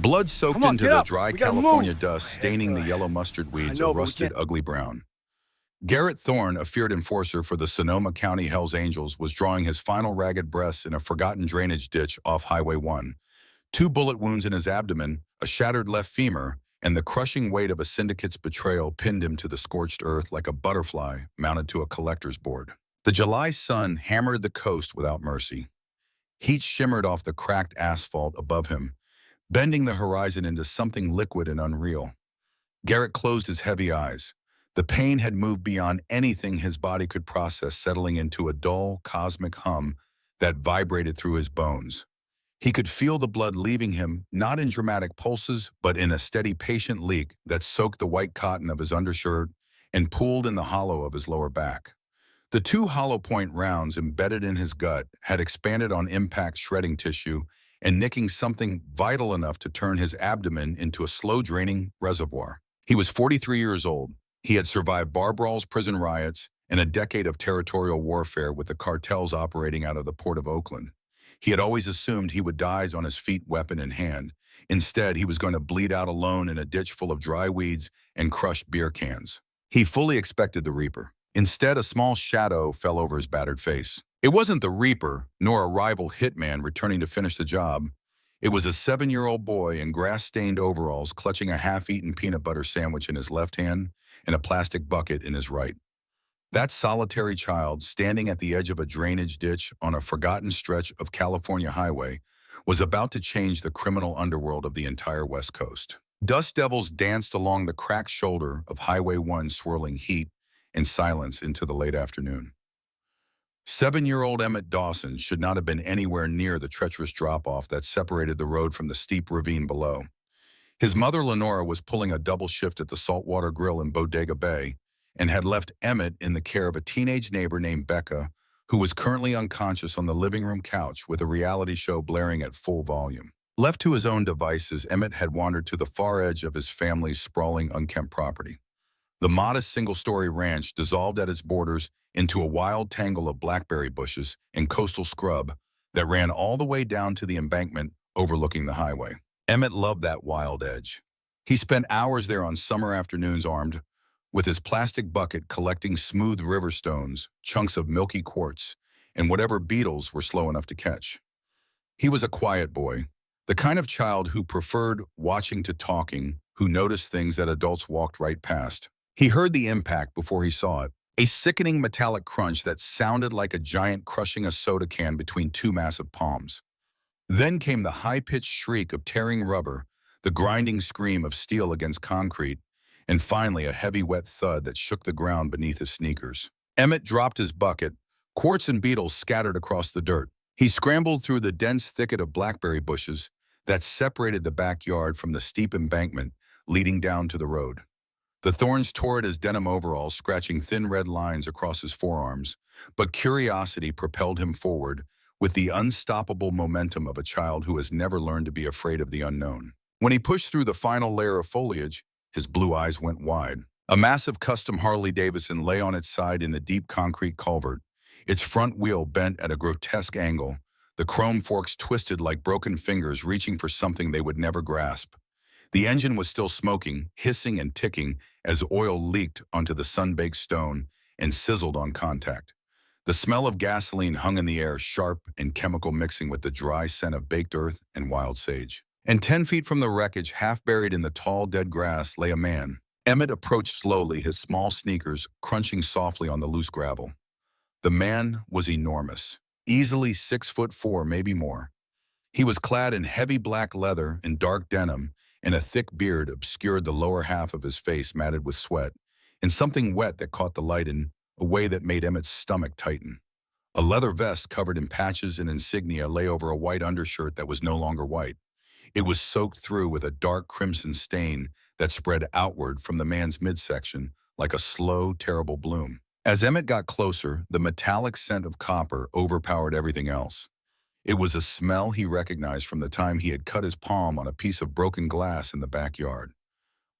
Blood soaked Come on, into get the up. dry We gotta California move. dust, staining the yellow mustard weeds a know, but we rusted, can't. ugly brown. Garrett Thorne, a feared enforcer for the Sonoma County Hells Angels, was drawing his final ragged breaths in a forgotten drainage ditch off Highway 1. 2 bullet wounds in his abdomen, a shattered left femur, and the crushing weight of a syndicate's betrayal pinned him to the scorched earth like a butterfly mounted to a collector's board. The July sun hammered the coast without mercy. Heat shimmered off the cracked asphalt above him, bending the horizon into something liquid and unreal. Garrett closed his heavy eyes. The pain had moved beyond anything his body could process, settling into a dull, cosmic hum that vibrated through his bones. He could feel the blood leaving him, not in dramatic pulses, but in a steady, patient leak that soaked the white cotton of his undershirt and pooled in the hollow of his lower back. The 2 hollow point rounds embedded in his gut had expanded on impact, shredding tissue and nicking something vital enough to turn his abdomen into a slow-draining reservoir. He was 43 years old. He had survived bar brawls, prison riots, and a decade of territorial warfare with the cartels operating out of the port of Oakland. He had always assumed he would die on his feet, weapon in hand. Instead, he was going to bleed out alone in a ditch full of dry weeds and crushed beer cans. He fully expected the Reaper. Instead, a small shadow fell over his battered face. It wasn't the Reaper, nor a rival hitman returning to finish the job. It was a 7-year-old boy in grass-stained overalls clutching a half-eaten peanut butter sandwich in his left hand and a plastic bucket in his right. That solitary child, standing at the edge of a drainage ditch on a forgotten stretch of California highway, was about to change the criminal underworld of the entire West Coast. Dust devils danced along the cracked shoulder of Highway 1, swirling heat and silence into the late afternoon. 7-year-old Emmett Dawson should not have been anywhere near the treacherous drop-off that separated the road from the steep ravine below. His mother, Lenora, was pulling a double shift at the Saltwater Grill in Bodega Bay and had left Emmett in the care of a teenage neighbor named Becca, who was currently unconscious on the living room couch with a reality show blaring at full volume. Left to his own devices, Emmett had wandered to the far edge of his family's sprawling, unkempt property. The modest single-story ranch dissolved at its borders into a wild tangle of blackberry bushes and coastal scrub that ran all the way down to the embankment overlooking the highway. Emmett loved that wild edge. He spent hours there on summer afternoons armed with his plastic bucket collecting smooth river stones, chunks of milky quartz, and whatever beetles were slow enough to catch. He was a quiet boy, the kind of child who preferred watching to talking, who noticed things that adults walked right past. He heard the impact before he saw it, a sickening metallic crunch that sounded like a giant crushing a soda can between 2 massive palms. Then came the high-pitched shriek of tearing rubber, the grinding scream of steel against concrete, and finally a heavy wet thud that shook the ground beneath his sneakers. Emmett dropped his bucket. Quartz and beetles scattered across the dirt. He scrambled through the dense thicket of blackberry bushes that separated the backyard from the steep embankment leading down to the road. The thorns tore at his denim overalls, scratching thin red lines across his forearms, but curiosity propelled him forward with the unstoppable momentum of a child who has never learned to be afraid of the unknown. When he pushed through the final layer of foliage, his blue eyes went wide. A massive custom Harley-Davidson lay on its side in the deep concrete culvert, its front wheel bent at a grotesque angle, the chrome forks twisted like broken fingers reaching for something they would never grasp. The engine was still smoking, hissing and ticking as oil leaked onto the sun-baked stone and sizzled on contact. The smell of gasoline hung in the air, sharp and chemical, mixing with the dry scent of baked earth and wild sage. And 10 feet from the wreckage, half buried in the tall, dead grass, lay a man. Emmett approached slowly, his small sneakers crunching softly on the loose gravel. The man was enormous, easily 6'4", maybe more. He was clad in heavy black leather and dark denim, and a thick beard obscured the lower half of his face, matted with sweat, and something wet that caught the light in a way that made Emmett's stomach tighten. A leather vest covered in patches and insignia lay over a white undershirt that was no longer white. It was soaked through with a dark crimson stain that spread outward from the man's midsection like a slow, terrible bloom. As Emmett got closer, the metallic scent of copper overpowered everything else. It was a smell he recognized from the time he had cut his palm on a piece of broken glass in the backyard.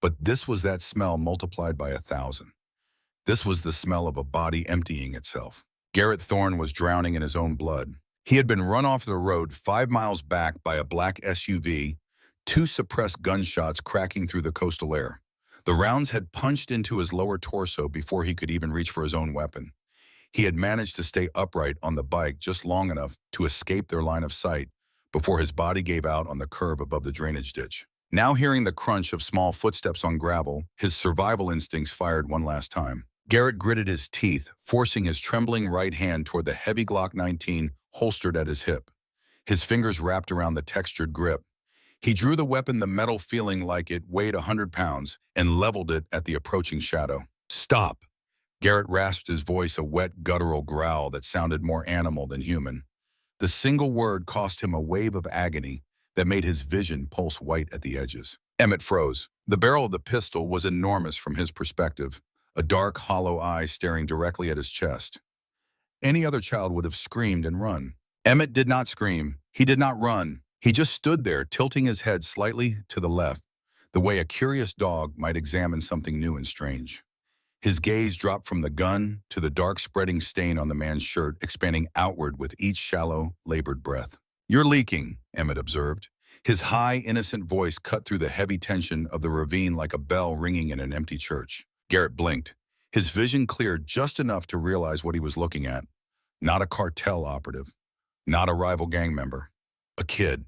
But this was that smell multiplied by 1,000. This was the smell of a body emptying itself. Garrett Thorne was drowning in his own blood. He had been run off the road 5 miles back by a black SUV, two suppressed gunshots cracking through the coastal air. The rounds had punched into his lower torso before he could even reach for his own weapon. He had managed to stay upright on the bike just long enough to escape their line of sight before his body gave out on the curve above the drainage ditch. Now hearing the crunch of small footsteps on gravel, his survival instincts fired one last time. Garrett gritted his teeth, forcing his trembling right hand toward the heavy Glock 19 holstered at his hip. His fingers wrapped around the textured grip. He drew the weapon, the metal feeling like it weighed 100 pounds, and leveled it at the approaching shadow. "Stop!" Garrett rasped his voice, a wet, guttural growl that sounded more animal than human. The single word cost him a wave of agony that made his vision pulse white at the edges. Emmett froze. The barrel of the pistol was enormous from his perspective, a dark, hollow eye staring directly at his chest. Any other child would have screamed and run. Emmett did not scream. He did not run. He just stood there, tilting his head slightly to the left, the way a curious dog might examine something new and strange. His gaze dropped from the gun to the dark spreading stain on the man's shirt, expanding outward with each shallow, labored breath. "You're leaking," Emmett observed. His high, innocent voice cut through the heavy tension of the ravine like a bell ringing in an empty church. Garrett blinked. His vision cleared just enough to realize what he was looking at. Not a cartel operative. Not a rival gang member. A kid.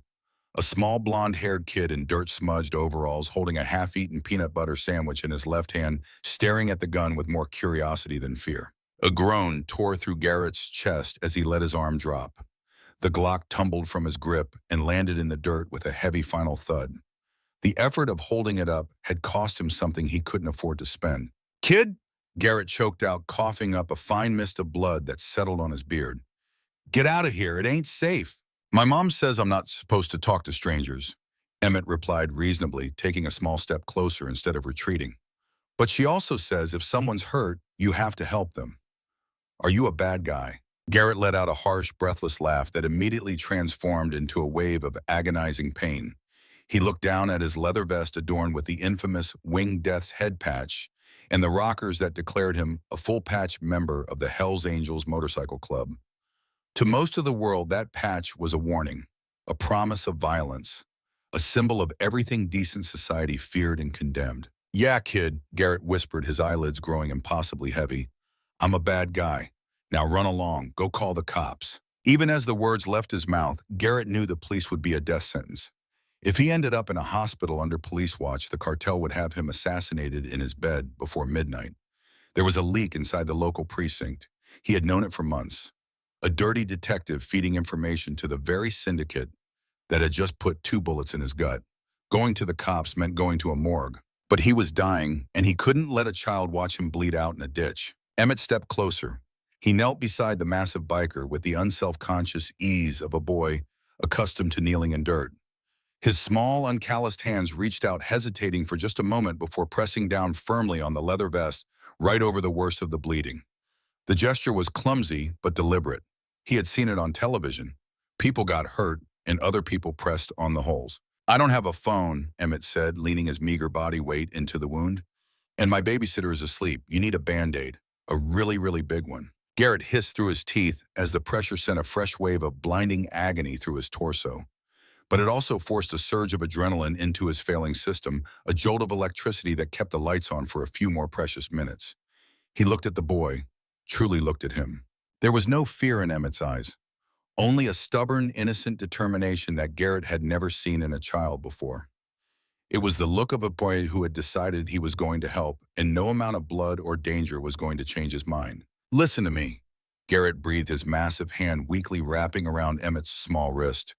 A small blonde-haired kid in dirt-smudged overalls holding a half-eaten peanut butter sandwich in his left hand, staring at the gun with more curiosity than fear. A groan tore through Garrett's chest as he let his arm drop. The Glock tumbled from his grip and landed in the dirt with a heavy final thud. The effort of holding it up had cost him something he couldn't afford to spend. "Kid?" Garrett choked out, coughing up a fine mist of blood that settled on his beard. "Get out of here, it ain't safe." "My mom says I'm not supposed to talk to strangers," Emmett replied reasonably, taking a small step closer instead of retreating. "But she also says if someone's hurt, you have to help them. Are you a bad guy?" Garrett let out a harsh, breathless laugh that immediately transformed into a wave of agonizing pain. He looked down at his leather vest adorned with the infamous Winged Death's head patch and the rockers that declared him a full-patch member of the Hells Angels Motorcycle Club. To most of the world, that patch was a warning, a promise of violence, a symbol of everything decent society feared and condemned. "Yeah, kid," Garrett whispered, his eyelids growing impossibly heavy. "I'm a bad guy. Now run along, go call the cops." Even as the words left his mouth, Garrett knew the police would be a death sentence. If he ended up in a hospital under police watch, the cartel would have him assassinated in his bed before midnight. There was a leak inside the local precinct. He had known it for months. A dirty detective feeding information to the very syndicate that had just put 2 bullets in his gut. Going to the cops meant going to a morgue. But he was dying, and he couldn't let a child watch him bleed out in a ditch. Emmett stepped closer. He knelt beside the massive biker with the unself-conscious ease of a boy accustomed to kneeling in dirt. His small, uncalloused hands reached out, hesitating for just a moment before pressing down firmly on the leather vest, right over the worst of the bleeding. The gesture was clumsy but deliberate. He had seen it on television. People got hurt, and other people pressed on the holes. "I don't have a phone," Emmett said, leaning his meager body weight into the wound. "And my babysitter is asleep. You need a Band-Aid. A really, really big one." Garrett hissed through his teeth as the pressure sent a fresh wave of blinding agony through his torso. But it also forced a surge of adrenaline into his failing system, a jolt of electricity that kept the lights on for a few more precious minutes. He looked at the boy, truly looked at him. There was no fear in Emmett's eyes, only a stubborn, innocent determination that Garrett had never seen in a child before. It was the look of a boy who had decided he was going to help, and no amount of blood or danger was going to change his mind. "Listen to me." Garrett breathed, his massive hand weakly wrapping around Emmett's small wrist.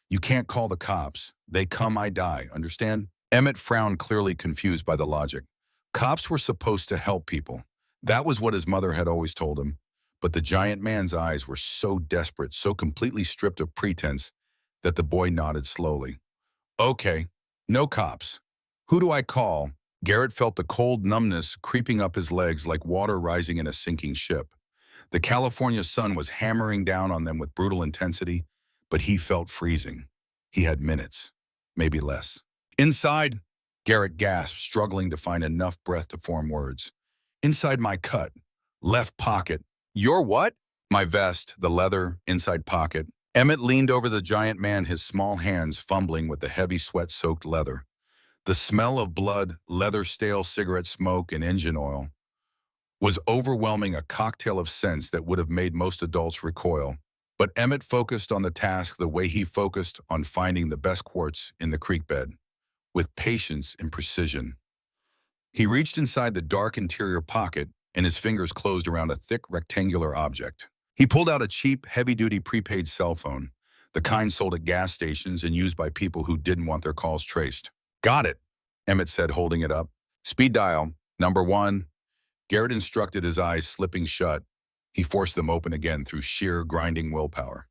"You can't call the cops. They come, I die, understand?" Emmett frowned, clearly confused by the logic. Cops were supposed to help people. That was what his mother had always told him. But the giant man's eyes were so desperate, so completely stripped of pretense, that the boy nodded slowly. "Okay, no cops. Who do I call?" Garrett felt the cold numbness creeping up his legs like water rising in a sinking ship. The California sun was hammering down on them with brutal intensity, but he felt freezing. He had minutes, maybe less. "Inside," Garrett gasped, struggling to find enough breath to form words. "Inside my cut. Left pocket." "Your what?" "My vest, the leather, inside pocket. Emmett leaned over the giant man, his small hands fumbling with the heavy sweat-soaked leather. The smell of blood, leather, stale cigarette smoke, and engine oil was overwhelming, a cocktail of scents that would have made most adults recoil. But Emmett focused on the task the way he focused on finding the best quartz in the creek bed, with patience and precision. He reached inside the dark interior pocket, and his fingers closed around a thick rectangular object. He pulled out a cheap, heavy-duty prepaid cell phone, the kind sold at gas stations and used by people who didn't want their calls traced. "Got it," Emmett said, holding it up. "Speed dial, number 1. Garrett instructed, his eyes slipping shut. He forced them open again through sheer, grinding willpower.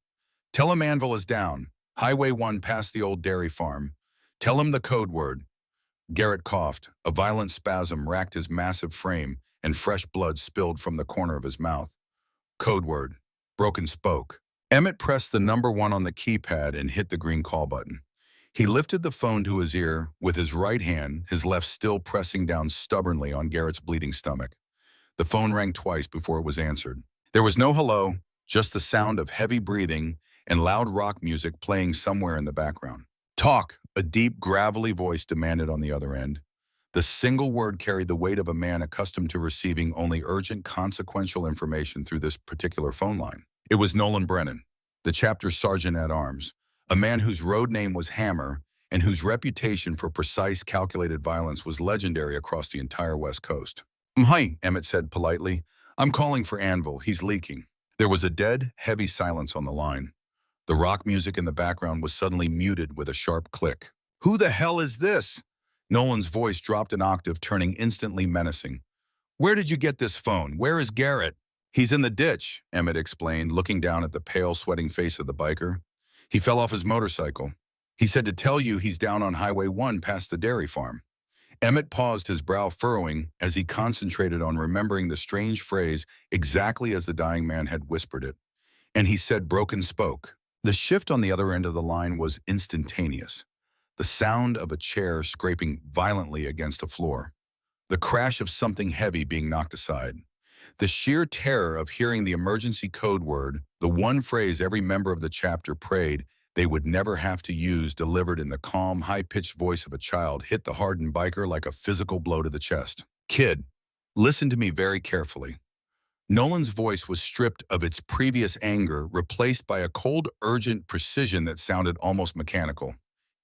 "Tell him Anvil is down. Highway 1 past the old dairy farm. Tell him the code word." Garrett coughed. A violent spasm racked his massive frame, and fresh blood spilled from the corner of his mouth. Code word. Broken spoke. Emmett pressed the number 1 on the keypad and hit the green call button. He lifted the phone to his ear with his right hand, his left still pressing down stubbornly on Garrett's bleeding stomach. The phone rang twice before it was answered. There was no hello, just the sound of heavy breathing and loud rock music playing somewhere in the background. "Talk," a deep, gravelly voice demanded on the other end. The single word carried the weight of a man accustomed to receiving only urgent, consequential information through this particular phone line. It was Nolan Brennan, the chapter sergeant-at-arms, a man whose road name was Hammer and whose reputation for precise, calculated violence was legendary across the entire West Coast. "Hi," Emmett said politely. "I'm calling for Anvil. He's leaking." There was a dead, heavy silence on the line. The rock music in the background was suddenly muted with a sharp click. "Who the hell is this?" Nolan's voice dropped an octave, turning instantly menacing. "Where did you get this phone? Where is Garrett?" "He's in the ditch," Emmett explained, looking down at the pale, sweating face of the biker. "He fell off his motorcycle. He said to tell you he's down on Highway 1 past the dairy farm." Emmett paused, his brow furrowing as he concentrated on remembering the strange phrase exactly as the dying man had whispered it. And he said, "Broken spoke." The shift on the other end of the line was instantaneous. The sound of a chair scraping violently against a floor. The crash of something heavy being knocked aside. The sheer terror of hearing the emergency code word, the one phrase every member of the chapter prayed they would never have to use, delivered in the calm, high-pitched voice of a child, hit the hardened biker like a physical blow to the chest. "Kid, listen to me very carefully." Nolan's voice was stripped of its previous anger, replaced by a cold, urgent precision that sounded almost mechanical.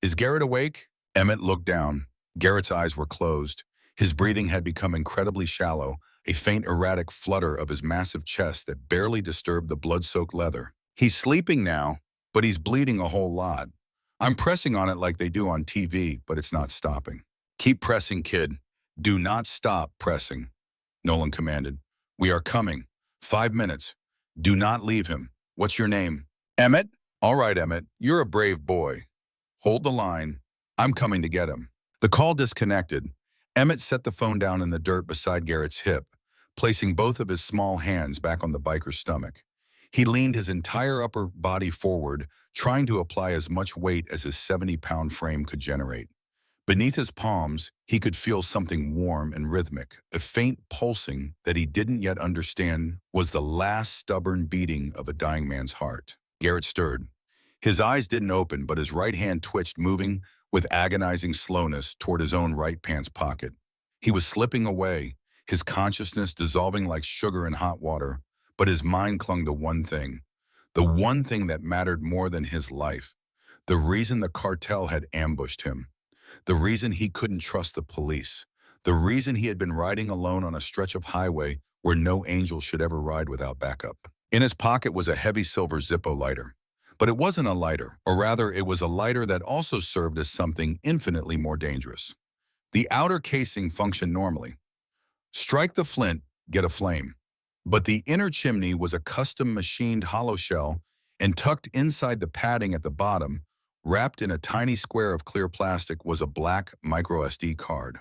"Is Garrett awake?" Emmett looked down. Garrett's eyes were closed. His breathing had become incredibly shallow, a faint, erratic flutter of his massive chest that barely disturbed the blood-soaked leather. "He's sleeping now, but he's bleeding a whole lot. I'm pressing on it like they do on TV, but it's not stopping." "Keep pressing, kid. Do not stop pressing," Nolan commanded. "We are coming. 5 minutes. Do not leave him. What's your name?" "Emmett." "All right, Emmett. You're a brave boy. Hold the line. I'm coming to get him." The call disconnected. Emmett set the phone down in the dirt beside Garrett's hip, placing both of his small hands back on the biker's stomach. He leaned his entire upper body forward, trying to apply as much weight as his 70-pound frame could generate. Beneath his palms, he could feel something warm and rhythmic, a faint pulsing that he didn't yet understand was the last stubborn beating of a dying man's heart. Garrett stirred. His eyes didn't open, but his right hand twitched, moving with agonizing slowness toward his own right pants pocket. He was slipping away, his consciousness dissolving like sugar in hot water, but his mind clung to one thing, the one thing that mattered more than his life, the reason the cartel had ambushed him, the reason he couldn't trust the police, the reason he had been riding alone on a stretch of highway where no angel should ever ride without backup. In his pocket was a heavy silver Zippo lighter. But it wasn't a lighter, or rather it was a lighter that also served as something infinitely more dangerous. The outer casing functioned normally. Strike the flint, get a flame. But the inner chimney was a custom machined hollow shell, and tucked inside the padding at the bottom, wrapped in a tiny square of clear plastic, was a black micro-SD card.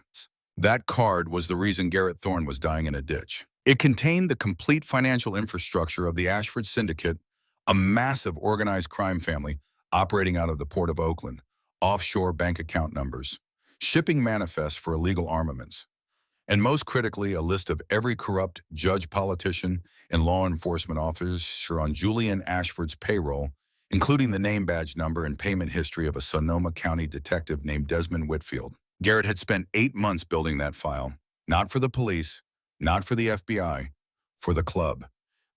That card was the reason Garrett Thorne was dying in a ditch. It contained the complete financial infrastructure of the Ashford Syndicate, a massive organized crime family operating out of the Port of Oakland, offshore bank account numbers, shipping manifests for illegal armaments, and most critically, a list of every corrupt judge, politician, and law enforcement officer on Julian Ashford's payroll, including the name badge number and payment history of a Sonoma County detective named Desmond Whitfield. Garrett had spent 8 months building that file, not for the police, not for the FBI, for the club.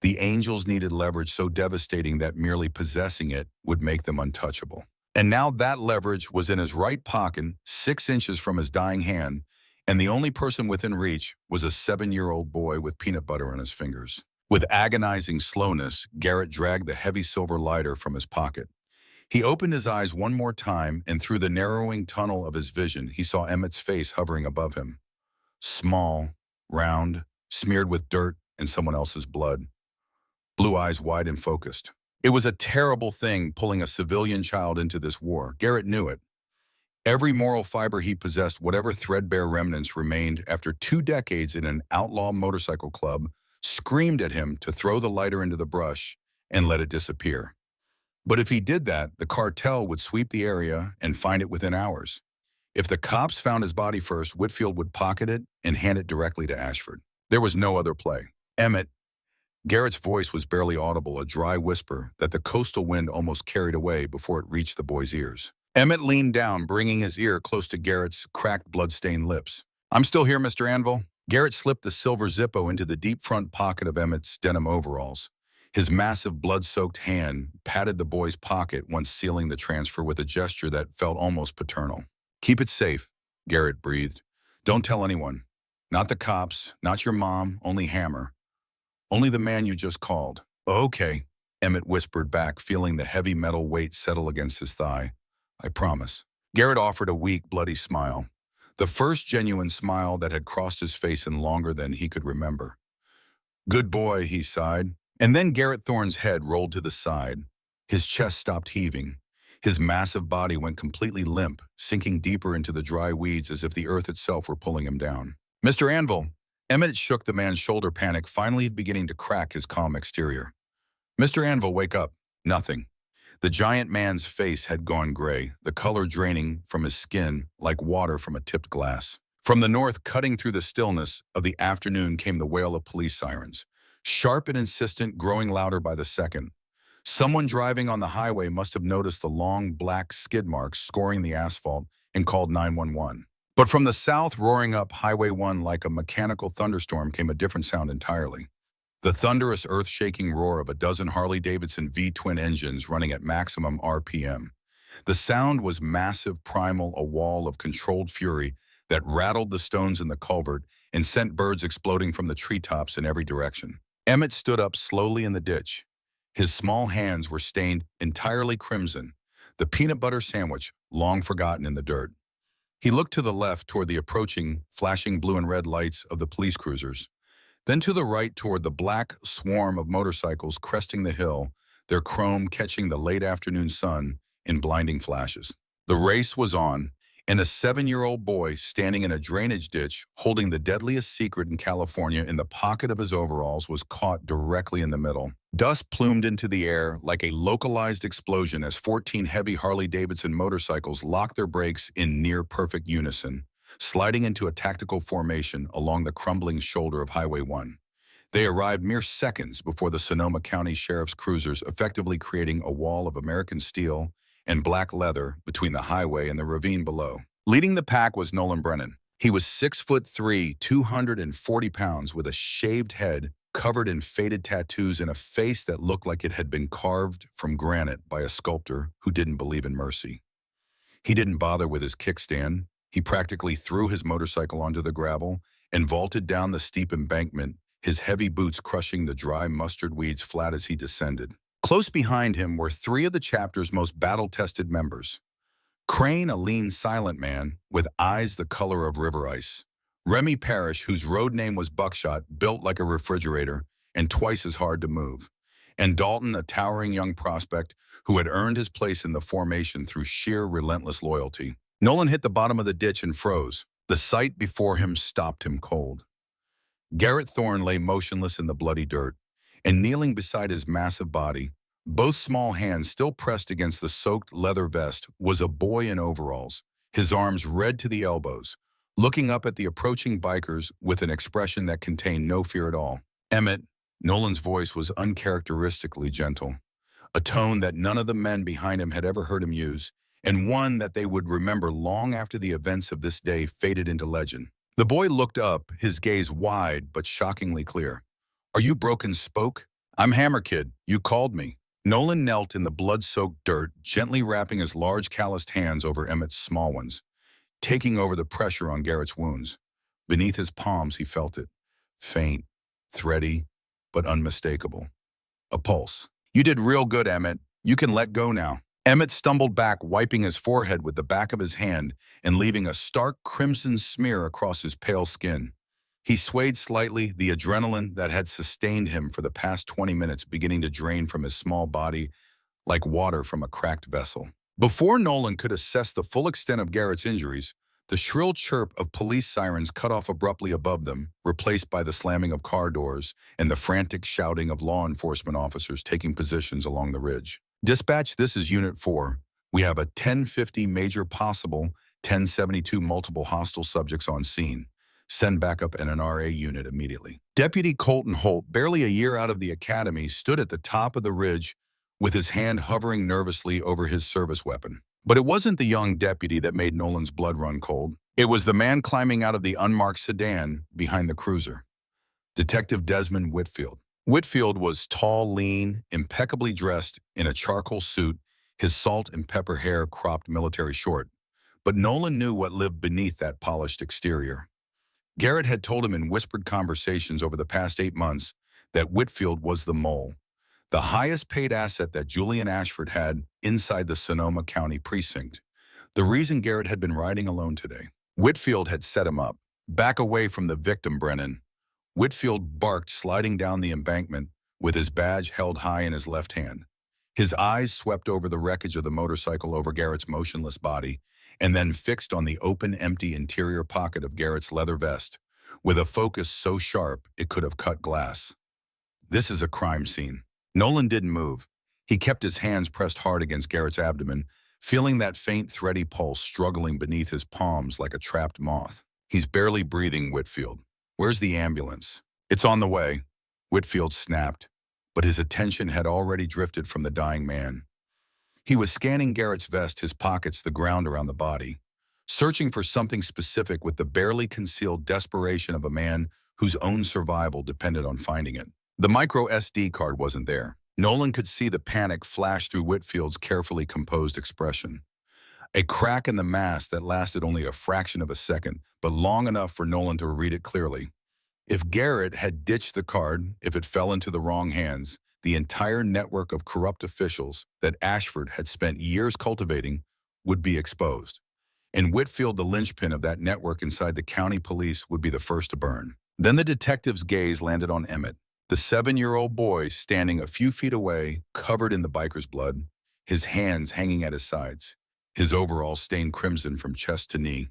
The Angels needed leverage so devastating that merely possessing it would make them untouchable. And now that leverage was in his right pocket, 6 inches from his dying hand, and the only person within reach was a 7-year-old boy with peanut butter on his fingers. With agonizing slowness, Garrett dragged the heavy silver lighter from his pocket. He opened his eyes one more time, and through the narrowing tunnel of his vision, he saw Emmett's face hovering above him. Small, round, smeared with dirt and someone else's blood. Blue eyes wide and focused. It was a terrible thing pulling a civilian child into this war. Garrett knew it. Every moral fiber he possessed, whatever threadbare remnants remained after 2 decades in an outlaw motorcycle club, screamed at him to throw the lighter into the brush and let it disappear. But if he did that, the cartel would sweep the area and find it within hours. If the cops found his body first, Whitfield would pocket it and hand it directly to Ashford. There was no other play. Emmett. Garrett's voice was barely audible, a dry whisper that the coastal wind almost carried away before it reached the boy's ears. Emmett leaned down, bringing his ear close to Garrett's cracked, blood-stained lips. "I'm still here, Mr. Anvil." Garrett slipped the silver Zippo into the deep front pocket of Emmett's denim overalls. His massive, blood-soaked hand patted the boy's pocket, once sealing the transfer with a gesture that felt almost paternal. "Keep it safe," Garrett breathed. "Don't tell anyone. Not the cops, not your mom, only Hammer. Only the man you just called." "Okay," Emmett whispered back, feeling the heavy metal weight settle against his thigh. "I promise." Garrett offered a weak, bloody smile. The first genuine smile that had crossed his face in longer than he could remember. "Good boy," he sighed. And then Garrett Thorne's head rolled to the side. His chest stopped heaving. His massive body went completely limp, sinking deeper into the dry weeds as if the earth itself were pulling him down. "Mr. Anvil." Emmett shook the man's shoulder, panic finally beginning to crack his calm exterior. "Mr. Anvil, wake up." Nothing. The giant man's face had gone gray, the color draining from his skin like water from a tipped glass. From the north, cutting through the stillness of the afternoon, came the wail of police sirens. Sharp and insistent, growing louder by the second. Someone driving on the highway must have noticed the long black skid marks scoring the asphalt and called 911. But from the south, roaring up Highway 1 like a mechanical thunderstorm, came a different sound entirely. The thunderous, earth-shaking roar of a dozen Harley-Davidson V-twin engines running at maximum RPM. The sound was massive, primal, a wall of controlled fury that rattled the stones in the culvert and sent birds exploding from the treetops in every direction. Emmett stood up slowly in the ditch. His small hands were stained entirely crimson, the peanut butter sandwich long forgotten in the dirt. He looked to the left toward the approaching, flashing blue and red lights of the police cruisers, then to the right toward the black swarm of motorcycles cresting the hill, their chrome catching the late afternoon sun in blinding flashes. The race was on, and a 7-year-old boy standing in a drainage ditch holding the deadliest secret in California in the pocket of his overalls was caught directly in the middle. Dust plumed into the air like a localized explosion as 14 heavy Harley-Davidson motorcycles locked their brakes in near-perfect unison, sliding into a tactical formation along the crumbling shoulder of Highway 1. They arrived mere seconds before the Sonoma County Sheriff's cruisers, effectively creating a wall of American steel and black leather between the highway and the ravine below. Leading the pack was Nolan Brennan. He was 6'3", 240 pounds, with a shaved head covered in faded tattoos and a face that looked like it had been carved from granite by a sculptor who didn't believe in mercy. He didn't bother with his kickstand. He practically threw his motorcycle onto the gravel and vaulted down the steep embankment, his heavy boots crushing the dry mustard weeds flat as he descended. Close behind him were 3 of the chapter's most battle-tested members. Crane, a lean, silent man with eyes the color of river ice. Remy Parrish, whose road name was Buckshot, built like a refrigerator and twice as hard to move. And Dalton, a towering young prospect who had earned his place in the formation through sheer relentless loyalty. Nolan hit the bottom of the ditch and froze. The sight before him stopped him cold. Garrett Thorne lay motionless in the bloody dirt, and kneeling beside his massive body, both small hands still pressed against the soaked leather vest, was a boy in overalls, his arms red to the elbows, looking up at the approaching bikers with an expression that contained no fear at all. "Emmett," Nolan's voice was uncharacteristically gentle. a tone that none of the men behind him had ever heard him use, and one that they would remember long after the events of this day faded into legend. The boy looked up, his gaze wide but shockingly clear. "Are you Broken Spoke?" "I'm Hammer Kid. You called me." Nolan knelt in the blood-soaked dirt, gently wrapping his large calloused hands over Emmett's small ones, taking over the pressure on Garrett's wounds. Beneath his palms he felt it, faint, thready, but unmistakable. A pulse. "You did real good, Emmett. You can let go now." Emmett stumbled back, wiping his forehead with the back of his hand and leaving a stark crimson smear across his pale skin. He swayed slightly, the adrenaline that had sustained him for the past 20 minutes beginning to drain from his small body like water from a cracked vessel. Before Nolan could assess the full extent of Garrett's injuries, the shrill chirp of police sirens cut off abruptly above them, replaced by the slamming of car doors and the frantic shouting of law enforcement officers taking positions along the ridge. "Dispatch, this is Unit 4. We have a 1050 major possible, 1072 multiple hostile subjects on scene. Send backup and an RA unit immediately." Deputy Colton Holt, barely a year out of the academy, stood at the top of the ridge with his hand hovering nervously over his service weapon. But it wasn't the young deputy that made Nolan's blood run cold. It was the man climbing out of the unmarked sedan behind the cruiser. Detective Desmond Whitfield. Whitfield was tall, lean, impeccably dressed in a charcoal suit, his salt and pepper hair cropped military short. But Nolan knew what lived beneath that polished exterior. Garrett had told him in whispered conversations over the past 8 months that Whitfield was the mole, the highest paid asset that Julian Ashford had inside the Sonoma County precinct. The reason Garrett had been riding alone today. Whitfield had set him up. "Back away from the victim, Brennan." Whitfield barked, sliding down the embankment with his badge held high in his left hand. His eyes swept over the wreckage of the motorcycle over Garrett's motionless body, and then fixed on the open, empty interior pocket of Garrett's leather vest, with a focus so sharp it could have cut glass. "This is a crime scene." Nolan didn't move. He kept his hands pressed hard against Garrett's abdomen, feeling that faint, thready pulse struggling beneath his palms like a trapped moth. "He's barely breathing, Whitfield. Where's the ambulance?" "It's on the way," Whitfield snapped, but his attention had already drifted from the dying man. He was scanning Garrett's vest, his pockets, the ground around the body, searching for something specific with the barely concealed desperation of a man whose own survival depended on finding it. The micro SD card wasn't there. Nolan could see the panic flash through Whitfield's carefully composed expression. A crack in the mask that lasted only a fraction of a second, but long enough for Nolan to read it clearly. If Garrett had ditched the card, if it fell into the wrong hands, the entire network of corrupt officials that Ashford had spent years cultivating would be exposed. And Whitfield, the linchpin of that network inside the county police, would be the first to burn. Then the detective's gaze landed on Emmett, the 7-year-old boy standing a few feet away, covered in the biker's blood, his hands hanging at his sides, his overalls stained crimson from chest to knee.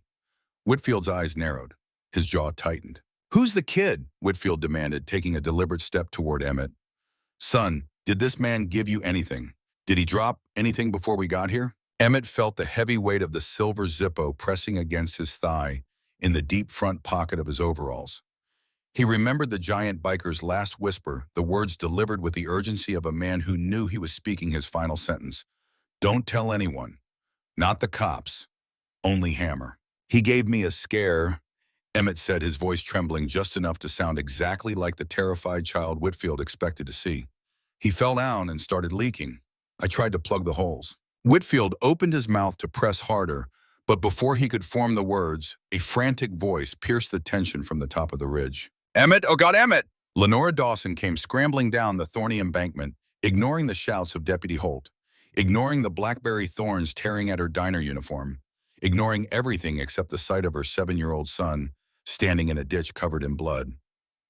Whitfield's eyes narrowed, his jaw tightened. "Who's the kid?" Whitfield demanded, taking a deliberate step toward Emmett. "Son, did this man give you anything? Did he drop anything before we got here?" Emmett felt the heavy weight of the silver Zippo pressing against his thigh in the deep front pocket of his overalls. He remembered the giant biker's last whisper, the words delivered with the urgency of a man who knew he was speaking his final sentence. "Don't tell anyone. Not the cops. Only Hammer." "He gave me a scare," Emmett said, his voice trembling just enough to sound exactly like the terrified child Whitfield expected to see. "He fell down and started leaking. I tried to plug the holes." Whitfield opened his mouth to press harder, but before he could form the words, a frantic voice pierced the tension from the top of the ridge. "Emmett! Oh God, Emmett!" Lenora Dawson came scrambling down the thorny embankment, ignoring the shouts of Deputy Holt, ignoring the blackberry thorns tearing at her diner uniform, ignoring everything except the sight of her 7-year-old son standing in a ditch covered in blood.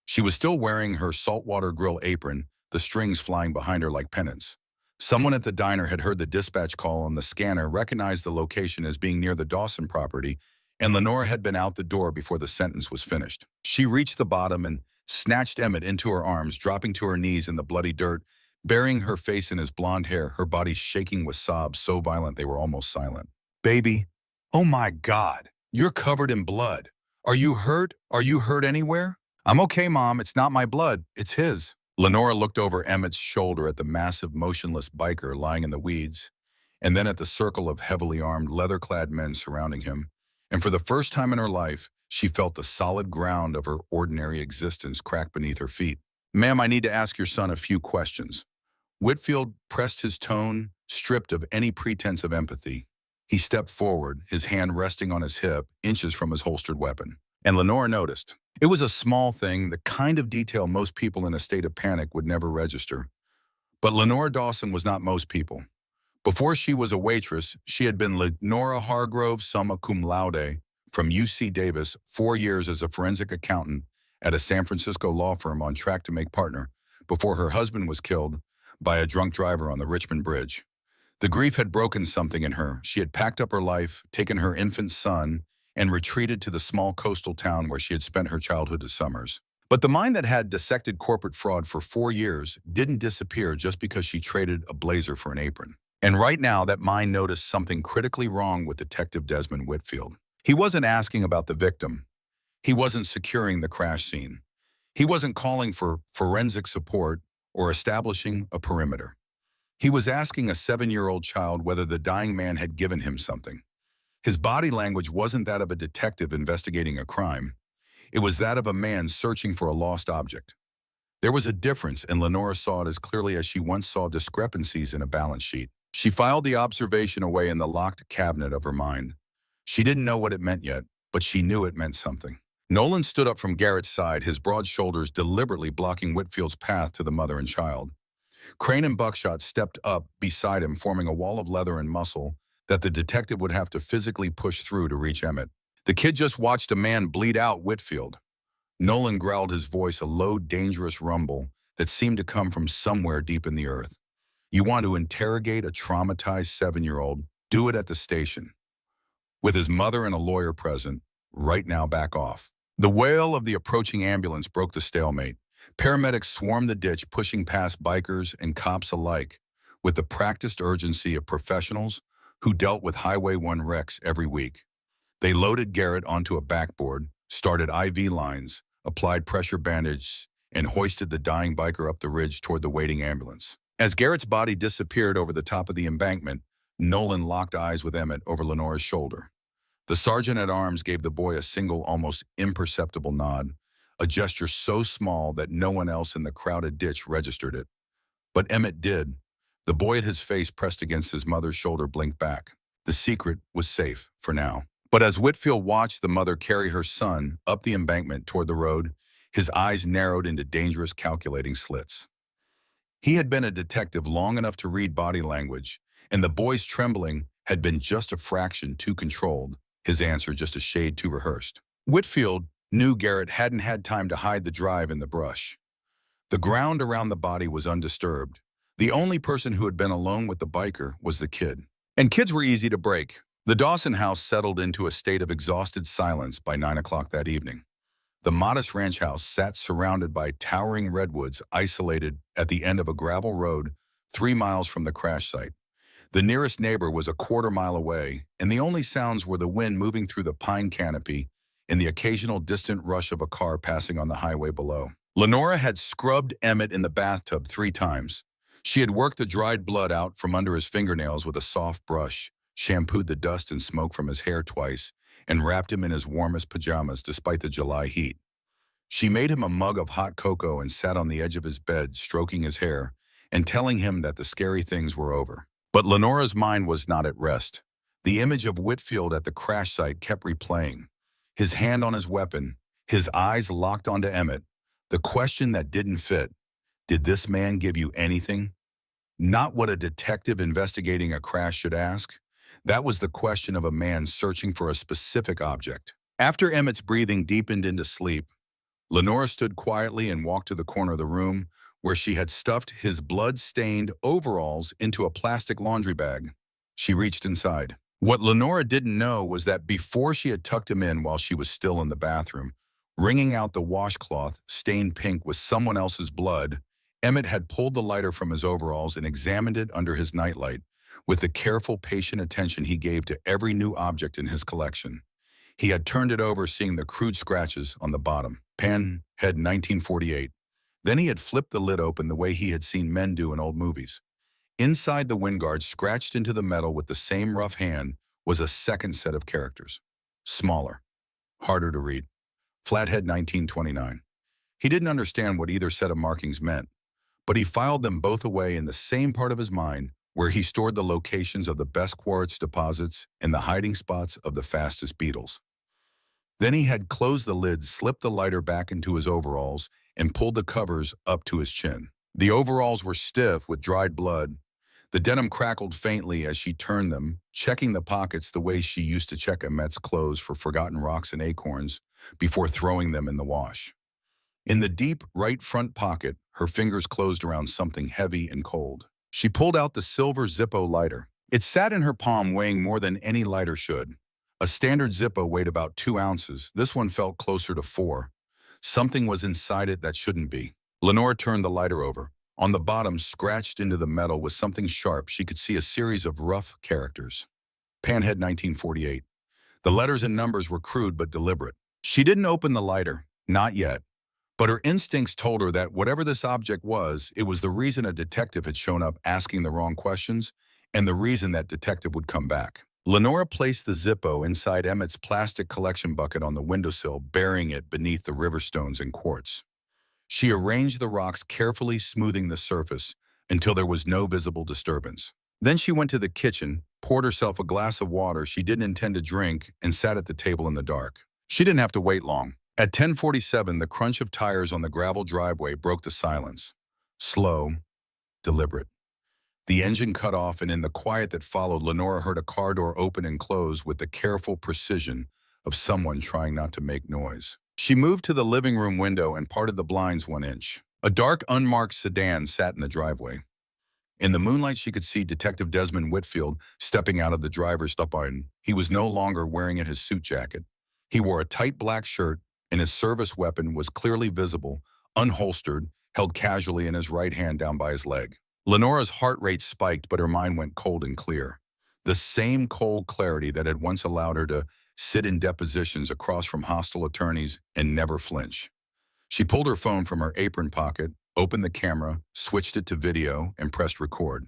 She was still wearing her saltwater grill apron, the strings flying behind her like pennants. Someone at the diner had heard the dispatch call on the scanner, recognized the location as being near the Dawson property, and Lenora had been out the door before the sentence was finished. She reached the bottom and snatched Emmett into her arms, dropping to her knees in the bloody dirt, burying her face in his blonde hair, her body shaking with sobs so violent they were almost silent. "Baby, oh my God, you're covered in blood. Are you hurt? Are you hurt anywhere?" "I'm okay, Mom. It's not my blood. It's his." Lenora looked over Emmett's shoulder at the massive, motionless biker lying in the weeds, and then at the circle of heavily armed, leather-clad men surrounding him. And for the first time in her life, she felt the solid ground of her ordinary existence crack beneath her feet. "Ma'am, I need to ask your son a few questions." Whitfield pressed his tone, stripped of any pretense of empathy. He stepped forward, his hand resting on his hip, inches from his holstered weapon. And Lenora noticed. It was a small thing, the kind of detail most people in a state of panic would never register. But Lenora Dawson was not most people. Before she was a waitress, she had been Lenora Hargrove, summa cum laude, from UC Davis, 4 years as a forensic accountant at a San Francisco law firm on track to make partner, before her husband was killed by a drunk driver on the Richmond Bridge. The grief had broken something in her. She had packed up her life, taken her infant son, and retreated to the small coastal town where she had spent her childhood summers. But the mind that had dissected corporate fraud for 4 years didn't disappear just because she traded a blazer for an apron. And right now, that mind noticed something critically wrong with Detective Desmond Whitfield. He wasn't asking about the victim. He wasn't securing the crash scene. He wasn't calling for forensic support or establishing a perimeter. He was asking a 7-year-old child whether the dying man had given him something. His body language wasn't that of a detective investigating a crime. It was that of a man searching for a lost object. There was a difference, and Lenora saw it as clearly as she once saw discrepancies in a balance sheet. She filed the observation away in the locked cabinet of her mind. She didn't know what it meant yet, but she knew it meant something. Nolan stood up from Garrett's side, his broad shoulders deliberately blocking Whitfield's path to the mother and child. Crane and Buckshot stepped up beside him, forming a wall of leather and muscle that the detective would have to physically push through to reach Emmett. The kid just watched a man bleed out Whitfield. Nolan growled, his voice a low, dangerous rumble that seemed to come from somewhere deep in the earth. You want to interrogate a traumatized 7-year-old? Do it at the station. With his mother and a lawyer present, right now back off. The wail of the approaching ambulance broke the stalemate. Paramedics swarmed the ditch, pushing past bikers and cops alike, with the practiced urgency of professionals who dealt with Highway 1 wrecks every week. They loaded Garrett onto a backboard, started IV lines, applied pressure bandages, and hoisted the dying biker up the ridge toward the waiting ambulance. As Garrett's body disappeared over the top of the embankment, Nolan locked eyes with Emmett over Lenora's shoulder. The sergeant-at-arms gave the boy a single, almost imperceptible nod, a gesture so small that no one else in the crowded ditch registered it. But Emmett did. The boy at his face pressed against his mother's shoulder blinked back. The secret was safe, for now. But as Whitfield watched the mother carry her son up the embankment toward the road, his eyes narrowed into dangerous calculating slits. He had been a detective long enough to read body language, and the boy's trembling had been just a fraction too controlled, his answer just a shade too rehearsed. Whitfield knew Garrett hadn't had time to hide the drive in the brush. The ground around the body was undisturbed. The only person who had been alone with the biker was the kid. And kids were easy to break. The Dawson house settled into a state of exhausted silence by 9 o'clock that evening. The modest ranch house sat surrounded by towering redwoods, isolated at the end of a gravel road 3 miles from the crash site. The nearest neighbor was a quarter-mile away, and the only sounds were the wind moving through the pine canopy and the occasional distant rush of a car passing on the highway below. Lenora had scrubbed Emmett in the bathtub 3 times. She had worked the dried blood out from under his fingernails with a soft brush, shampooed the dust and smoke from his hair twice, and wrapped him in his warmest pajamas despite the July heat. She made him a mug of hot cocoa and sat on the edge of his bed, stroking his hair and telling him that the scary things were over. But Lenora's mind was not at rest. The image of Whitfield at the crash site kept replaying. His hand on his weapon, his eyes locked onto Emmett. The question that didn't fit: did this man give you anything? Not what a detective investigating a crash should ask. That was the question of a man searching for a specific object. After Emmett's breathing deepened into sleep, Lenora stood quietly and walked to the corner of the room where she had stuffed his blood-stained overalls into a plastic laundry bag. She reached inside. What Lenora didn't know was that before she had tucked him in while she was still in the bathroom, wringing out the washcloth stained pink with someone else's blood, Emmett had pulled the lighter from his overalls and examined it under his nightlight with the careful, patient attention he gave to every new object in his collection. He had turned it over, seeing the crude scratches on the bottom. Pen, head 1948. Then he had flipped the lid open the way he had seen men do in old movies. Inside the wind guard, scratched into the metal with the same rough hand, was a second set of characters. Smaller, harder to read. Flathead 1929. He didn't understand what either set of markings meant, but he filed them both away in the same part of his mind where he stored the locations of the best quartz deposits and the hiding spots of the fastest beetles. Then he had closed the lid, slipped the lighter back into his overalls, and pulled the covers up to his chin. The overalls were stiff with dried blood. The denim crackled faintly as she turned them, checking the pockets the way she used to check Emmet's clothes for forgotten rocks and acorns before throwing them in the wash. In the deep right front pocket, her fingers closed around something heavy and cold. She pulled out the silver Zippo lighter. It sat in her palm, weighing more than any lighter should. A standard Zippo weighed about 2 ounces. This one felt closer to 4. Something was inside it that shouldn't be. Lenore turned the lighter over. On the bottom, scratched into the metal, was something sharp. She could see a series of rough characters. Panhead 1948. The letters and numbers were crude but deliberate. She didn't open the lighter. Not yet. But her instincts told her that whatever this object was, it was the reason a detective had shown up asking the wrong questions, and the reason that detective would come back. Lenora placed the Zippo inside Emmet's plastic collection bucket on the windowsill, burying it beneath the river stones and quartz. She arranged the rocks carefully, smoothing the surface until there was no visible disturbance. Then she went to the kitchen, poured herself a glass of water she didn't intend to drink, and sat at the table in the dark. She didn't have to wait long. At 10:47, the crunch of tires on the gravel driveway broke the silence. Slow, deliberate. The engine cut off, and in the quiet that followed, Lenora heard a car door open and close with the careful precision of someone trying not to make noise. She moved to the living room window and parted the blinds 1 inch. A dark, unmarked sedan sat in the driveway. In the moonlight, she could see Detective Desmond Whitfield stepping out of the driver's side. He was no longer wearing his suit jacket. He wore a tight black shirt, and his service weapon was clearly visible, unholstered, held casually in his right hand down by his leg. Lenora's heart rate spiked, but her mind went cold and clear. The same cold clarity that had once allowed her to sit in depositions across from hostile attorneys and never flinch. She pulled her phone from her apron pocket, opened the camera, switched it to video, and pressed record.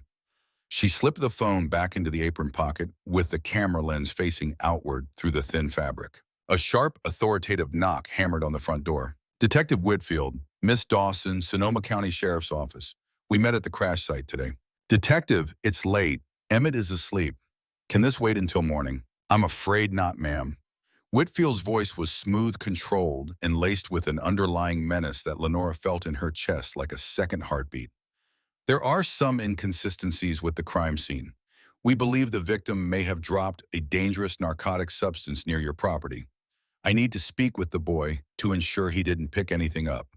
She slipped the phone back into the apron pocket with the camera lens facing outward through the thin fabric. A sharp, authoritative knock hammered on the front door. Detective Whitfield, Miss Dawson, Sonoma County Sheriff's Office. We met at the crash site today. Detective, it's late. Emmet is asleep. Can this wait until morning? I'm afraid not, ma'am. Whitfield's voice was smooth, controlled, and laced with an underlying menace that Lenora felt in her chest like a second heartbeat. There are some inconsistencies with the crime scene. We believe the victim may have dropped a dangerous narcotic substance near your property. I need to speak with the boy to ensure he didn't pick anything up,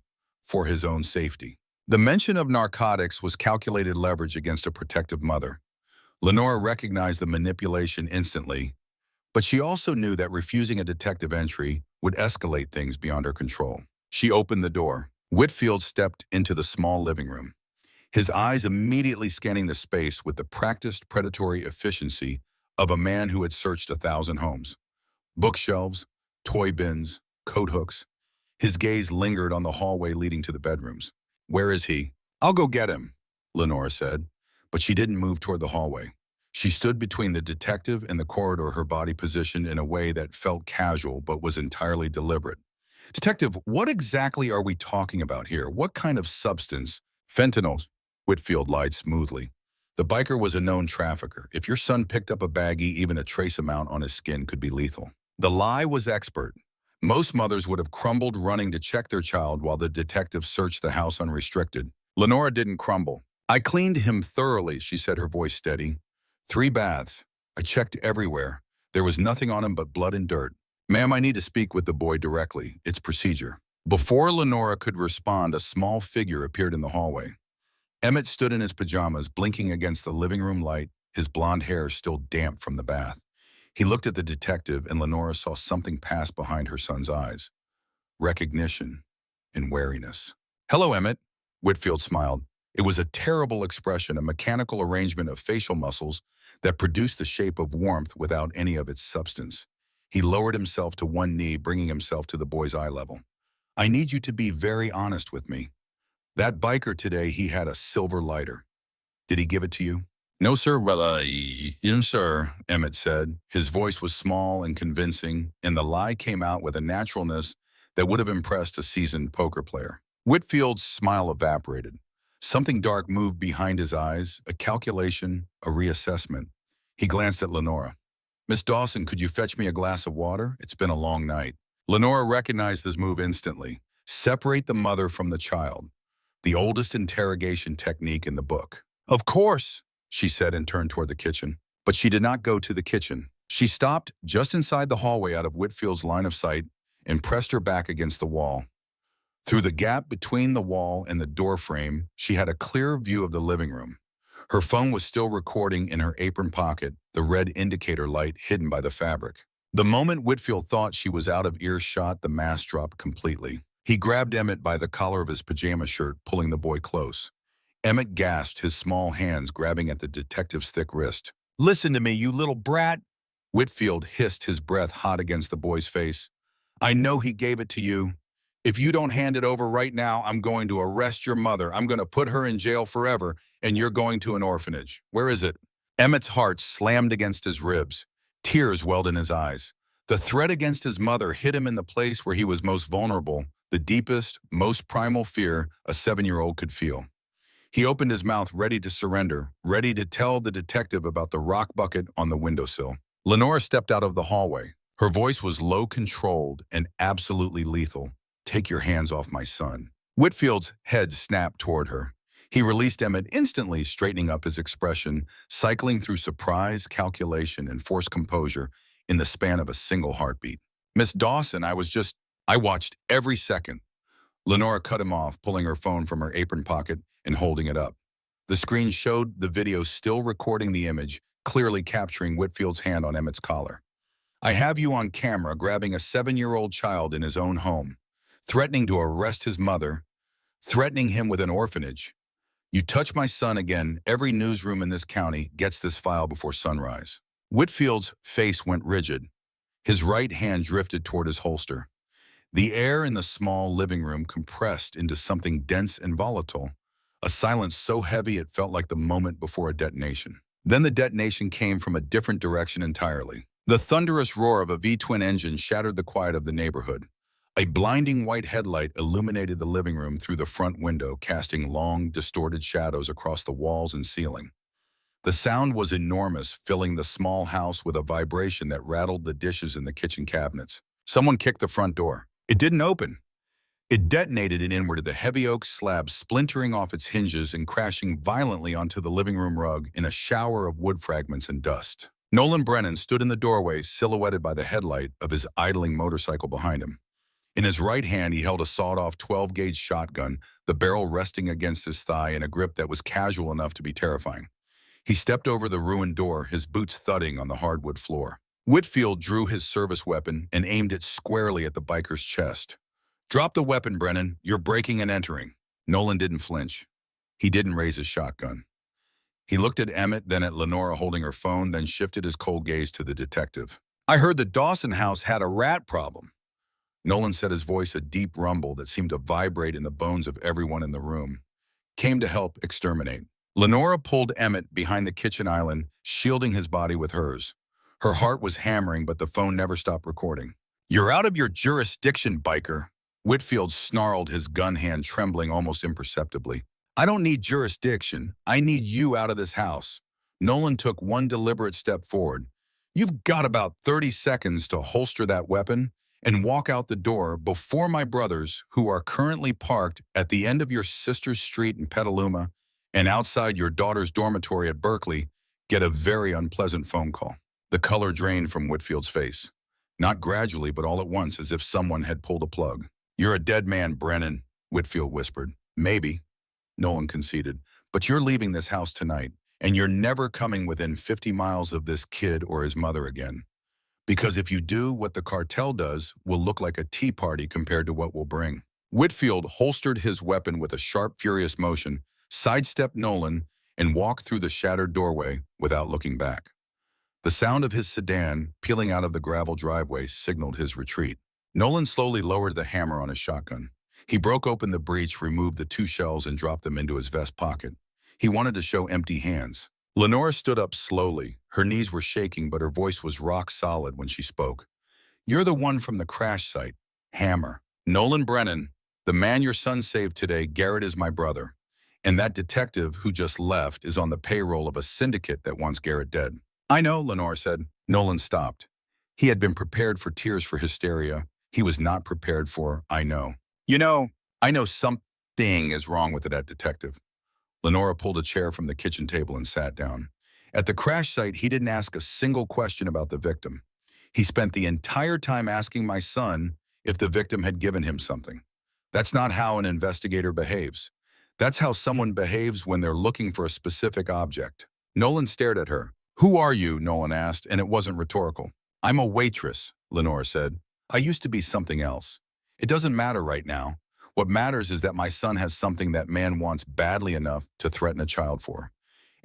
for his own safety. The mention of narcotics was calculated leverage against a protective mother. Lenora recognized the manipulation instantly, but she also knew that refusing a detective entry would escalate things beyond her control. She opened the door. Whitfield stepped into the small living room, his eyes immediately scanning the space with the practiced predatory efficiency of a man who had searched 1,000 homes. Bookshelves, toy bins, coat hooks. His gaze lingered on the hallway leading to the bedrooms. Where is he? I'll go get him, Lenora said, but she didn't move toward the hallway. She stood between the detective and the corridor, her body positioned in a way that felt casual but was entirely deliberate. Detective, what exactly are we talking about here? What kind of substance? Fentanyl, Whitfield lied smoothly. The biker was a known trafficker. If your son picked up a baggie, even a trace amount on his skin could be lethal. The lie was expert. Most mothers would have crumbled running to check their child while the detective searched the house unrestricted. Lenora didn't crumble. I cleaned him thoroughly, she said, her voice steady. 3 baths. I checked everywhere. There was nothing on him but blood and dirt. Ma'am, I need to speak with the boy directly. It's procedure. Before Lenora could respond, a small figure appeared in the hallway. Emmet stood in his pajamas, blinking against the living room light, his blonde hair still damp from the bath. He looked at the detective, and Lenora saw something pass behind her son's eyes. Recognition and wariness. Hello, Emmet, Whitfield smiled. It was a terrible expression, a mechanical arrangement of facial muscles that produced the shape of warmth without any of its substance. He lowered himself to one knee, bringing himself to the boy's eye level. I need you to be very honest with me. That biker today, he had a silver lighter. Did he give it to you? No, sir. Well, yes, sir, Emmett said. His voice was small and convincing, and the lie came out with a naturalness that would have impressed a seasoned poker player. Whitfield's smile evaporated. Something dark moved behind his eyes, a calculation, a reassessment. He glanced at Lenora. Miss Dawson, could you fetch me a glass of water? It's been a long night. Lenora recognized this move instantly. Separate the mother from the child. The oldest interrogation technique in the book. Of course, she said and turned toward the kitchen. But she did not go to the kitchen. She stopped just inside the hallway out of Whitfield's line of sight and pressed her back against the wall. Through the gap between the wall and the door frame, she had a clear view of the living room. Her phone was still recording in her apron pocket, the red indicator light hidden by the fabric. The moment Whitfield thought she was out of earshot, the mask dropped completely. He grabbed Emmett by the collar of his pajama shirt, pulling the boy close. Emmett gasped, his small hands grabbing at the detective's thick wrist. Listen to me, you little brat! Whitfield hissed, his breath hot against the boy's face. I know he gave it to you. If you don't hand it over right now, I'm going to arrest your mother. I'm going to put her in jail forever, and you're going to an orphanage. Where is it? Emmett's heart slammed against his ribs. Tears welled in his eyes. The threat against his mother hit him in the place where he was most vulnerable, the deepest, most primal fear a 7-year-old could feel. He opened his mouth, ready to surrender, ready to tell the detective about the rock bucket on the windowsill. Lenora stepped out of the hallway. Her voice was low, controlled, and absolutely lethal. Take your hands off my son. Whitfield's head snapped toward her. He released Emmett instantly, straightening up his expression, cycling through surprise, calculation, and forced composure in the span of a single heartbeat. Miss Dawson, I watched every second. Lenora cut him off, pulling her phone from her apron pocket and holding it up. The screen showed the video still recording the image, clearly capturing Whitfield's hand on Emmett's collar. I have you on camera grabbing a 7-year-old child in his own home, threatening to arrest his mother, threatening him with an orphanage. You touch my son again, every newsroom in this county gets this file before sunrise. Whitfield's face went rigid. His right hand drifted toward his holster. The air in the small living room compressed into something dense and volatile, a silence so heavy it felt like the moment before a detonation. Then the detonation came from a different direction entirely. The thunderous roar of a V-twin engine shattered the quiet of the neighborhood. A blinding white headlight illuminated the living room through the front window, casting long, distorted shadows across the walls and ceiling. The sound was enormous, filling the small house with a vibration that rattled the dishes in the kitchen cabinets. Someone kicked the front door. It didn't open. It detonated and inwarded, the heavy oak slab splintering off its hinges and crashing violently onto the living room rug in a shower of wood fragments and dust. Nolan Brennan stood in the doorway, silhouetted by the headlight of his idling motorcycle behind him. In his right hand, he held a sawed-off 12-gauge shotgun, the barrel resting against his thigh in a grip that was casual enough to be terrifying. He stepped over the ruined door, his boots thudding on the hardwood floor. Whitfield drew his service weapon and aimed it squarely at the biker's chest. Drop the weapon, Brennan. You're breaking and entering. Nolan didn't flinch. He didn't raise his shotgun. He looked at Emmett, then at Lenora holding her phone, then shifted his cold gaze to the detective. I heard the Dawson house had a rat problem. Nolan said, his voice a deep rumble that seemed to vibrate in the bones of everyone in the room. Came to help exterminate. Lenora pulled Emmett behind the kitchen island, shielding his body with hers. Her heart was hammering, but the phone never stopped recording. You're out of your jurisdiction, biker. Whitfield snarled, his gun hand trembling almost imperceptibly. I don't need jurisdiction. I need you out of this house. Nolan took one deliberate step forward. You've got about 30 seconds to holster that weapon and walk out the door before my brothers, who are currently parked at the end of your sister's street in Petaluma and outside your daughter's dormitory at Berkeley, get a very unpleasant phone call. The color drained from Whitfield's face. Not gradually, but all at once, as if someone had pulled a plug. You're a dead man, Brennan, Whitfield whispered. Maybe, Nolan conceded, but you're leaving this house tonight, and you're never coming within 50 miles of this kid or his mother again. Because if you do, what the cartel does will look like a tea party compared to what we'll bring. Whitfield holstered his weapon with a sharp, furious motion, sidestepped Nolan, and walked through the shattered doorway without looking back. The sound of his sedan peeling out of the gravel driveway signaled his retreat. Nolan slowly lowered the hammer on his shotgun. He broke open the breech, removed the 2 shells, and dropped them into his vest pocket. He wanted to show empty hands. Lenora stood up slowly. Her knees were shaking, but her voice was rock solid when she spoke. "You're the one from the crash site. Hammer. Nolan Brennan. The man your son saved today. Garrett is my brother. And that detective who just left is on the payroll of a syndicate that wants Garrett dead." "I know," Lenore said. Nolan stopped. He had been prepared for tears, for hysteria. He was not prepared for, "I know." "You know, I know something is wrong with that detective." Lenora pulled a chair from the kitchen table and sat down. At the crash site, he didn't ask a single question about the victim. He spent the entire time asking my son if the victim had given him something. That's not how an investigator behaves. That's how someone behaves when they're looking for a specific object. Nolan stared at her. "Who are you?" Nolan asked, and it wasn't rhetorical. "I'm a waitress," Lenora said. "I used to be something else. It doesn't matter right now. What matters is that my son has something that man wants badly enough to threaten a child for.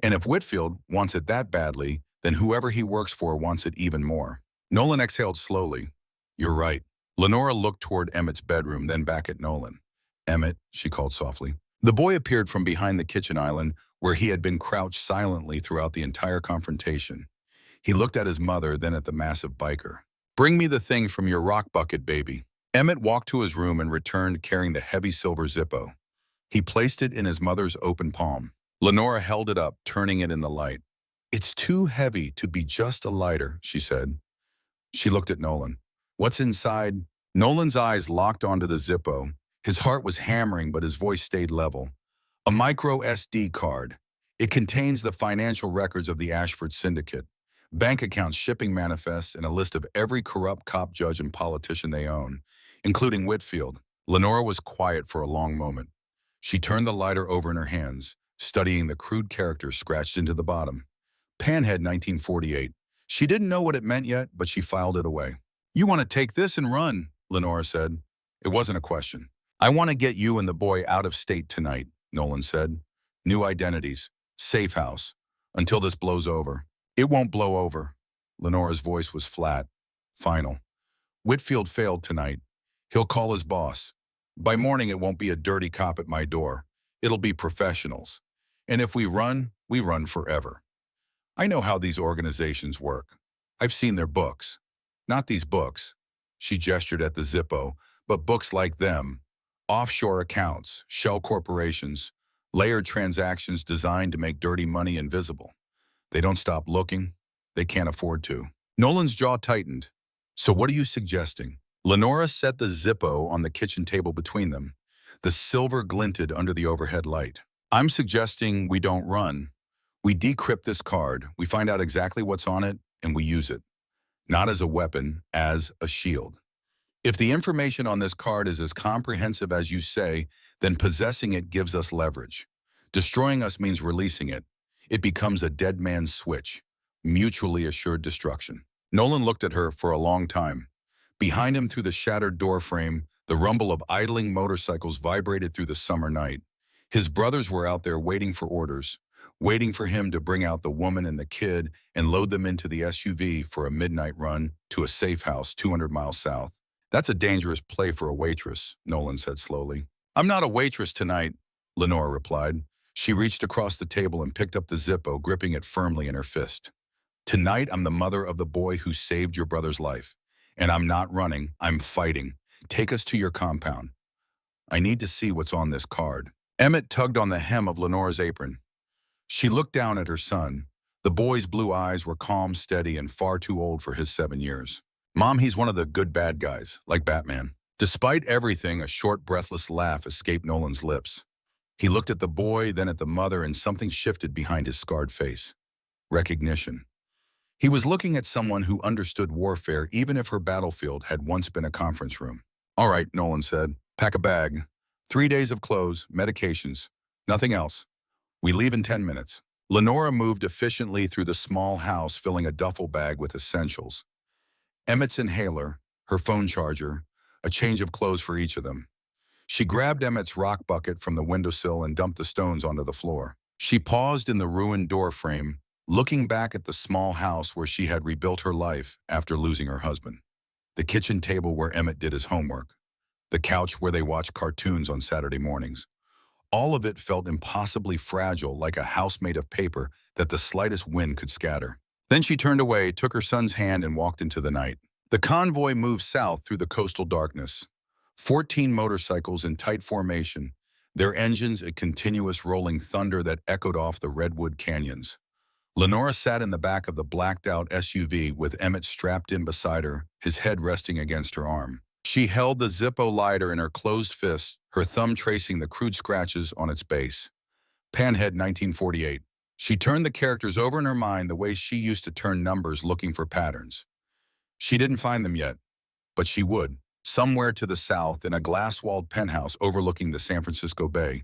And if Whitfield wants it that badly, then whoever he works for wants it even more." Nolan exhaled slowly. "You're right." Lenora looked toward Emmett's bedroom, then back at Nolan. "Emmett," she called softly. The boy appeared from behind the kitchen island, where he had been crouched silently throughout the entire confrontation. He looked at his mother, then at the massive biker. "Bring me the thing from your rock bucket, baby." Emmett walked to his room and returned carrying the heavy silver Zippo. He placed it in his mother's open palm. Lenora held it up, turning it in the light. "It's too heavy to be just a lighter," she said. She looked at Nolan. "What's inside?" Nolan's eyes locked onto the Zippo. His heart was hammering, but his voice stayed level. "A micro SD card. It contains the financial records of the Ashford syndicate, bank accounts, shipping manifests, and a list of every corrupt cop, judge, and politician they own, including Whitfield." Lenora was quiet for a long moment. She turned the lighter over in her hands, studying the crude characters scratched into the bottom. Panhead 1948. She didn't know what it meant yet, but she filed it away. "You want to take this and run," Lenora said. It wasn't a question. "I want to get you and the boy out of state tonight," Nolan said. "New identities. Safe house. Until this blows over." "It won't blow over." Lenora's voice was flat, final. "Whitfield failed tonight. He'll call his boss. By morning, it won't be a dirty cop at my door. It'll be professionals. And if we run forever. I know how these organizations work. I've seen their books. Not these books." She gestured at the Zippo, "but books like them. Offshore accounts, shell corporations, layered transactions designed to make dirty money invisible. They don't stop looking. They can't afford to." Nolan's jaw tightened. "So what are you suggesting?" Lenora set the Zippo on the kitchen table between them. The silver glinted under the overhead light. "I'm suggesting we don't run. We decrypt this card, we find out exactly what's on it, and we use it. Not as a weapon, as a shield. If the information on this card is as comprehensive as you say, then possessing it gives us leverage. Destroying us means releasing it. It becomes a dead man's switch, mutually assured destruction." Nolan looked at her for a long time. Behind him, through the shattered door frame, the rumble of idling motorcycles vibrated through the summer night. His brothers were out there waiting for orders, waiting for him to bring out the woman and the kid and load them into the SUV for a midnight run to a safe house 200 miles south. "That's a dangerous play for a waitress," Nolan said slowly. "I'm not a waitress tonight," Lenora replied. She reached across the table and picked up the Zippo, gripping it firmly in her fist. "Tonight, I'm the mother of the boy who saved your brother's life. And I'm not running, I'm fighting. Take us to your compound. I need to see what's on this card." Emmett tugged on the hem of Lenora's apron. She looked down at her son. The boy's blue eyes were calm, steady, and far too old for his 7 years. "Mom, he's one of the good bad guys, like Batman." Despite everything, a short, breathless laugh escaped Nolan's lips. He looked at the boy, then at the mother, and something shifted behind his scarred face. Recognition. He was looking at someone who understood warfare, even if her battlefield had once been a conference room. "All right," Nolan said. "Pack a bag. 3 days of clothes, medications. Nothing else. We leave in 10 minutes. Lenora moved efficiently through the small house, filling a duffel bag with essentials. Emmett's inhaler, her phone charger, a change of clothes for each of them. She grabbed Emmett's rock bucket from the windowsill and dumped the stones onto the floor. She paused in the ruined door frame, looking back at the small house where she had rebuilt her life after losing her husband. The kitchen table where Emmett did his homework. the couch where they watched cartoons on Saturday mornings. All of it felt impossibly fragile, like a house made of paper that the slightest wind could scatter. Then she turned away, took her son's hand, and walked into the night. The convoy moved south through the coastal darkness. 14 motorcycles in tight formation, their engines a continuous rolling thunder that echoed off the redwood canyons. Lenora sat in the back of the blacked-out SUV with Emmett strapped in beside her, his head resting against her arm. She held the Zippo lighter in her closed fist, her thumb tracing the crude scratches on its base. Panhead 1948. She turned the characters over in her mind the way she used to turn numbers looking for patterns. She didn't find them yet, but she would. Somewhere to the south, in a glass-walled penthouse overlooking the San Francisco Bay,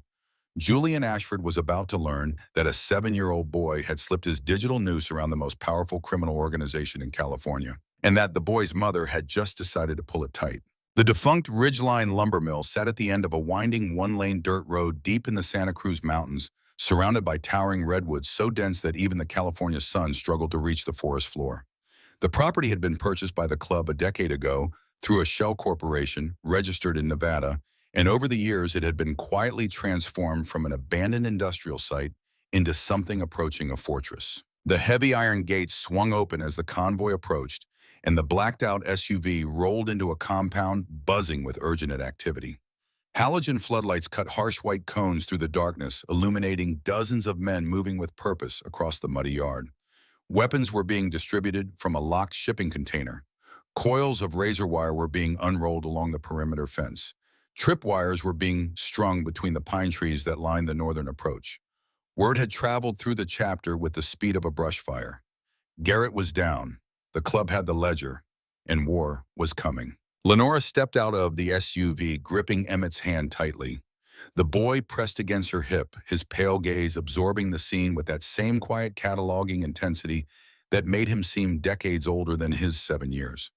Julian Ashford was about to learn that a 7-year-old boy had slipped his digital noose around the most powerful criminal organization in California, and that the boy's mother had just decided to pull it tight. The defunct Ridgeline lumber mill sat at the end of a winding one-lane dirt road deep in the Santa Cruz Mountains, surrounded by towering redwoods so dense that even the California sun struggled to reach the forest floor. The property had been purchased by the club a decade ago through a shell corporation registered in Nevada, and over the years it had been quietly transformed from an abandoned industrial site into something approaching a fortress. The heavy iron gates swung open as the convoy approached, and the blacked-out SUV rolled into a compound buzzing with urgent activity. Halogen floodlights cut harsh white cones through the darkness, illuminating dozens of men moving with purpose across the muddy yard. Weapons were being distributed from a locked shipping container. Coils of razor wire were being unrolled along the perimeter fence. Tripwires were being strung between the pine trees that lined the northern approach. Word had traveled through the chapter with the speed of a brush fire. Garrett was down. The club had the ledger, and war was coming. Lenora stepped out of the SUV, gripping Emmett's hand tightly. The boy pressed against her hip, his pale gaze absorbing the scene with that same quiet cataloging intensity that made him seem decades older than his 7 years.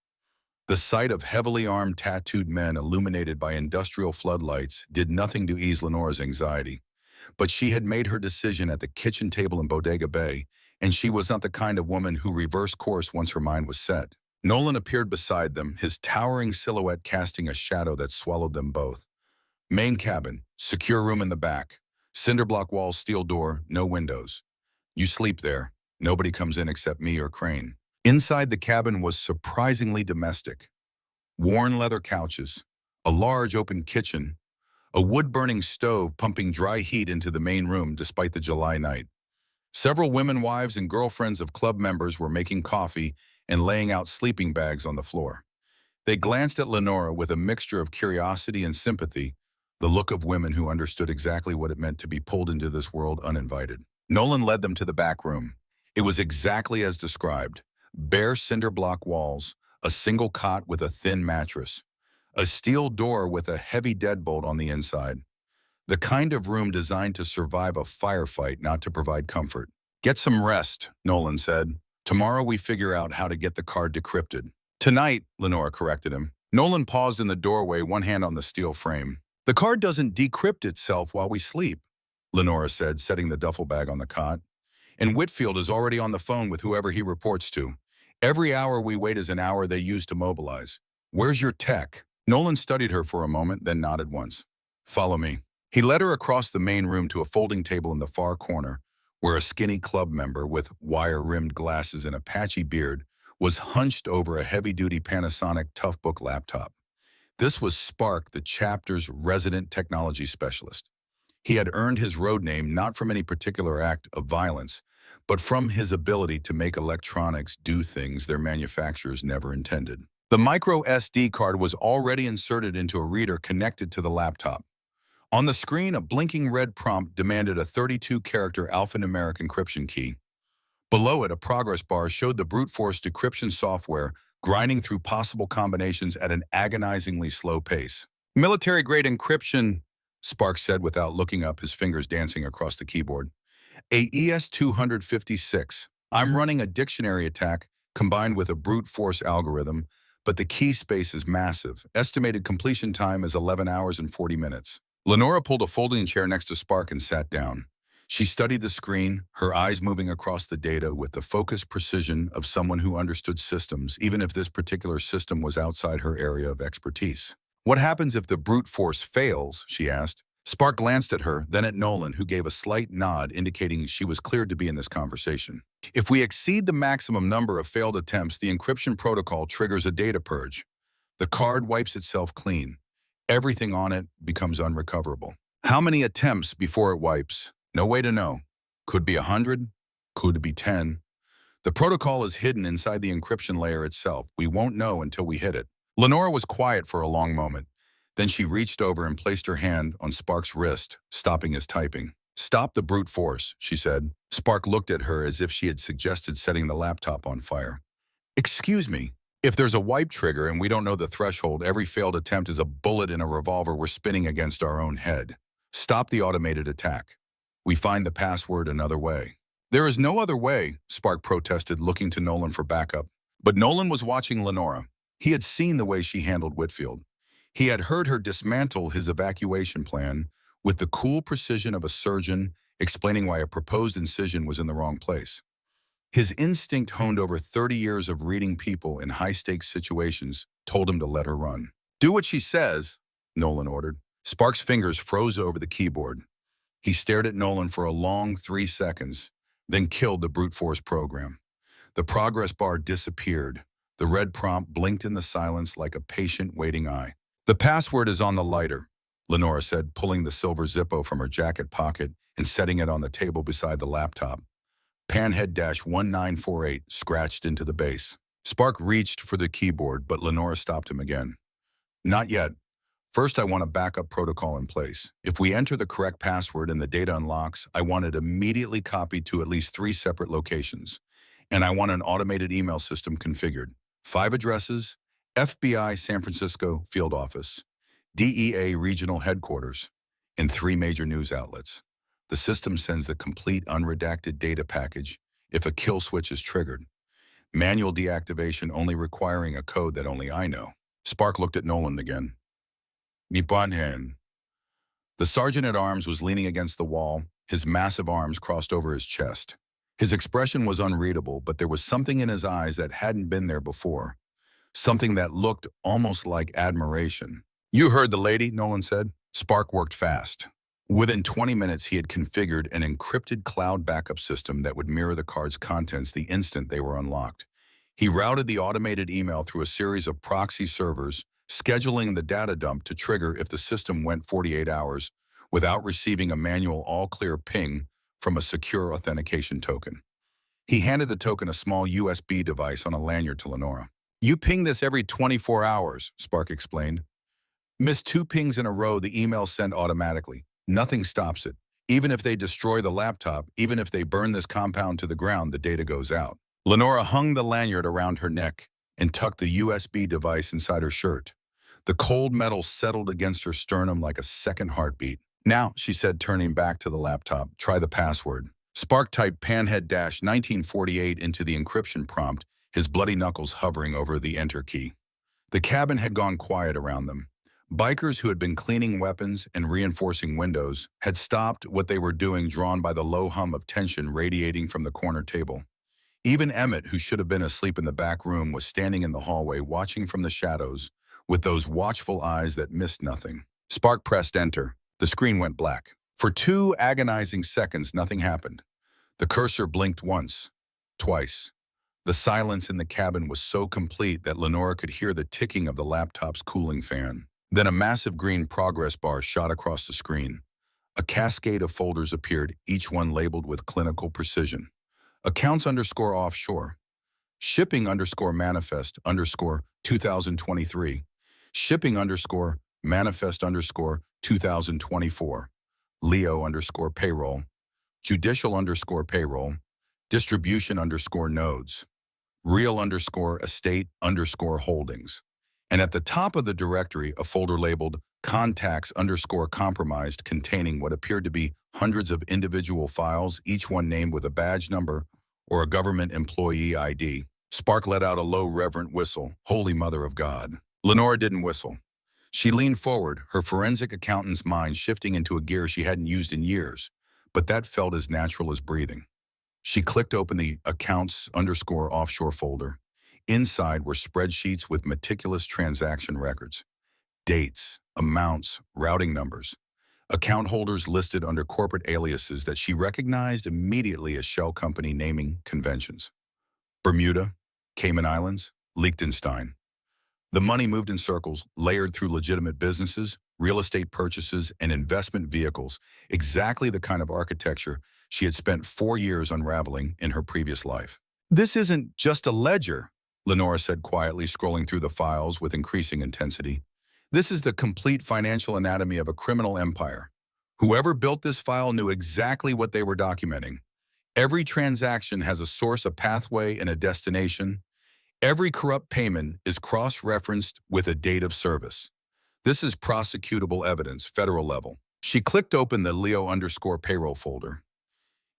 The sight of heavily armed, tattooed men illuminated by industrial floodlights did nothing to ease Lenora's anxiety. But she had made her decision at the kitchen table in Bodega Bay, and she was not the kind of woman who reversed course once her mind was set. Nolan appeared beside them, his towering silhouette casting a shadow that swallowed them both. Main cabin, secure room in the back, cinder block walls, steel door, no windows. You sleep there. Nobody comes in except me or Crane. Inside the cabin was surprisingly domestic. Worn leather couches, a large open kitchen, a wood-burning stove pumping dry heat into the main room despite the July night. Several women, wives, and girlfriends of club members were making coffee and laying out sleeping bags on the floor. They glanced at Lenora with a mixture of curiosity and sympathy, the look of women who understood exactly what it meant to be pulled into this world uninvited. Nolan led them to the back room. It was exactly as described. Bare cinder block walls, a single cot with a thin mattress, a steel door with a heavy deadbolt on the inside. The kind of room designed to survive a firefight, not to provide comfort. Get some rest, Nolan said. Tomorrow we figure out how to get the card decrypted. Tonight, Lenora corrected him. Nolan paused in the doorway, one hand on the steel frame. The card doesn't decrypt itself while we sleep, Lenora said, setting the duffel bag on the cot. And Whitfield is already on the phone with whoever he reports to. Every hour we wait is an hour they use to mobilize. Where's your tech? Nolan studied her for a moment, then nodded once. Follow me. He led her across the main room to a folding table in the far corner, where a skinny club member with wire-rimmed glasses and a patchy beard was hunched over a heavy-duty Panasonic Toughbook laptop. This was Spark, the chapter's resident technology specialist. He had earned his road name not from any particular act of violence, but from his ability to make electronics do things their manufacturers never intended. The micro SD card was already inserted into a reader connected to the laptop. On the screen, a blinking red prompt demanded a 32-character alphanumeric encryption key. Below it, a progress bar showed the brute force decryption software grinding through possible combinations at an agonizingly slow pace. Military-grade encryption, Sparks said without looking up, his fingers dancing across the keyboard. A ES-256. I'm running a dictionary attack combined with a brute force algorithm, but the key space is massive. Estimated completion time is 11 hours and 40 minutes. Lenora pulled a folding chair next to Spark and sat down. She studied the screen, her eyes moving across the data with the focused precision of someone who understood systems, even if this particular system was outside her area of expertise. What happens if the brute force fails, she asked. Spark glanced at her, then at Nolan, who gave a slight nod indicating she was cleared to be in this conversation. If we exceed the maximum number of failed attempts, the encryption protocol triggers a data purge. The card wipes itself clean. Everything on it becomes unrecoverable. How many attempts before it wipes? No way to know. Could be 100, could be 10. The protocol is hidden inside the encryption layer itself. We won't know until we hit it. Lenora was quiet for a long moment. Then she reached over and placed her hand on Spark's wrist, stopping his typing. "Stop the brute force," she said. Spark looked at her as if she had suggested setting the laptop on fire. "Excuse me. If there's a wipe trigger and we don't know the threshold, every failed attempt is a bullet in a revolver we're spinning against our own head. Stop the automated attack. We find the password another way." "There is no other way," Spark protested, looking to Nolan for backup. But Nolan was watching Lenora. He had seen the way she handled Whitfield. He had heard her dismantle his evacuation plan with the cool precision of a surgeon explaining why a proposed incision was in the wrong place. His instinct, honed over 30 years of reading people in high-stakes situations, told him to let her run. "Do what she says," Nolan ordered. Spark's fingers froze over the keyboard. He stared at Nolan for a long 3 seconds, then killed the brute force program. The progress bar disappeared. The red prompt blinked in the silence like a patient waiting eye. "The password is on the lighter," Lenora said, pulling the silver Zippo from her jacket pocket and setting it on the table beside the laptop. Panhead-1948 scratched into the base. Spark reached for the keyboard, but Lenora stopped him again. "Not yet. First, I want a backup protocol in place. If we enter the correct password and the data unlocks, I want it immediately copied to at least 3 separate locations. And I want an automated email system configured. 5 addresses: FBI San Francisco Field Office, DEA Regional Headquarters, and 3 major news outlets. The system sends the complete unredacted data package if a kill switch is triggered. Manual deactivation only requiring a code that only I know." Spark looked at Nolan again. "Nipanhen." The sergeant-at-arms was leaning against the wall, his massive arms crossed over his chest. His expression was unreadable, but there was something in his eyes that hadn't been there before. Something that looked almost like admiration. "You heard the lady," Nolan said. Spark worked fast. Within 20 minutes, he had configured an encrypted cloud backup system that would mirror the card's contents the instant they were unlocked. He routed the automated email through a series of proxy servers, scheduling the data dump to trigger if the system went 48 hours without receiving a manual all-clear ping from a secure authentication token. He handed the token a small USB device on a lanyard to Lenora. "You ping this every 24 hours, Spark explained. "Miss 2 pings in a row, the emails send automatically. Nothing stops it. Even if they destroy the laptop, even if they burn this compound to the ground, the data goes out." Lenora hung the lanyard around her neck and tucked the USB device inside her shirt. The cold metal settled against her sternum like a second heartbeat. "Now," she said, turning back to the laptop, "try the password." Spark typed Panhead-1948 into the encryption prompt, his bloody knuckles hovering over the enter key. The cabin had gone quiet around them. Bikers who had been cleaning weapons and reinforcing windows had stopped what they were doing, drawn by the low hum of tension radiating from the corner table. Even Emmett, who should have been asleep in the back room, was standing in the hallway watching from the shadows with those watchful eyes that missed nothing. Spark pressed enter. The screen went black. For 2 agonizing seconds, nothing happened. The cursor blinked once, twice. The silence in the cabin was so complete that Lenora could hear the ticking of the laptop's cooling fan. Then a massive green progress bar shot across the screen. A cascade of folders appeared, each one labeled with clinical precision. Accounts underscore offshore. Shipping underscore manifest underscore 2023. Shipping underscore manifest underscore 2024. Leo underscore payroll. Judicial underscore payroll. Distribution underscore nodes. Real underscore estate underscore holdings. And at the top of the directory, a folder labeled contacts underscore compromised, containing what appeared to be hundreds of individual files, each one named with a badge number or a government employee ID. Spark let out a low, reverent whistle. Holy Mother of God. Lenora didn't whistle. She leaned forward, her forensic accountant's mind shifting into a gear she hadn't used in years, but that felt as natural as breathing. She clicked open the accounts underscore offshore folder. Inside were spreadsheets with meticulous transaction records. dates, amounts, routing numbers. Account holders listed under corporate aliases that she recognized immediately as shell company naming conventions. Bermuda, Cayman Islands, Liechtenstein. The money moved in circles, layered through legitimate businesses, real estate purchases, and investment vehicles, exactly the kind of architecture she had spent 4 years unraveling in her previous life. This isn't just a ledger, Lenora said quietly, scrolling through the files with increasing intensity. This is the complete financial anatomy of a criminal empire. Whoever built this file knew exactly what they were documenting. Every transaction has a source, a pathway, and a destination. Every corrupt payment is cross-referenced with a date of service. This is prosecutable evidence, federal level. She clicked open the Leo_payroll folder.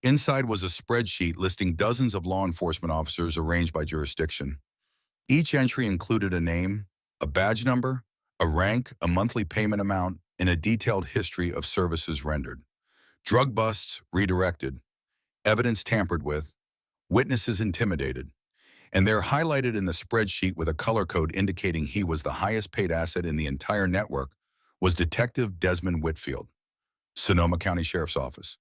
Inside was a spreadsheet listing dozens of law enforcement officers arranged by jurisdiction. Each entry included a name, a badge number, a rank, a monthly payment amount, and a detailed history of services rendered. Drug busts redirected, evidence tampered with, witnesses intimidated. And they're highlighted in the spreadsheet with a color code indicating he was the highest paid asset in the entire network was Detective Desmond Whitfield, Sonoma County Sheriff's Office.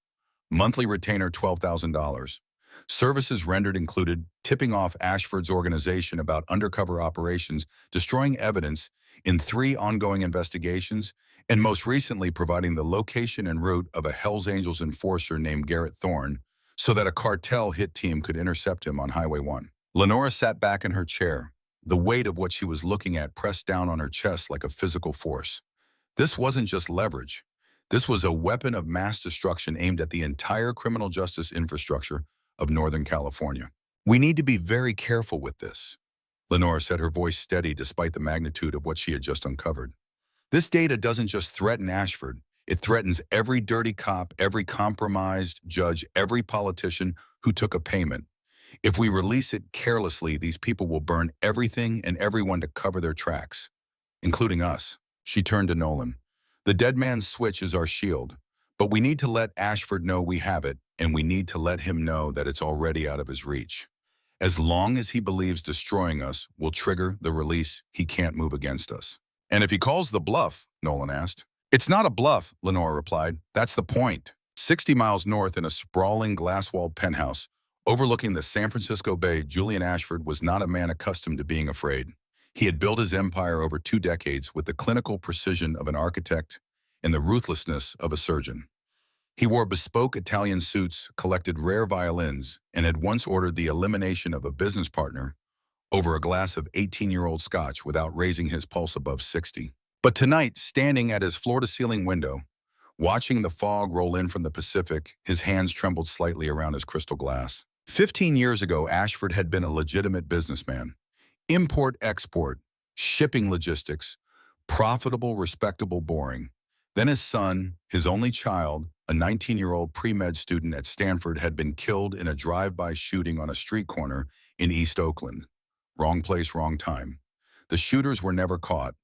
Monthly retainer $12,000. Services rendered included tipping off Ashford's organization about undercover operations, destroying evidence in 3 ongoing investigations, and most recently providing the location and route of a Hells Angels enforcer named Garrett Thorne so that a cartel hit team could intercept him on Highway 1. Lenora sat back in her chair, the weight of what she was looking at pressed down on her chest like a physical force. This wasn't just leverage. This was a weapon of mass destruction aimed at the entire criminal justice infrastructure of Northern California. We need to be very careful with this, Lenora said, her voice steady despite the magnitude of what she had just uncovered. This data doesn't just threaten Ashford. It threatens every dirty cop, every compromised judge, every politician who took a payment. If we release it carelessly, these people will burn everything and everyone to cover their tracks, including us. She turned to Nolan. The dead man's switch is our shield, but we need to let Ashford know we have it, and we need to let him know that it's already out of his reach. As long as he believes destroying us will trigger the release, he can't move against us. And if he calls the bluff, Nolan asked. It's not a bluff, Lenora replied. That's the point. 60 miles north in a sprawling glass-walled penthouse, overlooking the San Francisco Bay, Julian Ashford was not a man accustomed to being afraid. He had built his empire over 2 decades with the clinical precision of an architect and the ruthlessness of a surgeon. He wore bespoke Italian suits, collected rare violins, and had once ordered the elimination of a business partner over a glass of 18-year-old scotch without raising his pulse above 60. But tonight, standing at his floor-to-ceiling window, watching the fog roll in from the Pacific, his hands trembled slightly around his crystal glass. 15 years ago, Ashford had been a legitimate businessman. Import-export, shipping logistics, profitable, respectable, boring. Then his son, his only child, a 19-year-old pre-med student at Stanford, had been killed in a drive-by shooting on a street corner in East Oakland. Wrong place, wrong time. The shooters were never caught.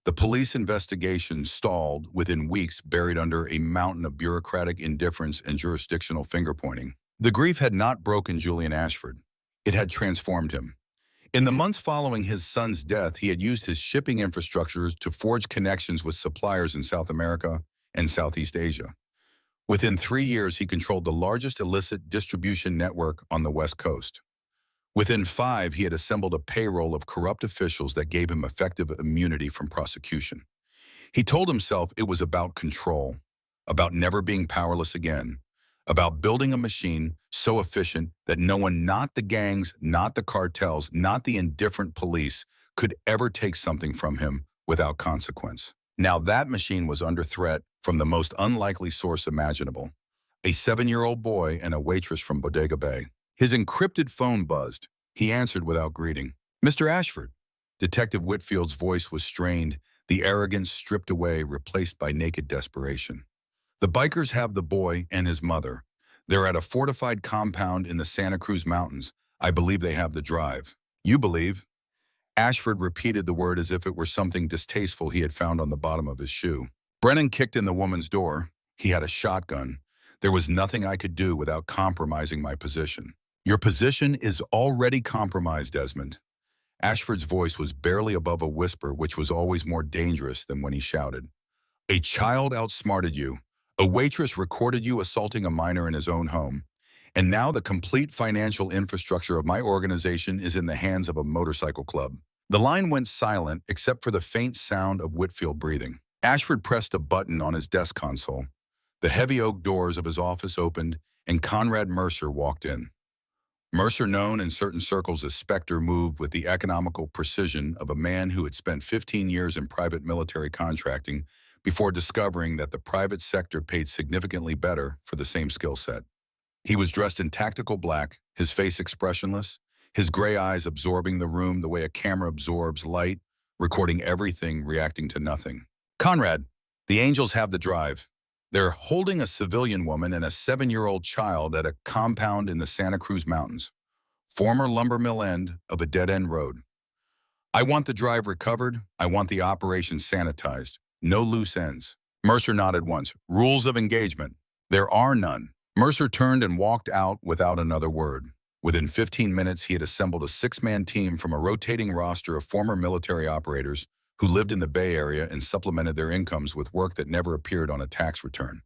The police investigation stalled within weeks, buried under a mountain of bureaucratic indifference and jurisdictional finger-pointing. The grief had not broken Julian Ashford. It had transformed him. In the months following his son's death, he had used his shipping infrastructures to forge connections with suppliers in South America and Southeast Asia. Within 3 years, he controlled the largest illicit distribution network on the West Coast. Within 5, he had assembled a payroll of corrupt officials that gave him effective immunity from prosecution. He told himself it was about control, about never being powerless again, about building a machine so efficient that no one, not the gangs, not the cartels, not the indifferent police, could ever take something from him without consequence. Now that machine was under threat from the most unlikely source imaginable, a 7-year-old boy and a waitress from Bodega Bay. His encrypted phone buzzed. He answered without greeting. Mr. Ashford. Detective Whitfield's voice was strained, the arrogance stripped away, replaced by naked desperation. The bikers have the boy and his mother. They're at a fortified compound in the Santa Cruz Mountains. I believe they have the drive. You believe? Ashford repeated the word as if it were something distasteful he had found on the bottom of his shoe. Brennan kicked in the woman's door. He had a shotgun. There was nothing I could do without compromising my position. Your position is already compromised, Desmond. Ashford's voice was barely above a whisper, which was always more dangerous than when he shouted. A child outsmarted you. A waitress recorded you assaulting a minor in his own home. And now the complete financial infrastructure of my organization is in the hands of a motorcycle club. The line went silent except for the faint sound of Whitfield breathing. Ashford pressed a button on his desk console. The heavy oak doors of his office opened, and Conrad Mercer walked in. Mercer, known in certain circles as Spectre, moved with the economical precision of a man who had spent 15 years in private military contracting before discovering that the private sector paid significantly better for the same skill set. He was dressed in tactical black, his face expressionless, his gray eyes absorbing the room the way a camera absorbs light, recording everything, reacting to nothing. Conrad, the Angels have the drive. They're holding a civilian woman and a 7-year-old child at a compound in the Santa Cruz Mountains, former lumber mill end of a dead-end road. I want the drive recovered. I want the operation sanitized. No loose ends. Mercer nodded once. Rules of engagement. There are none. Mercer turned and walked out without another word. Within 15 minutes, he had assembled a 6-man team from a rotating roster of former military operators who lived in the Bay Area and supplemented their incomes with work that never appeared on a tax return.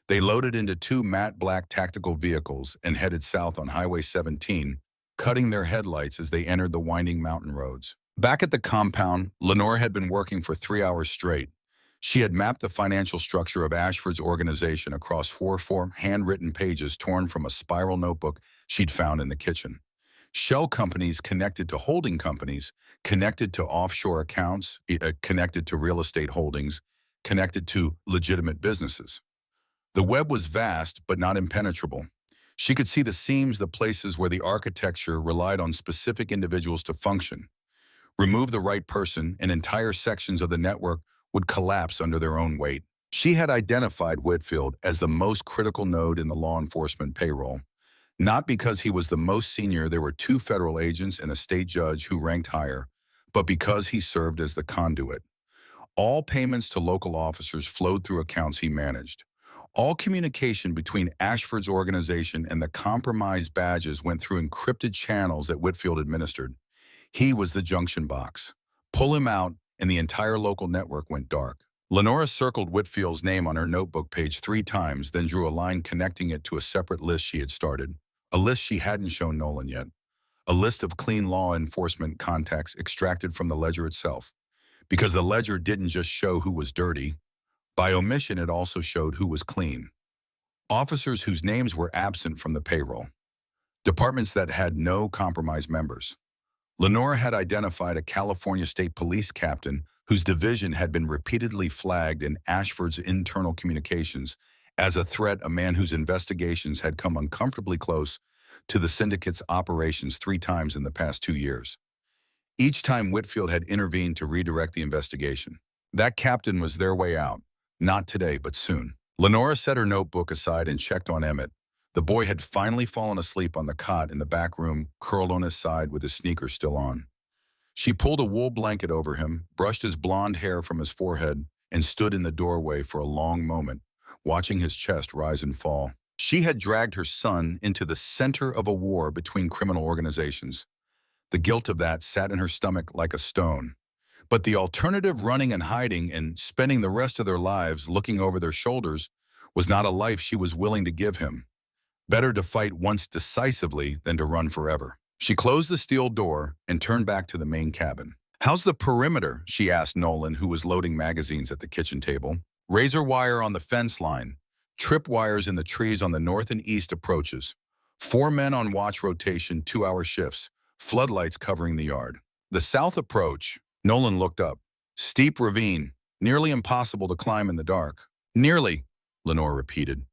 They loaded into 2 matte black tactical vehicles and headed south on Highway 17, cutting their headlights as they entered the winding mountain roads. Back at the compound, Lenore had been working for 3 hours straight. She had mapped the financial structure of Ashford's organization across 4 handwritten pages torn from a spiral notebook she'd found in the kitchen. Shell companies connected to holding companies, connected to offshore accounts, connected to real estate holdings, connected to legitimate businesses. The web was vast but not impenetrable. She could see the seams, the places where the architecture relied on specific individuals to function. Remove the right person, and entire sections of the network would collapse under their own weight. She had identified Whitfield as the most critical node in the law enforcement payroll. Not because he was the most senior, there were 2 federal agents and a state judge who ranked higher, but because he served as the conduit. All payments to local officers flowed through accounts he managed. All communication between Ashford's organization and the compromised badges went through encrypted channels that Whitfield administered. He was the junction box. Pull him out, and the entire local network went dark. Lenora circled Whitfield's name on her notebook page 3 times, then drew a line connecting it to a separate list she had started. A list she hadn't shown Nolan yet. A list of clean law enforcement contacts extracted from the ledger itself. Because the ledger didn't just show who was dirty. By omission, it also showed who was clean. Officers whose names were absent from the payroll. Departments that had no compromised members. Lenora had identified a California State Police captain whose division had been repeatedly flagged in Ashford's internal communications as a threat, a man whose investigations had come uncomfortably close to the syndicate's operations 3 times in the past 2 years. Each time Whitfield had intervened to redirect the investigation. That captain was their way out. Not today, but soon. Lenora set her notebook aside and checked on Emmett. The boy had finally fallen asleep on the cot in the back room, curled on his side with his sneakers still on. She pulled a wool blanket over him, brushed his blonde hair from his forehead, and stood in the doorway for a long moment, watching his chest rise and fall. She had dragged her son into the center of a war between criminal organizations. The guilt of that sat in her stomach like a stone. But the alternative, running and hiding and spending the rest of their lives looking over their shoulders, was not a life she was willing to give him. Better to fight once decisively than to run forever. She closed the steel door and turned back to the main cabin. "How's the perimeter?" she asked Nolan, who was loading magazines at the kitchen table. "Razor wire on the fence line. Trip wires in the trees on the north and east approaches. 4 men on watch rotation, 2-hour shifts. Floodlights covering the yard. The south approach." Nolan looked up. "Steep ravine. Nearly impossible to climb in the dark." "Nearly," Lenore repeated.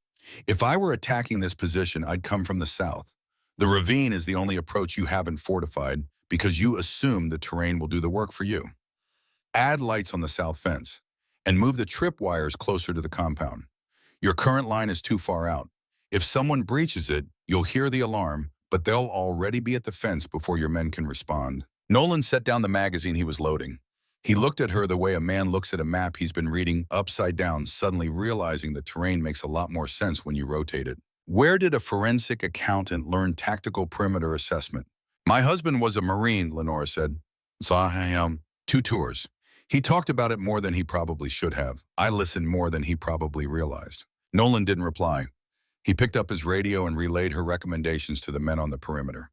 "If I were attacking this position, I'd come from the south. The ravine is the only approach you haven't fortified because you assume the terrain will do the work for you. Add lights on the south fence and move the trip wires closer to the compound. Your current line is too far out. If someone breaches it, you'll hear the alarm, but they'll already be at the fence before your men can respond." Nolan set down the magazine he was loading. He looked at her the way a man looks at a map he's been reading upside down, suddenly realizing the terrain makes a lot more sense when you rotate it. "Where did a forensic accountant learn tactical perimeter assessment?" "My husband was a Marine," Lenora said. Saw him 2 tours. He talked about it more than he probably should have. I listened more than he probably realized. Nolan didn't reply. He picked up his radio and relayed her recommendations to the men on the perimeter.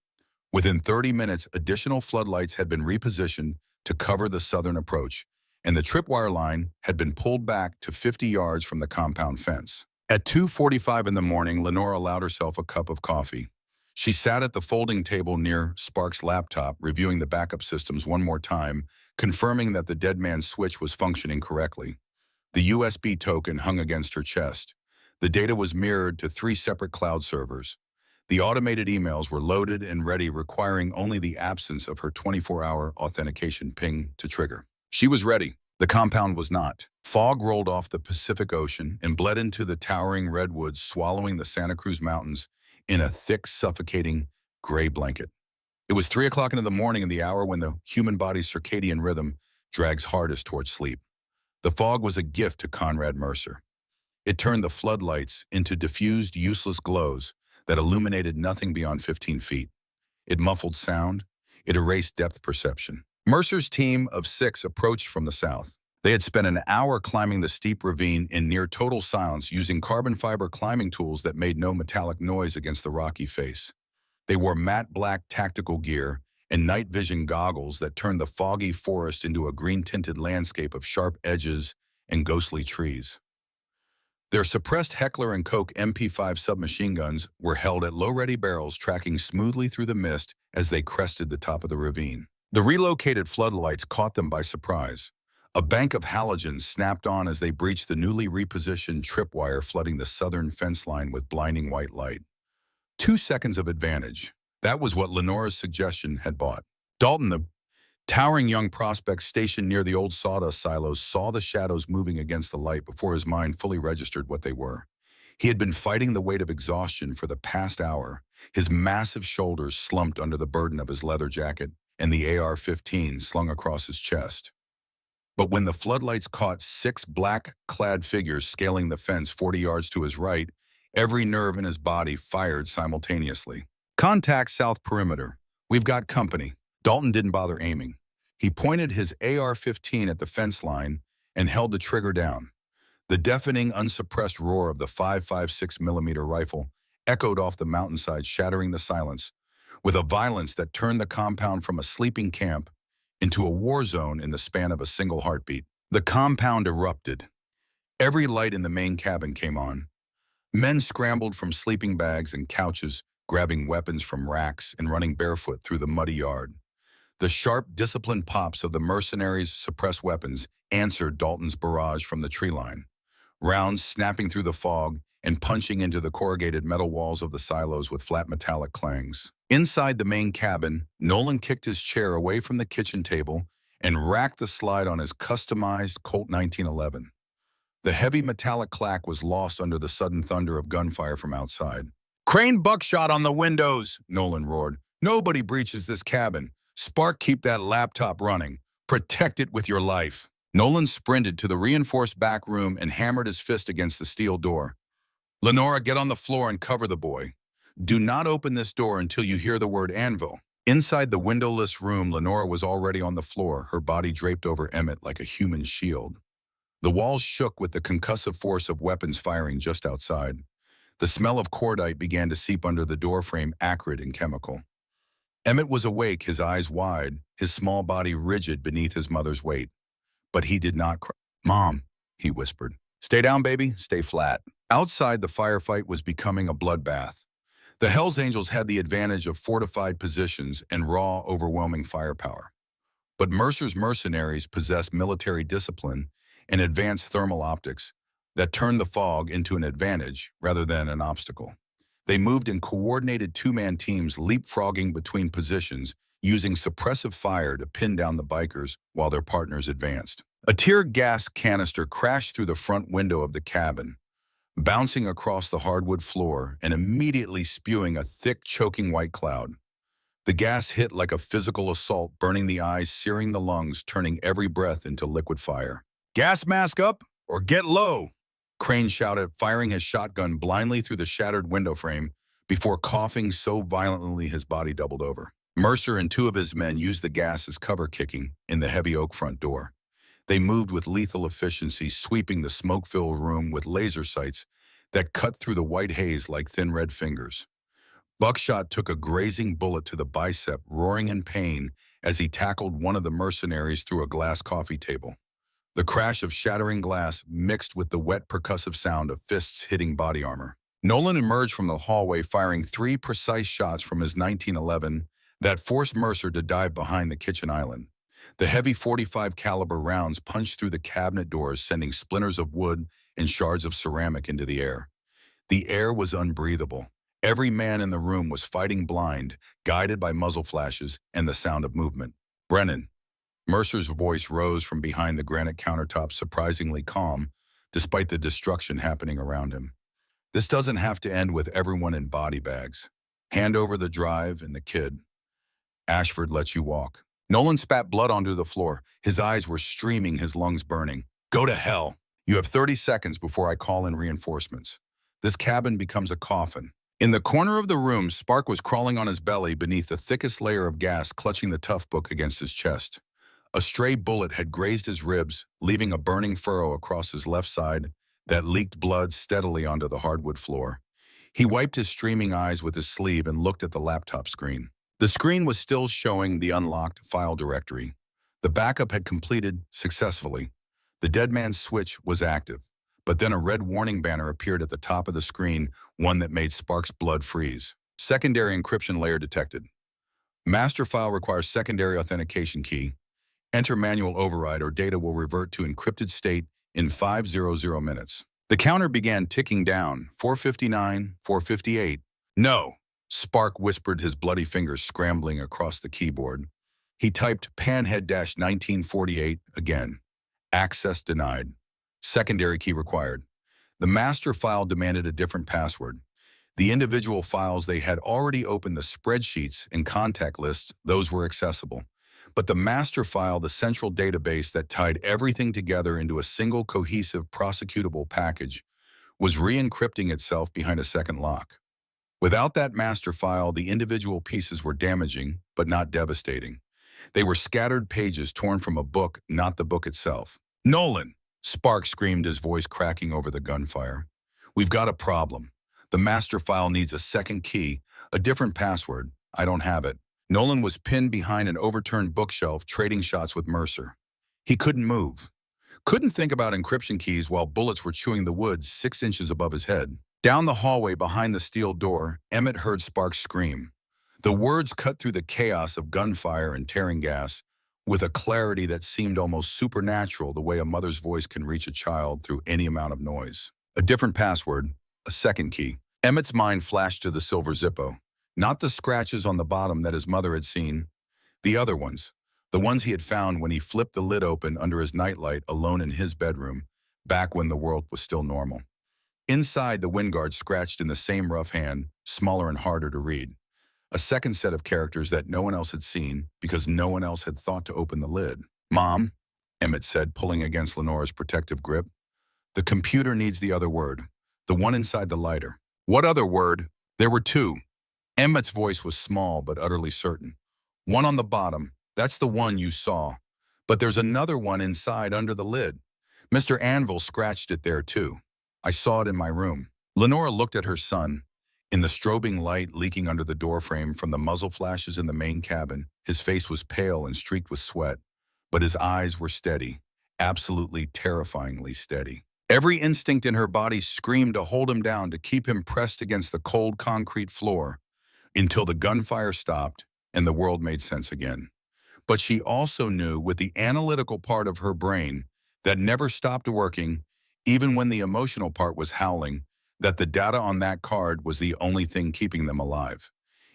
Within 30 minutes, additional floodlights had been repositioned to cover the southern approach, and the tripwire line had been pulled back to 50 yards from the compound fence. At 2:45 in the morning, Lenore allowed herself a cup of coffee. She sat at the folding table near Spark's laptop, reviewing the backup systems one more time, confirming that the dead man's switch was functioning correctly. The USB token hung against her chest. The data was mirrored to 3 separate cloud servers. The automated emails were loaded and ready, requiring only the absence of her 24-hour authentication ping to trigger. She was ready. The compound was not. Fog rolled off the Pacific Ocean and bled into the towering redwoods, swallowing the Santa Cruz Mountains in a thick, suffocating gray blanket. It was 3 o'clock in the morning, in the hour when the human body's circadian rhythm drags hardest towards sleep. The fog was a gift to Conrad Mercer. It turned the floodlights into diffused, useless glows that illuminated nothing beyond 15 feet. It muffled sound. It erased depth perception. Mercer's team of 6 approached from the south. They had spent an hour climbing the steep ravine in near total silence, using carbon fiber climbing tools that made no metallic noise against the rocky face. They wore matte black tactical gear and night vision goggles that turned the foggy forest into a green-tinted landscape of sharp edges and ghostly trees. Their suppressed Heckler & Koch MP5 submachine guns were held at low-ready barrels, tracking smoothly through the mist as they crested the top of the ravine. The relocated floodlights caught them by surprise. A bank of halogens snapped on as they breached the newly repositioned tripwire, flooding the southern fence line with blinding white light. 2 seconds of advantage. That was what Lenora's suggestion had bought. Dalton, the towering young prospect stationed near the old sawdust silos, saw the shadows moving against the light before his mind fully registered what they were. He had been fighting the weight of exhaustion for the past hour. His massive shoulders slumped under the burden of his leather jacket and the AR-15 slung across his chest. But when the floodlights caught 6 black-clad figures scaling the fence 40 yards to his right, every nerve in his body fired simultaneously. "Contact south perimeter. We've got company." Dalton didn't bother aiming. He pointed his AR-15 at the fence line and held the trigger down. The deafening, unsuppressed roar of the 5.56mm rifle echoed off the mountainside, shattering the silence with a violence that turned the compound from a sleeping camp into a war zone in the span of a single heartbeat. The compound erupted. Every light in the main cabin came on. Men scrambled from sleeping bags and couches, grabbing weapons from racks and running barefoot through the muddy yard. The sharp, disciplined pops of the mercenaries' suppressed weapons answered Dalton's barrage from the tree line, rounds snapping through the fog and punching into the corrugated metal walls of the silos with flat metallic clangs. Inside the main cabin, Nolan kicked his chair away from the kitchen table and racked the slide on his customized Colt 1911. The heavy metallic clack was lost under the sudden thunder of gunfire from outside. "Crane buckshot on the windows," Nolan roared. "Nobody breaches this cabin. Spark, keep that laptop running. Protect it with your life." Nolan sprinted to the reinforced back room and hammered his fist against the steel door. "Lenora, get on the floor and cover the boy. Do not open this door until you hear the word anvil." Inside the windowless room, Lenora was already on the floor, her body draped over Emmett like a human shield. The walls shook with the concussive force of weapons firing just outside. The smell of cordite began to seep under the doorframe, acrid and chemical. Emmett was awake, his eyes wide, his small body rigid beneath his mother's weight. But he did not cry. "Mom," he whispered. "Stay down, baby. Stay flat." Outside, the firefight was becoming a bloodbath. The Hells Angels had the advantage of fortified positions and raw, overwhelming firepower. But Mercer's mercenaries possessed military discipline and advanced thermal optics that turned the fog into an advantage rather than an obstacle. They moved in coordinated 2-man teams, leapfrogging between positions, using suppressive fire to pin down the bikers while their partners advanced. A tear gas canister crashed through the front window of the cabin, bouncing across the hardwood floor and immediately spewing a thick, choking white cloud. The gas hit like a physical assault, burning the eyes, searing the lungs, turning every breath into liquid fire. "Gas mask up or get low," Crane shouted, firing his shotgun blindly through the shattered window frame before coughing so violently his body doubled over. Mercer and two of his men used the gas as cover kicking in the heavy oak front door. They moved with lethal efficiency, sweeping the smoke-filled room with laser sights that cut through the white haze like thin red fingers. Buckshot took a grazing bullet to the bicep, roaring in pain as he tackled one of the mercenaries through a glass coffee table. The crash of shattering glass mixed with the wet percussive sound of fists hitting body armor. Nolan emerged from the hallway firing 3 precise shots from his 1911 that forced Mercer to dive behind the kitchen island. The heavy .45 caliber rounds punched through the cabinet doors, sending splinters of wood and shards of ceramic into the air. The air was unbreathable. Every man in the room was fighting blind, guided by muzzle flashes and the sound of movement. "Brennan." Mercer's voice rose from behind the granite countertop, surprisingly calm, despite the destruction happening around him. "This doesn't have to end with everyone in body bags. Hand over the drive and the kid. Ashford lets you walk." Nolan spat blood onto the floor. His eyes were streaming, his lungs burning. "Go to hell. You have 30 seconds before I call in reinforcements. This cabin becomes a coffin." In the corner of the room, Spark was crawling on his belly beneath the thickest layer of gas, clutching the tough book against his chest. A stray bullet had grazed his ribs, leaving a burning furrow across his left side that leaked blood steadily onto the hardwood floor. He wiped his streaming eyes with his sleeve and looked at the laptop screen. The screen was still showing the unlocked file directory. The backup had completed successfully. The dead man's switch was active, but then a red warning banner appeared at the top of the screen, one that made Spark's blood freeze. "Secondary encryption layer detected. Master file requires secondary authentication key. Enter manual override or data will revert to encrypted state in 500 minutes." The counter began ticking down, 459, 458. "No," Spark whispered, his bloody fingers scrambling across the keyboard. He typed panhead-1948 again. "Access denied. Secondary key required." The master file demanded a different password. The individual files they had already opened, the spreadsheets and contact lists, those were accessible. But the master file, the central database that tied everything together into a single cohesive prosecutable package, was re-encrypting itself behind a second lock. Without that master file, the individual pieces were damaging, but not devastating. They were scattered pages torn from a book, not the book itself. "Nolan!" Spark screamed, his voice cracking over the gunfire. "We've got a problem. The master file needs a second key, a different password. I don't have it." Nolan was pinned behind an overturned bookshelf, trading shots with Mercer. He couldn't move. Couldn't think about encryption keys while bullets were chewing the wood 6 inches above his head. Down the hallway behind the steel door, Emmett heard Sparks scream. The words cut through the chaos of gunfire and tearing gas with a clarity that seemed almost supernatural, the way a mother's voice can reach a child through any amount of noise. A different password, a second key. Emmett's mind flashed to the silver Zippo. Not the scratches on the bottom that his mother had seen. The other ones. The ones he had found when he flipped the lid open under his nightlight alone in his bedroom, back when the world was still normal. Inside, the Wingard scratched in the same rough hand, smaller and harder to read. A second set of characters that no one else had seen because no one else had thought to open the lid. "Mom," Emmett said, pulling against Lenora's protective grip. "The computer needs the other word. The one inside the lighter." "What other word?" "There were 2. Emmett's voice was small but utterly certain. "One on the bottom, that's the one you saw. But there's another one inside under the lid. Mr. Anvil scratched it there too. I saw it in my room." Lenora looked at her son. In the strobing light leaking under the doorframe from the muzzle flashes in the main cabin, his face was pale and streaked with sweat, but his eyes were steady, absolutely terrifyingly steady. Every instinct in her body screamed to hold him down, to keep him pressed against the cold concrete floor, until the gunfire stopped and the world made sense again. But she also knew, with the analytical part of her brain that never stopped working, even when the emotional part was howling, that the data on that card was the only thing keeping them alive.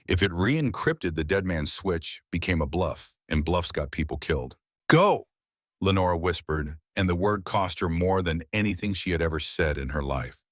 If it re-encrypted the dead man's switch, became a bluff, and bluffs got people killed. "Go," Lenora whispered, and the word cost her more than anything she had ever said in her life.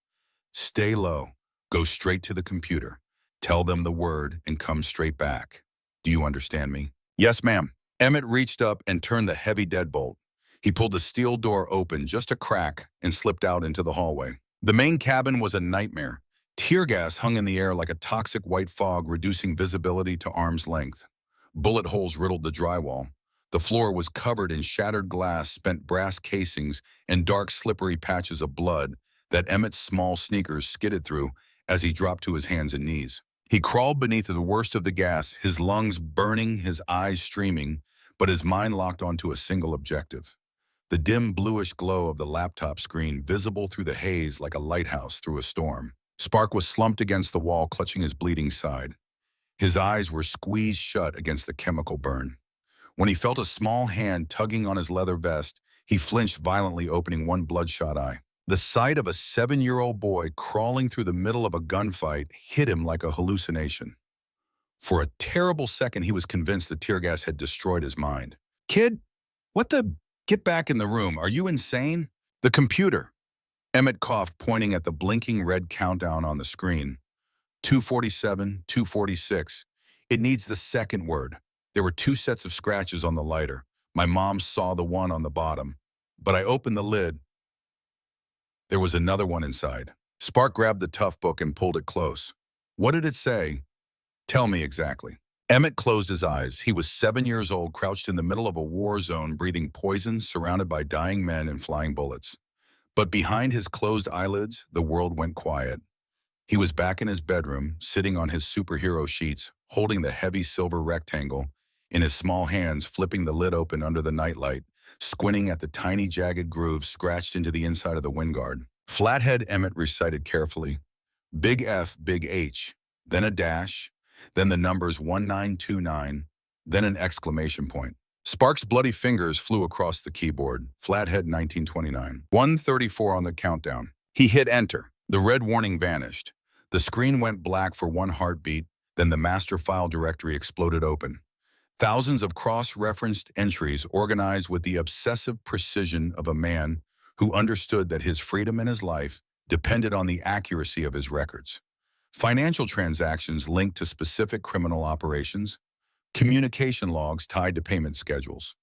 "Stay low, go straight to the computer. Tell them the word and come straight back. Do you understand me?" "Yes, ma'am." Emmett reached up and turned the heavy deadbolt. He pulled the steel door open just a crack and slipped out into the hallway. The main cabin was a nightmare. Tear gas hung in the air like a toxic white fog, reducing visibility to arm's length. Bullet holes riddled the drywall. The floor was covered in shattered glass, spent brass casings, and dark, slippery patches of blood that Emmett's small sneakers skidded through as he dropped to his hands and knees. He crawled beneath the worst of the gas, his lungs burning, his eyes streaming, but his mind locked onto a single objective. The dim bluish glow of the laptop screen visible through the haze like a lighthouse through a storm. Spark was slumped against the wall, clutching his bleeding side. His eyes were squeezed shut against the chemical burn. When he felt a small hand tugging on his leather vest, he flinched violently, opening one bloodshot eye. The sight of a 7-year-old boy crawling through the middle of a gunfight hit him like a hallucination. For a terrible second, he was convinced the tear gas had destroyed his mind. "Kid, what the? Get back in the room. Are you insane?" "The computer." Emmett coughed, pointing at the blinking red countdown on the screen. 247, 246. It needs the second word. There were 2 sets of scratches on the lighter. My mom saw the one on the bottom. But I opened the lid. There was another one inside. Spark grabbed the tough book and pulled it close. "What did it say?" "Tell me exactly." Emmett closed his eyes. He was 7 years old, crouched in the middle of a war zone, breathing poison, surrounded by dying men and flying bullets. But behind his closed eyelids, the world went quiet. He was back in his bedroom, sitting on his superhero sheets, holding the heavy silver rectangle in his small hands, flipping the lid open under the nightlight, squinting at the tiny jagged grooves scratched into the inside of the wind guard. Flathead, Emmett recited carefully. Big F, big H, then a dash, then the numbers 1929, then an exclamation point. Spark's bloody fingers flew across the keyboard. Flathead 1929. 134 on the countdown. He hit enter. The red warning vanished. The screen went black for one heartbeat, then the master file directory exploded open. Thousands of cross-referenced entries organized with the obsessive precision of a man who understood that his freedom and his life depended on the accuracy of his records. Financial transactions linked to specific criminal operations, communication logs tied to payment schedules,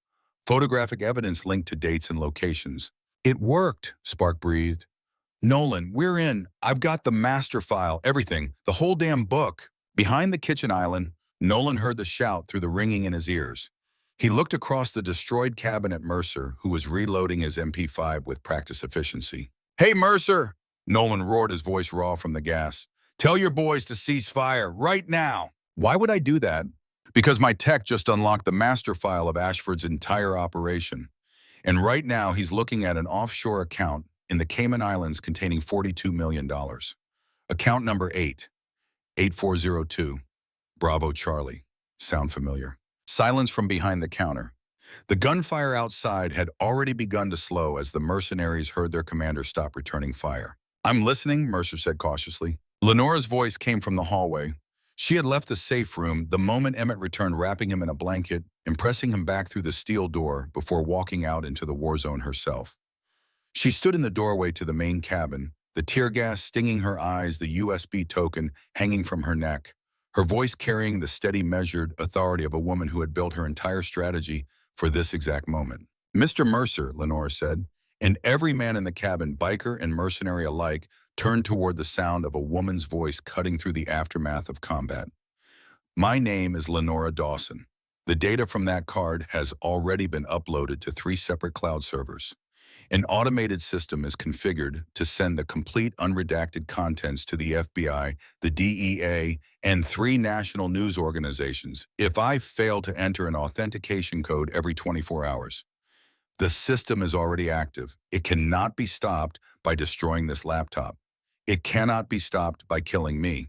photographic evidence linked to dates and locations. "It worked," Spark breathed. "Nolan, we're in. I've got the master file, everything, the whole damn book." Behind the kitchen island, Nolan heard the shout through the ringing in his ears. He looked across the destroyed cabin at Mercer, who was reloading his MP5 with practice efficiency. "Hey, Mercer!" Nolan roared, his voice raw from the gas. "Tell your boys to cease fire, right now!" "Why would I do that?" "Because my tech just unlocked the master file of Ashford's entire operation. And right now, he's looking at an offshore account in the Cayman Islands containing $42 million. Account number 8, 8402, Bravo Charlie. Sound familiar? Silence from behind the counter. The gunfire outside had already begun to slow as the mercenaries heard their commander stop returning fire. "I'm listening," Mercer said cautiously. Lenora's voice came from the hallway. She had left the safe room the moment Emmett returned, wrapping him in a blanket and pressing him back through the steel door before walking out into the war zone herself. She stood in the doorway to the main cabin, the tear gas stinging her eyes, the USB token hanging from her neck, her voice carrying the steady, measured authority of a woman who had built her entire strategy for this exact moment. "Mr. Mercer," Lenora said, and every man in the cabin, biker and mercenary alike, turned toward the sound of a woman's voice cutting through the aftermath of combat. "My name is Lenora Dawson. The data from that card has already been uploaded to 3 separate cloud servers. An automated system is configured to send the complete unredacted contents to the FBI, the DEA, and 3 national news organizations if I fail to enter an authentication code every 24 hours. The system is already active. It cannot be stopped by destroying this laptop. It cannot be stopped by killing me.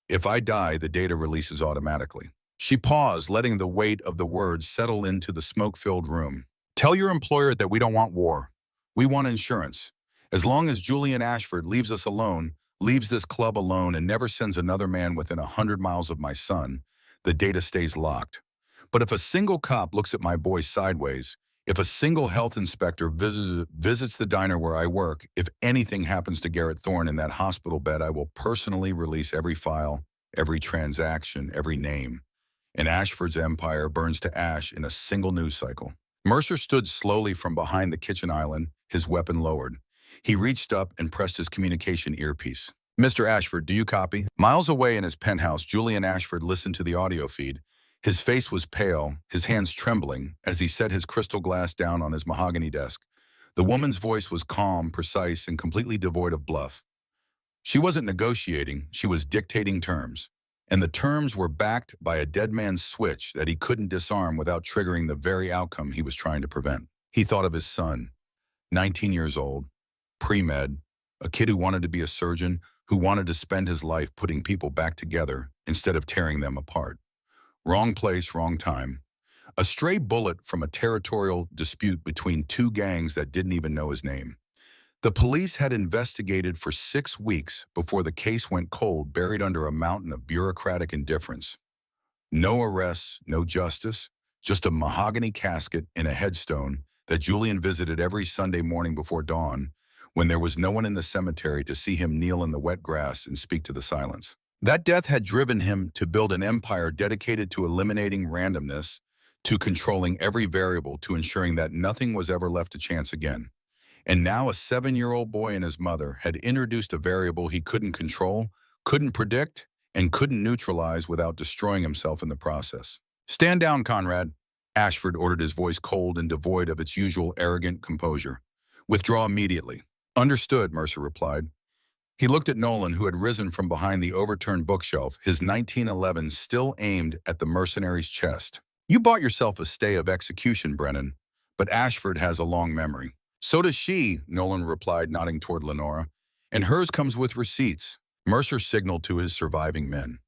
If I die, the data releases automatically." She paused, letting the weight of the words settle into the smoke-filled room. "Tell your employer that we don't want war. We want insurance. As long as Julian Ashford leaves us alone, leaves this club alone, and never sends another man within 100 miles of my son, the data stays locked. But if a single cop looks at my boy sideways, if a single health inspector visits the diner where I work, if anything happens to Garrett Thorne in that hospital bed, I will personally release every file, every transaction, every name. And Ashford's empire burns to ash in a single news cycle." Mercer stood slowly from behind the kitchen island, his weapon lowered. He reached up and pressed his communication earpiece. "Mr. Ashford, do you copy?" Miles away in his penthouse, Julian Ashford listened to the audio feed, His face was pale, his hands trembling, as he set his crystal glass down on his mahogany desk. The woman's voice was calm, precise, and completely devoid of bluff. She wasn't negotiating, she was dictating terms. And the terms were backed by a dead man's switch that he couldn't disarm without triggering the very outcome he was trying to prevent. He thought of his son, 19 years old, pre-med, a kid who wanted to be a surgeon, who wanted to spend his life putting people back together instead of tearing them apart. Wrong place, wrong time. A stray bullet from a territorial dispute between two gangs that didn't even know his name. The police had investigated for 6 weeks before the case went cold, buried under a mountain of bureaucratic indifference. No arrests, no justice, just a mahogany casket and a headstone that Julian visited every Sunday morning before dawn, when there was no one in the cemetery to see him kneel in the wet grass and speak to the silence. That death had driven him to build an empire dedicated to eliminating randomness, to controlling every variable, to ensuring that nothing was ever left to chance again. And now a 7-year-old boy and his mother had introduced a variable he couldn't control, couldn't predict, and couldn't neutralize without destroying himself in the process. "Stand down, Conrad," Ashford ordered, his voice cold and devoid of its usual arrogant composure. "Withdraw immediately." "Understood," Mercer replied. He looked at Nolan, who had risen from behind the overturned bookshelf, his 1911 still aimed at the mercenary's chest. "You bought yourself a stay of execution, Brennan, but Ashford has a long memory." "So does she," Nolan replied, nodding toward Lenora. "And hers comes with receipts." Mercer signaled to his surviving men.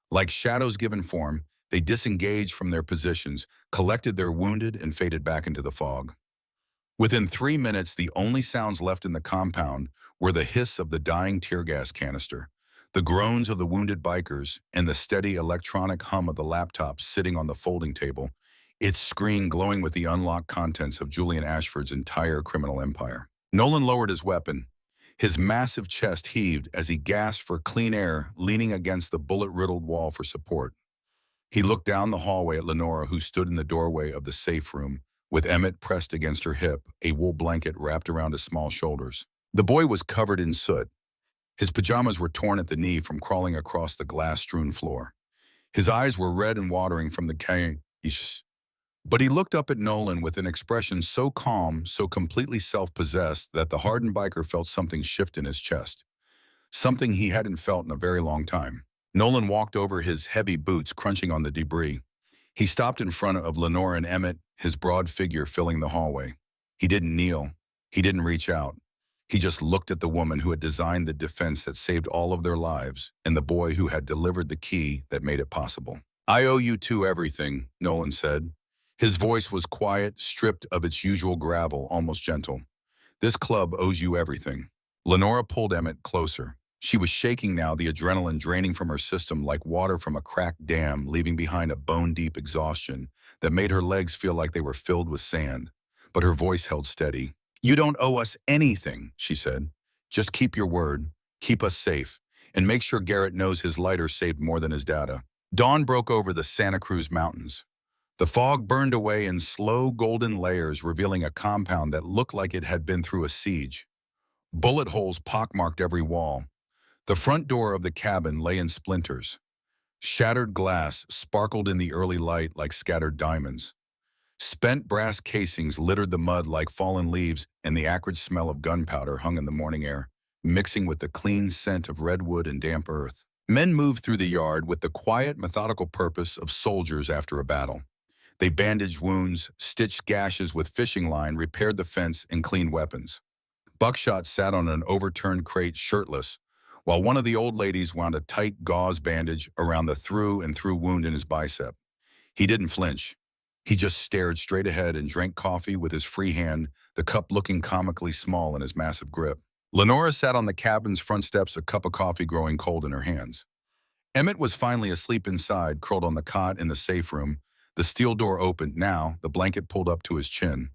Like shadows given form, they disengaged from their positions, collected their wounded, and faded back into the fog. Within 3 minutes, the only sounds left in the compound were the hiss of the dying tear gas canister, the groans of the wounded bikers, and the steady electronic hum of the laptop sitting on the folding table, its screen glowing with the unlocked contents of Julian Ashford's entire criminal empire. Nolan lowered his weapon. His massive chest heaved as he gasped for clean air, leaning against the bullet-riddled wall for support. He looked down the hallway at Lenora, who stood in the doorway of the safe room, with Emmett pressed against her hip, a wool blanket wrapped around his small shoulders. The boy was covered in soot. His pajamas were torn at the knee from crawling across the glass-strewn floor. His eyes were red and watering from the chaos. But he looked up at Nolan with an expression so calm, so completely self-possessed, that the hardened biker felt something shift in his chest. Something he hadn't felt in a very long time. Nolan walked over, his heavy boots crunching on the debris. He stopped in front of Lenora and Emmett, his broad figure filling the hallway. He didn't kneel. He didn't reach out. He just looked at the woman who had designed the defense that saved all of their lives, and the boy who had delivered the key that made it possible. "I owe you two everything," Nolan said. His voice was quiet, stripped of its usual gravel, almost gentle. "This club owes you everything." Lenora pulled Emmett closer. She was shaking now, the adrenaline draining from her system like water from a cracked dam, leaving behind a bone-deep exhaustion that made her legs feel like they were filled with sand. But her voice held steady. "You don't owe us anything," she said. "Just keep your word, keep us safe, and make sure Garrett knows his lighter saved more than his data." Dawn broke over the Santa Cruz Mountains. The fog burned away in slow golden layers, revealing a compound that looked like it had been through a siege. Bullet holes pockmarked every wall. The front door of the cabin lay in splinters. Shattered glass sparkled in the early light like scattered diamonds. Spent brass casings littered the mud like fallen leaves, and the acrid smell of gunpowder hung in the morning air, mixing with the clean scent of redwood and damp earth. Men moved through the yard with the quiet, methodical purpose of soldiers after a battle. They bandaged wounds, stitched gashes with fishing line, repaired the fence, and cleaned weapons. Buckshot sat on an overturned crate shirtless, while one of the old ladies wound a tight gauze bandage around the through-and-through wound in his bicep. He didn't flinch. He just stared straight ahead and drank coffee with his free hand, the cup looking comically small in his massive grip. Lenora sat on the cabin's front steps, a cup of coffee growing cold in her hands. Emmett was finally asleep inside, curled on the cot in the safe room. The steel door opened now, the blanket pulled up to his chin.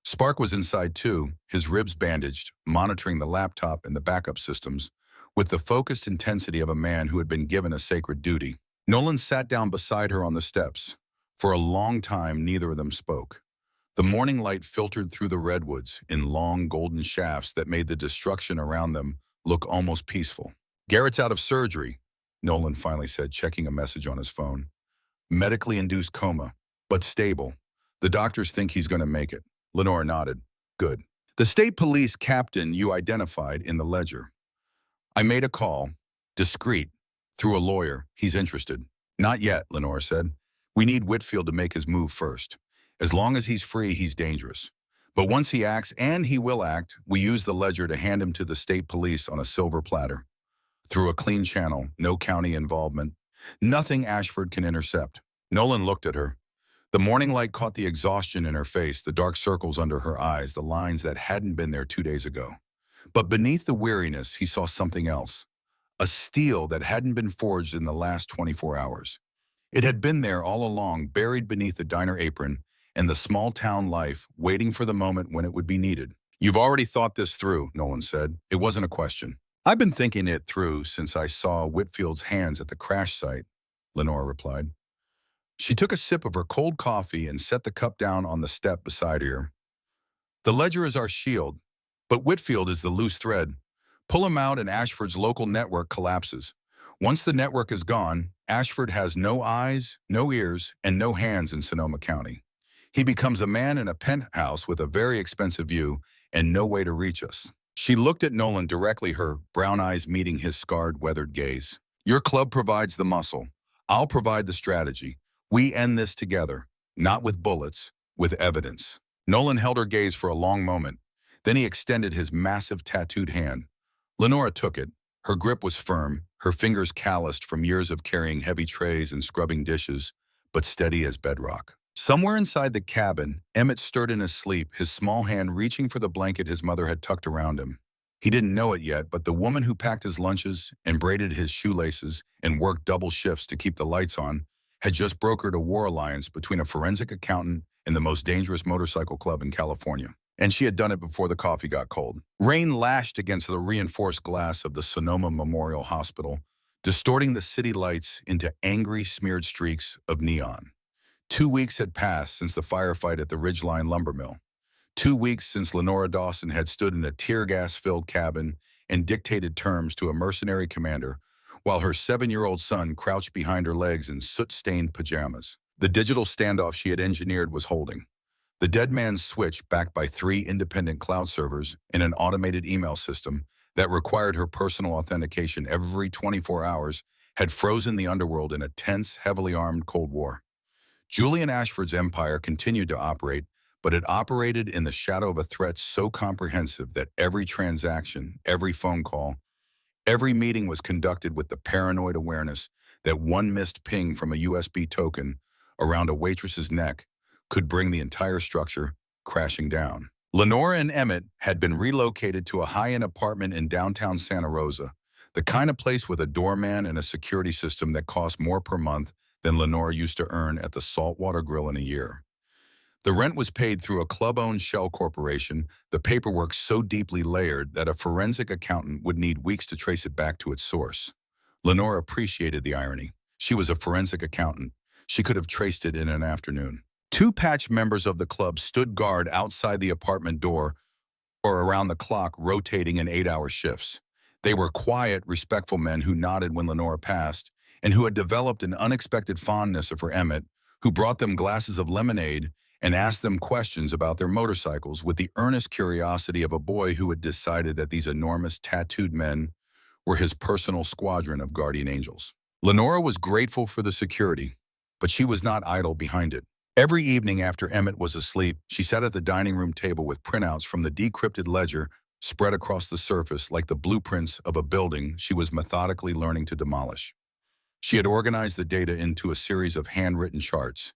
Spark was inside too, his ribs bandaged, monitoring the laptop and the backup systems, with the focused intensity of a man who had been given a sacred duty. Nolan sat down beside her on the steps. For a long time, neither of them spoke. The morning light filtered through the redwoods in long golden shafts that made the destruction around them look almost peaceful. "Garrett's out of surgery," Nolan finally said, checking a message on his phone. Medically induced coma, but stable. The doctors think he's going to make it. Lenore nodded. Good. The state police captain you identified in the ledger. I made a call. Discreet. Through a lawyer. He's interested. Not yet, Lenore said. We need Whitfield to make his move first. As long as he's free, he's dangerous. But once he acts, and he will act, we use the ledger to hand him to the state police on a silver platter. Through a clean channel, no county involvement. Nothing Ashford can intercept. Nolan looked at her. The morning light caught the exhaustion in her face, the dark circles under her eyes, the lines that hadn't been there 2 days ago. But beneath the weariness, he saw something else. A steel that hadn't been forged in the last 24 hours. It had been there all along, buried beneath the diner apron and the small-town life, waiting for the moment when it would be needed. You've already thought this through, Nolan said. It wasn't a question. I've been thinking it through since I saw Whitfield's hands at the crash site, Lenore replied. She took a sip of her cold coffee and set the cup down on the step beside her. The ledger is our shield, but Whitfield is the loose thread. Pull him out and Ashford's local network collapses. Once the network is gone, Ashford has no eyes, no ears, and no hands in Sonoma County. He becomes a man in a penthouse with a very expensive view and no way to reach us. She looked at Nolan directly, her brown eyes meeting his scarred, weathered gaze. Your club provides the muscle. I'll provide the strategy. We end this together, not with bullets, with evidence. Nolan held her gaze for a long moment. Then he extended his massive tattooed hand. Lenore took it. Her grip was firm, her fingers calloused from years of carrying heavy trays and scrubbing dishes, but steady as bedrock. Somewhere inside the cabin, Emmett stirred in his sleep, his small hand reaching for the blanket his mother had tucked around him. He didn't know it yet, but the woman who packed his lunches and braided his shoelaces and worked double shifts to keep the lights on had just brokered a war alliance between a forensic accountant and the most dangerous motorcycle club in California. And she had done it before the coffee got cold. Rain lashed against the reinforced glass of the Sonoma Memorial Hospital, distorting the city lights into angry, smeared streaks of neon. 2 weeks had passed since the firefight at the Ridgeline lumber mill. 2 weeks since Lenora Dawson had stood in a tear gas-filled cabin and dictated terms to a mercenary commander, while her 7-year-old son crouched behind her legs in soot-stained pajamas. The digital standoff she had engineered was holding. The dead man's switch, backed by 3 independent cloud servers and an automated email system that required her personal authentication every 24 hours, had frozen the underworld in a tense, heavily armed Cold War. Julian Ashford's empire continued to operate, but it operated in the shadow of a threat so comprehensive that every transaction, every phone call, every meeting was conducted with the paranoid awareness that one missed ping from a USB token around a waitress's neck could bring the entire structure crashing down. Lenore and Emmett had been relocated to a high-end apartment in downtown Santa Rosa, the kind of place with a doorman and a security system that cost more per month than Lenore used to earn at the Saltwater Grill in a year. The rent was paid through a club-owned shell corporation, the paperwork so deeply layered that a forensic accountant would need weeks to trace it back to its source. Lenore appreciated the irony. She was a forensic accountant. She could have traced it in an afternoon. 2 patched members of the club stood guard outside the apartment door or around the clock, rotating in 8-hour shifts. They were quiet, respectful men who nodded when Lenore passed and who had developed an unexpected fondness for Emmett, who brought them glasses of lemonade and asked them questions about their motorcycles with the earnest curiosity of a boy who had decided that these enormous tattooed men were his personal squadron of guardian angels. Lenora was grateful for the security, but she was not idle behind it. Every evening after Emmett was asleep, she sat at the dining room table with printouts from the decrypted ledger spread across the surface like the blueprints of a building she was methodically learning to demolish. She had organized the data into a series of handwritten charts,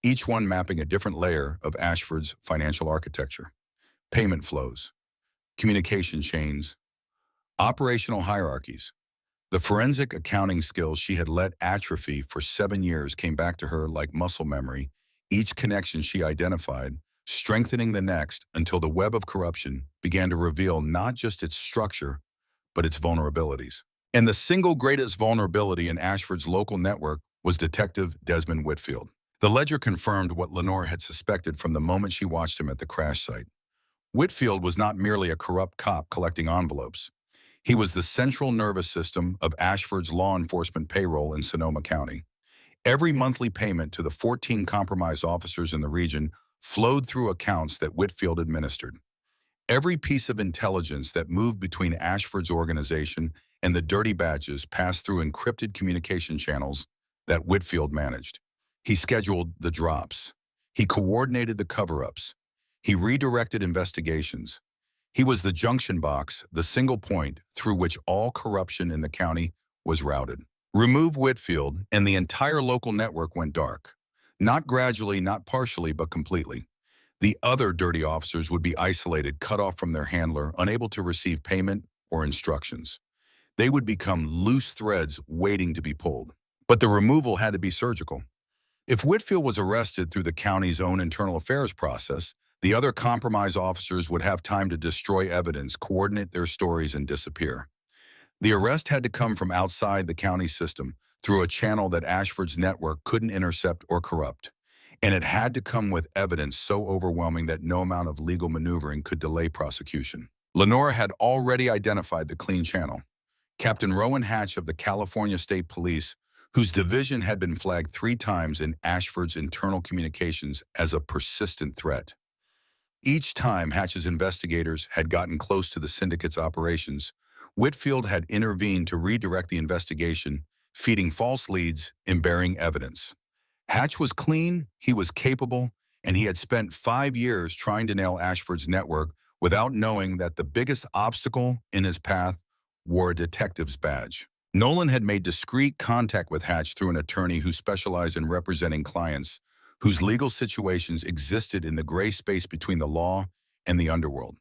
each one mapping a different layer of Ashford's financial architecture: payment flows, communication chains, operational hierarchies. The forensic accounting skills she had let atrophy for 7 years came back to her like muscle memory, each connection she identified, strengthening the next until the web of corruption began to reveal not just its structure, but its vulnerabilities. And the single greatest vulnerability in Ashford's local network was Detective Desmond Whitfield. The ledger confirmed what Lenore had suspected from the moment she watched him at the crash site. Whitfield was not merely a corrupt cop collecting envelopes. He was the central nervous system of Ashford's law enforcement payroll in Sonoma County. Every monthly payment to the 14 compromised officers in the region flowed through accounts that Whitfield administered. Every piece of intelligence that moved between Ashford's organization and the dirty badges passed through encrypted communication channels that Whitfield managed. He scheduled the drops. He coordinated the cover-ups. He redirected investigations. He was the junction box, the single point through which all corruption in the county was routed. Remove Whitfield, and the entire local network went dark. Not gradually, not partially, but completely. The other dirty officers would be isolated, cut off from their handler, unable to receive payment or instructions. They would become loose threads waiting to be pulled. But the removal had to be surgical. If Whitfield was arrested through the county's own internal affairs process, the other compromised officers would have time to destroy evidence, coordinate their stories, and disappear. The arrest had to come from outside the county system, through a channel that Ashford's network couldn't intercept or corrupt. And it had to come with evidence so overwhelming that no amount of legal maneuvering could delay prosecution. Lenora had already identified the clean channel. Captain Rowan Hatch of the California State Police, whose division had been flagged 3 times in Ashford's internal communications as a persistent threat. Each time Hatch's investigators had gotten close to the syndicate's operations, Whitfield had intervened to redirect the investigation, feeding false leads and bearing evidence. Hatch was clean, he was capable, and he had spent 5 years trying to nail Ashford's network without knowing that the biggest obstacle in his path wore a detective's badge. Nolan had made discreet contact with Hatch through an attorney who specialized in representing clients whose legal situations existed in the gray space between the law and the underworld.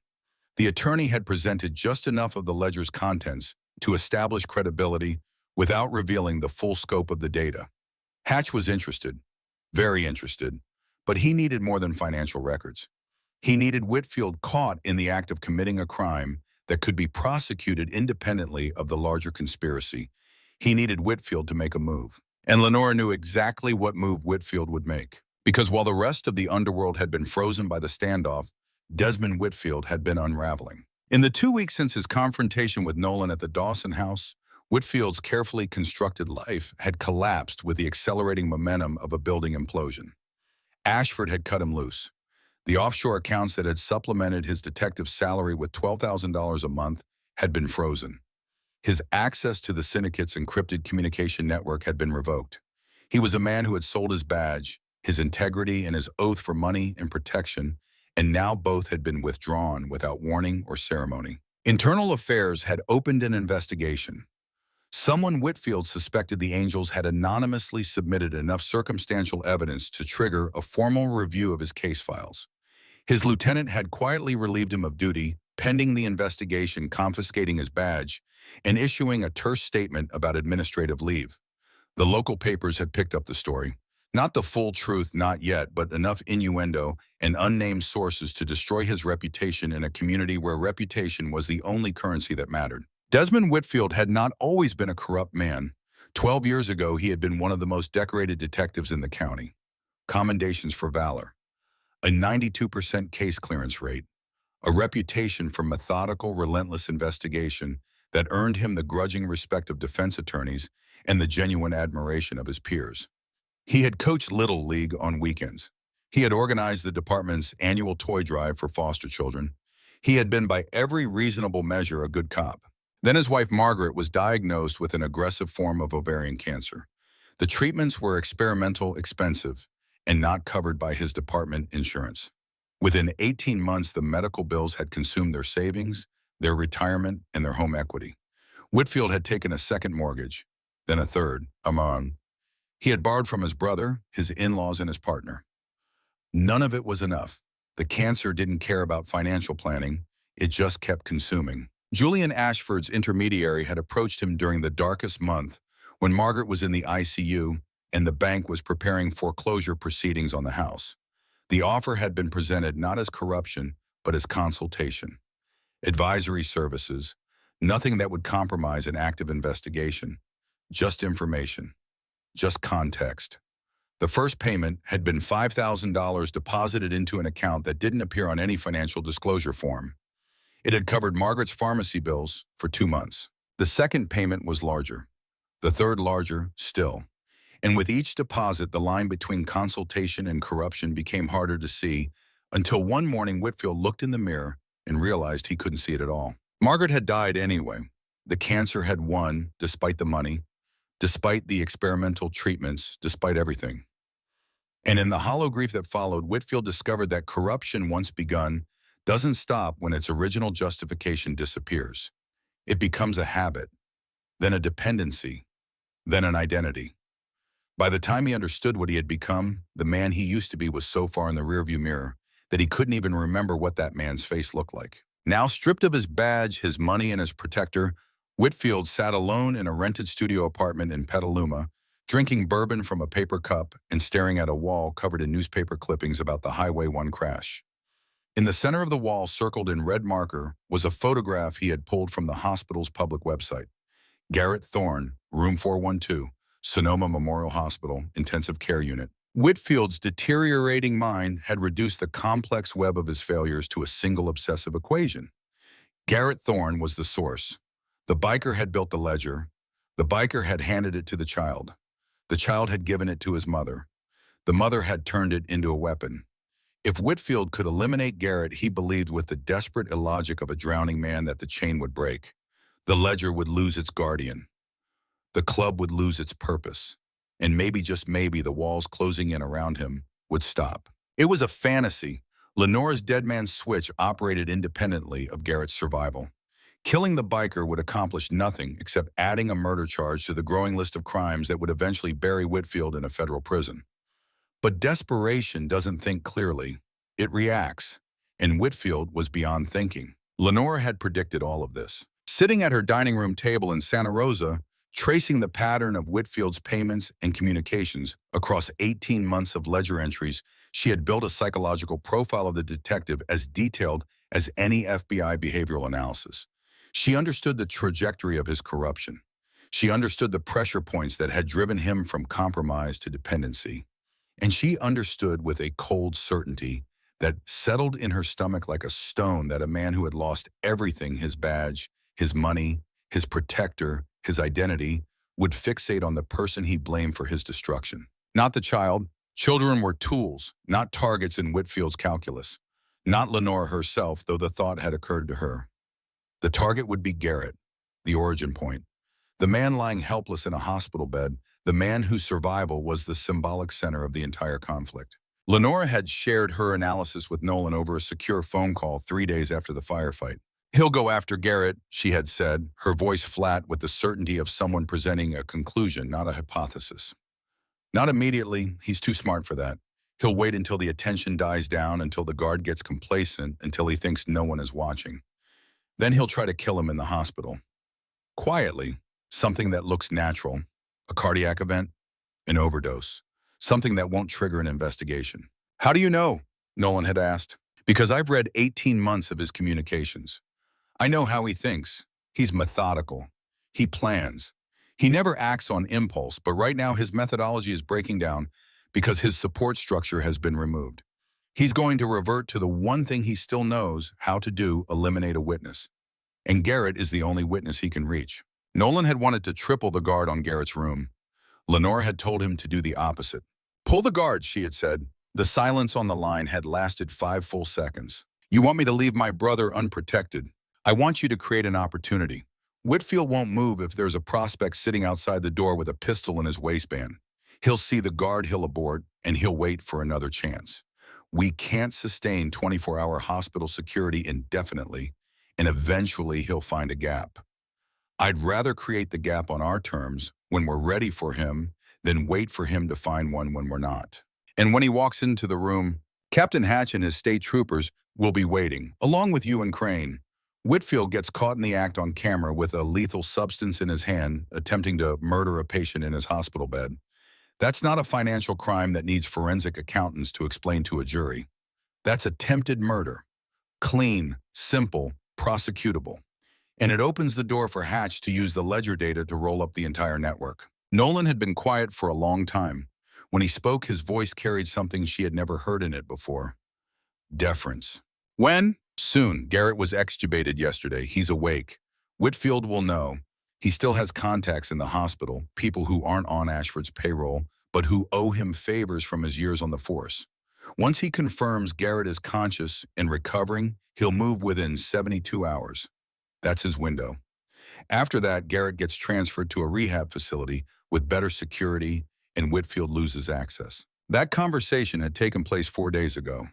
The attorney had presented just enough of the ledger's contents to establish credibility without revealing the full scope of the data. Hatch was interested, very interested, but he needed more than financial records. He needed Whitfield caught in the act of committing a crime that could be prosecuted independently of the larger conspiracy. He needed Whitfield to make a move. And Lenora knew exactly what move Whitfield would make. Because while the rest of the underworld had been frozen by the standoff, Desmond Whitfield had been unraveling. In the 2 weeks since his confrontation with Nolan at the Dawson house, Whitfield's carefully constructed life had collapsed with the accelerating momentum of a building implosion. Ashford had cut him loose. The offshore accounts that had supplemented his detective salary with $12,000 a month had been frozen. His access to the syndicate's encrypted communication network had been revoked. He was a man who had sold his badge, his integrity, and his oath for money and protection, and now both had been withdrawn without warning or ceremony. Internal Affairs had opened an investigation. Someone Whitfield suspected the Angels had anonymously submitted enough circumstantial evidence to trigger a formal review of his case files. His lieutenant had quietly relieved him of duty, pending the investigation, confiscating his badge, and issuing a terse statement about administrative leave. The local papers had picked up the story. Not the full truth, not yet, but enough innuendo and unnamed sources to destroy his reputation in a community where reputation was the only currency that mattered. Desmond Whitfield had not always been a corrupt man. 12 years ago, he had been one of the most decorated detectives in the county. Commendations for valor, a 92% case clearance rate, a reputation for methodical, relentless investigation that earned him the grudging respect of defense attorneys and the genuine admiration of his peers. He had coached Little League on weekends. He had organized the department's annual toy drive for foster children. He had been by every reasonable measure a good cop. Then his wife Margaret was diagnosed with an aggressive form of ovarian cancer. The treatments were experimental, expensive, and not covered by his department insurance. Within 18 months, the medical bills had consumed their savings, their retirement, and their home equity. Whitfield had taken a second mortgage, then a third, Amon. He had borrowed from his brother, his in-laws, and his partner. None of it was enough. The cancer didn't care about financial planning. It just kept consuming. Julian Ashford's intermediary had approached him during the darkest month when Margaret was in the ICU and the bank was preparing foreclosure proceedings on the house. The offer had been presented not as corruption, but as consultation. Advisory services, nothing that would compromise an active investigation, just information, just context. The first payment had been $5,000 deposited into an account that didn't appear on any financial disclosure form. It had covered Margaret's pharmacy bills for 2 months. The second payment was larger. The third larger still. And with each deposit, the line between consultation and corruption became harder to see until one morning Whitfield looked in the mirror and realized he couldn't see it at all. Margaret had died anyway. The cancer had won, despite the money, despite the experimental treatments, despite everything. And in the hollow grief that followed, Whitfield discovered that corruption, once begun, doesn't stop when its original justification disappears. It becomes a habit, then a dependency, then an identity. By the time he understood what he had become, the man he used to be was so far in the rearview mirror that he couldn't even remember what that man's face looked like. Now, stripped of his badge, his money, and his protector, Whitfield sat alone in a rented studio apartment in Petaluma, drinking bourbon from a paper cup and staring at a wall covered in newspaper clippings about the Highway 1 crash. In the center of the wall, circled in red marker, was a photograph he had pulled from the hospital's public website. Garrett Thorne, room 412, Sonoma Memorial Hospital, intensive care unit. Whitfield's deteriorating mind had reduced the complex web of his failures to a single obsessive equation. Garrett Thorne was the source. The biker had built the ledger. The biker had handed it to the child. The child had given it to his mother. The mother had turned it into a weapon. If Whitfield could eliminate Garrett, he believed with the desperate illogic of a drowning man that the chain would break. The ledger would lose its guardian. The club would lose its purpose. And maybe, just maybe, the walls closing in around him would stop. It was a fantasy. Lenore's dead man's switch operated independently of Garrett's survival. Killing the biker would accomplish nothing except adding a murder charge to the growing list of crimes that would eventually bury Whitfield in a federal prison. But desperation doesn't think clearly. It reacts. And Whitfield was beyond thinking. Lenore had predicted all of this. Sitting at her dining room table in Santa Rosa, tracing the pattern of Whitfield's payments and communications across 18 months of ledger entries, she had built a psychological profile of the detective as detailed as any FBI behavioral analysis. She understood the trajectory of his corruption. She understood the pressure points that had driven him from compromise to dependency. And she understood with a cold certainty that settled in her stomach like a stone that a man who had lost everything, his badge, his money, his protector, his identity, would fixate on the person he blamed for his destruction. Not the child. Children were tools, not targets in Whitfield's calculus. Not Lenore herself, though the thought had occurred to her. The target would be Garrett, the origin point. The man lying helpless in a hospital bed, the man whose survival was the symbolic center of the entire conflict. Lenore had shared her analysis with Nolan over a secure phone call 3 days after the firefight. "He'll go after Garrett," she had said, her voice flat with the certainty of someone presenting a conclusion, not a hypothesis. "Not immediately. He's too smart for that. He'll wait until the attention dies down, until the guard gets complacent, until he thinks no one is watching. Then he'll try to kill him in the hospital. Quietly, something that looks natural. A cardiac event, an overdose, something that won't trigger an investigation." "How do you know?" Nolan had asked. "Because I've read 18 months of his communications. I know how he thinks. He's methodical. He plans. He never acts on impulse, but right now his methodology is breaking down because his support structure has been removed. He's going to revert to the one thing he still knows how to do: eliminate a witness. And Garrett is the only witness he can reach." Nolan had wanted to triple the guard on Garrett's room. Lenore had told him to do the opposite. "Pull the guard," she had said. The silence on the line had lasted 5 full seconds. "You want me to leave my brother unprotected? I want you to create an opportunity. Whitfield won't move if there's a prospect sitting outside the door with a pistol in his waistband. He'll see the guard, he'll abort, and he'll wait for another chance. We can't sustain 24-hour hospital security indefinitely, and eventually he'll find a gap. I'd rather create the gap on our terms when we're ready for him than wait for him to find one when we're not. And when he walks into the room, Captain Hatch and his state troopers will be waiting, along with you and Crane. Whitfield gets caught in the act on camera with a lethal substance in his hand, attempting to murder a patient in his hospital bed. That's not a financial crime that needs forensic accountants to explain to a jury. That's attempted murder. Clean, simple, prosecutable. And it opens the door for Hatch to use the ledger data to roll up the entire network." Nolan had been quiet for a long time. When he spoke, his voice carried something she had never heard in it before. Deference. "When?" "Soon. Garrett was extubated yesterday. He's awake. Whitfield will know. He still has contacts in the hospital, people who aren't on Ashford's payroll, but who owe him favors from his years on the force. Once he confirms Garrett is conscious and recovering, he'll move within 72 hours. That's his window. After that, Garrett gets transferred to a rehab facility with better security, and Whitfield loses access. That conversation had taken place 4 days ago.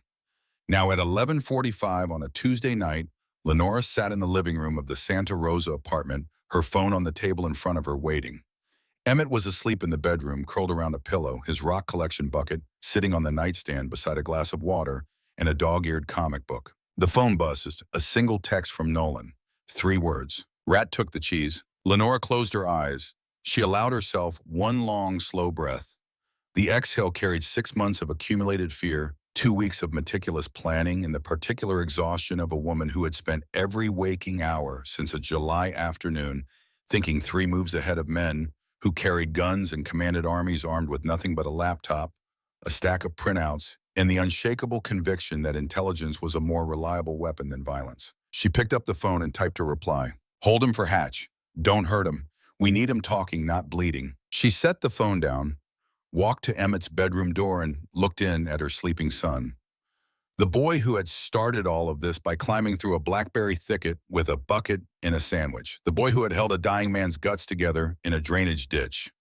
Now at 11:45 on a Tuesday night, Lenora sat in the living room of the Santa Rosa apartment, her phone on the table in front of her waiting. Emmett was asleep in the bedroom, curled around a pillow, his rock collection bucket sitting on the nightstand beside a glass of water and a dog-eared comic book. The phone buzzed, a single text from Nolan. 3 words. Rat took the cheese. Lenora closed her eyes. She allowed herself one long, slow breath. The exhale carried 6 months of accumulated fear, 2 weeks of meticulous planning, and the particular exhaustion of a woman who had spent every waking hour since a July afternoon thinking 3 moves ahead of men who carried guns and commanded armies armed with nothing but a laptop, a stack of printouts, and the unshakable conviction that intelligence was a more reliable weapon than violence. She picked up the phone and typed a reply. Hold him for Hatch. Don't hurt him. We need him talking, not bleeding. She set the phone down, walked to Emmett's bedroom door, and looked in at her sleeping son. The boy who had started all of this by climbing through a blackberry thicket with a bucket and a sandwich. The boy who had held a dying man's guts together in a drainage ditch.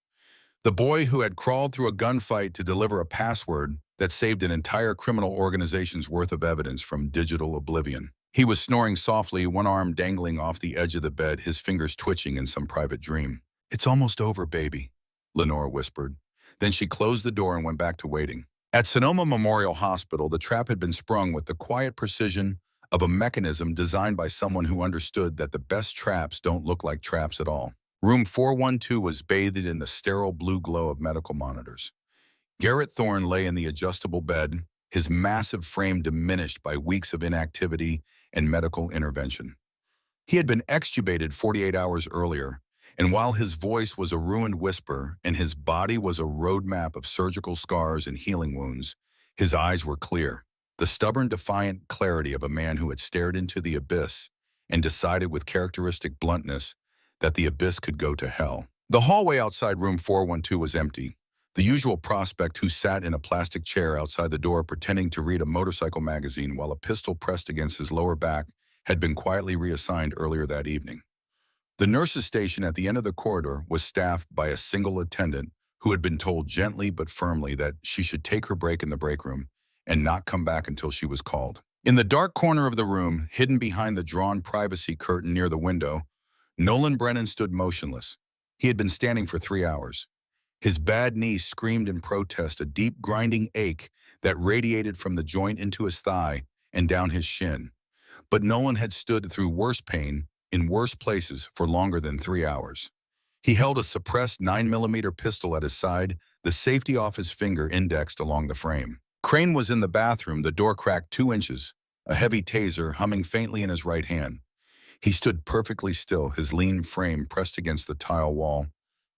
The boy who had crawled through a gunfight to deliver a password that saved an entire criminal organization's worth of evidence from digital oblivion. He was snoring softly, one arm dangling off the edge of the bed, his fingers twitching in some private dream. "It's almost over, baby," Lenora whispered. Then she closed the door and went back to waiting. At Sonoma Memorial Hospital, the trap had been sprung with the quiet precision of a mechanism designed by someone who understood that the best traps don't look like traps at all. Room 412 was bathed in the sterile blue glow of medical monitors. Garrett Thorne lay in the adjustable bed, his massive frame diminished by weeks of inactivity and medical intervention. He had been extubated 48 hours earlier, and while his voice was a ruined whisper and his body was a roadmap of surgical scars and healing wounds, his eyes were clear, the stubborn, defiant clarity of a man who had stared into the abyss and decided with characteristic bluntness that the abyss could go to hell. The hallway outside room 412 was empty. The usual prospect who sat in a plastic chair outside the door pretending to read a motorcycle magazine while a pistol pressed against his lower back had been quietly reassigned earlier that evening. The nurse's station at the end of the corridor was staffed by a single attendant who had been told gently but firmly that she should take her break in the break room and not come back until she was called. In the dark corner of the room, hidden behind the drawn privacy curtain near the window, Nolan Brennan stood motionless. He had been standing for 3 hours. His bad knee screamed in protest, a deep grinding ache that radiated from the joint into his thigh and down his shin. But Nolan had stood through worse pain in worse places for longer than 3 hours. He held a suppressed 9mm pistol at his side, the safety off his finger indexed along the frame. Crane was in the bathroom, the door cracked 2 inches, a heavy taser humming faintly in his right hand. He stood perfectly still, his lean frame pressed against the tile wall,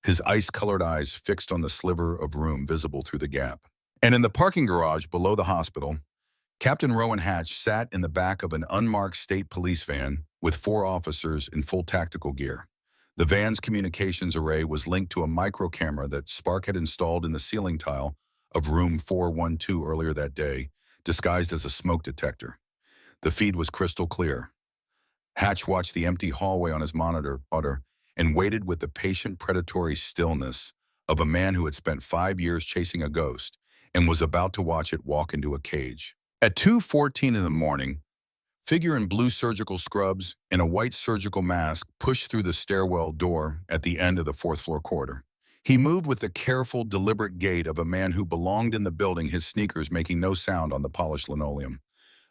his ice-colored eyes fixed on the sliver of room visible through the gap. And in the parking garage below the hospital, Captain Rowan Hatch sat in the back of an unmarked state police van with 4 officers in full tactical gear. The van's communications array was linked to a micro camera that Spark had installed in the ceiling tile of room 412 earlier that day, disguised as a smoke detector. The feed was crystal clear. Hatch watched the empty hallway on his monitor and waited with the patient predatory stillness of a man who had spent 5 years chasing a ghost and was about to watch it walk into a cage. At 2:14 in the morning, figure in blue surgical scrubs and a white surgical mask pushed through the stairwell door at the end of the 4th floor corridor. He moved with the careful, deliberate gait of a man who belonged in the building, his sneakers making no sound on the polished linoleum.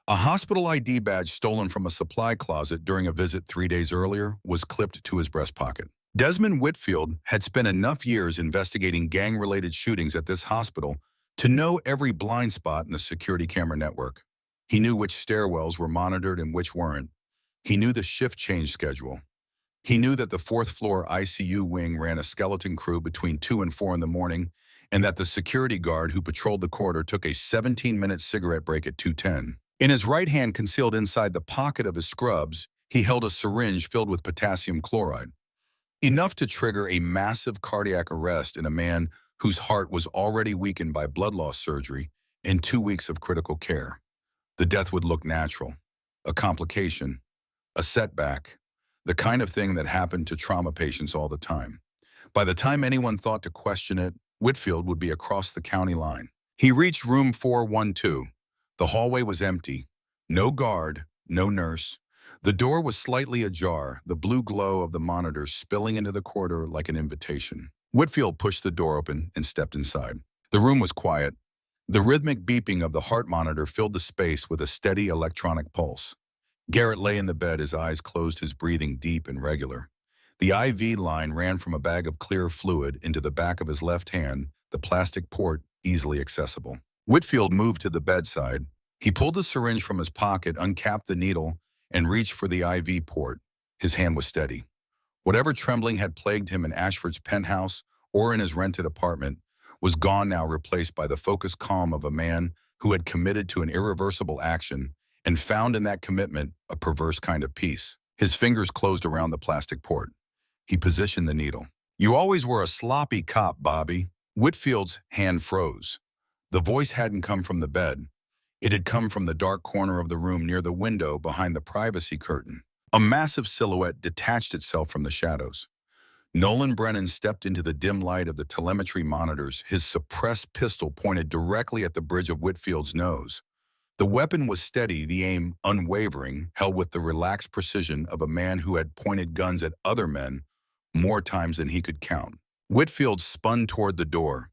A hospital ID badge stolen from a supply closet during a visit 3 days earlier was clipped to his breast pocket. Desmond Whitfield had spent enough years investigating gang-related shootings at this hospital to know every blind spot in the security camera network. He knew which stairwells were monitored and which weren't. He knew the shift change schedule. He knew that the 4th floor ICU wing ran a skeleton crew between 2 and 4 in the morning, and that the security guard who patrolled the corridor took a 17-minute cigarette break at 2:10. In his right hand, concealed inside the pocket of his scrubs, he held a syringe filled with potassium chloride. enough to trigger a massive cardiac arrest in a man whose heart was already weakened by blood loss surgery and 2 weeks of critical care. The death would look natural, a complication, a setback, the kind of thing that happened to trauma patients all the time. By the time anyone thought to question it, Whitfield would be across the county line. He reached room 412. The hallway was empty. No guard, no nurse. The door was slightly ajar, the blue glow of the monitors spilling into the corridor like an invitation. Whitfield pushed the door open and stepped inside. The room was quiet. The rhythmic beeping of the heart monitor filled the space with a steady electronic pulse. Garrett lay in the bed, his eyes closed, his breathing deep and regular. The IV line ran from a bag of clear fluid into the back of his left hand, the plastic port easily accessible. Whitfield moved to the bedside. He pulled the syringe from his pocket, uncapped the needle, and reached for the IV port. His hand was steady. Whatever trembling had plagued him in Ashford's penthouse or in his rented apartment was gone now, replaced by the focused calm of a man who had committed to an irreversible action and found in that commitment a perverse kind of peace. His fingers closed around the plastic port. He positioned the needle. "You always were a sloppy cop, Bobby." Whitfield's hand froze. The voice hadn't come from the bed. It had come from the dark corner of the room near the window behind the privacy curtain. A massive silhouette detached itself from the shadows. Nolan Brennan stepped into the dim light of the telemetry monitors, his suppressed pistol pointed directly at the bridge of Whitfield's nose. The weapon was steady, the aim unwavering, held with the relaxed precision of a man who had pointed guns at other men more times than he could count. Whitfield spun toward the door,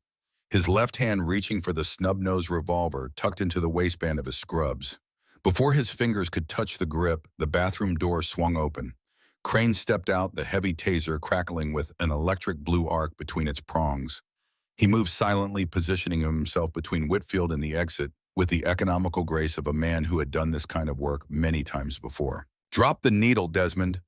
his left hand reaching for the snub-nosed revolver tucked into the waistband of his scrubs. Before his fingers could touch the grip, the bathroom door swung open. Crane stepped out, the heavy taser crackling with an electric blue arc between its prongs. He moved silently, positioning himself between Whitfield and the exit with the economical grace of a man who had done this kind of work many times before. "Drop the needle, Desmond."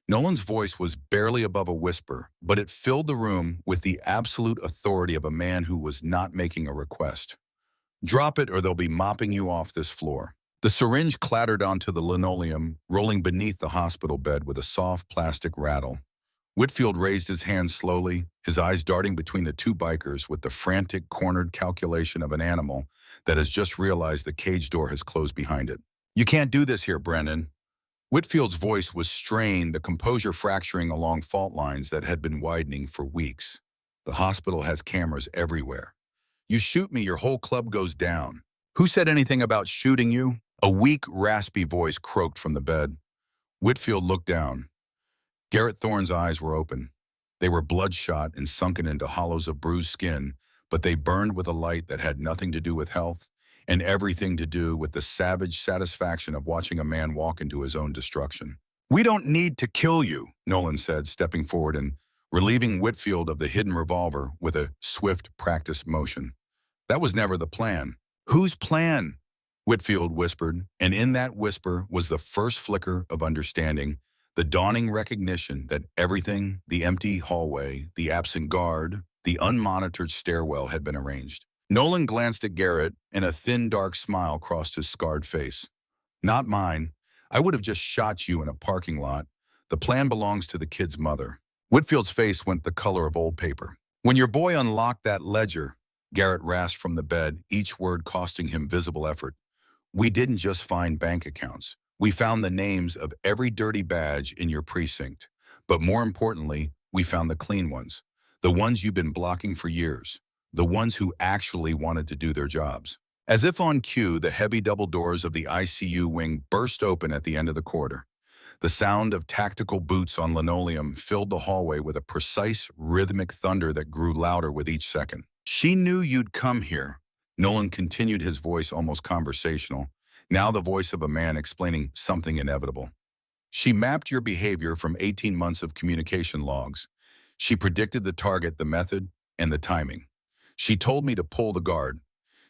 Nolan's voice was barely above a whisper, but it filled the room with the absolute authority of a man who was not making a request. "Drop it or they'll be mopping you off this floor." The syringe clattered onto the linoleum, rolling beneath the hospital bed with a soft plastic rattle. Whitfield raised his hands slowly, his eyes darting between the two bikers with the frantic, cornered calculation of an animal that has just realized the cage door has closed behind it. "You can't do this here, Brennan." Whitfield's voice was strained, the composure fracturing along fault lines that had been widening for weeks. "The hospital has cameras everywhere. You shoot me, your whole club goes down." "Who said anything about shooting you?" A weak, raspy voice croaked from the bed. Whitfield looked down. Garrett Thorne's eyes were open. They were bloodshot and sunken into hollows of bruised skin, but they burned with a light that had nothing to do with health and everything to do with the savage satisfaction of watching a man walk into his own destruction. "We don't need to kill you," Nolan said, stepping forward and relieving Whitfield of the hidden revolver with a swift, practiced motion. "That was never the plan." "Whose plan?" Whitfield whispered, and in that whisper was the first flicker of understanding, the dawning recognition that everything, the empty hallway, the absent guard, the unmonitored stairwell had been arranged. Nolan glanced at Garrett, and a thin, dark smile crossed his scarred face. "Not mine. I would have just shot you in a parking lot. The plan belongs to the kid's mother." Whitfield's face went the color of old paper. "When your boy unlocked that ledger," Garrett rasped from the bed, each word costing him visible effort, "we didn't just find bank accounts. We found the names of every dirty badge in your precinct. But more importantly, we found the clean ones, the ones you've been blocking for years, the ones who actually wanted to do their jobs." As if on cue, the heavy double doors of the ICU wing burst open at the end of the corridor. The sound of tactical boots on linoleum filled the hallway with a precise, rhythmic thunder that grew louder with each second. "She knew you'd come here." Nolan continued, his voice almost conversational, now the voice of a man explaining something inevitable. "She mapped your behavior from 18 months of communication logs. She predicted the target, the method, and the timing. She told me to pull the guard.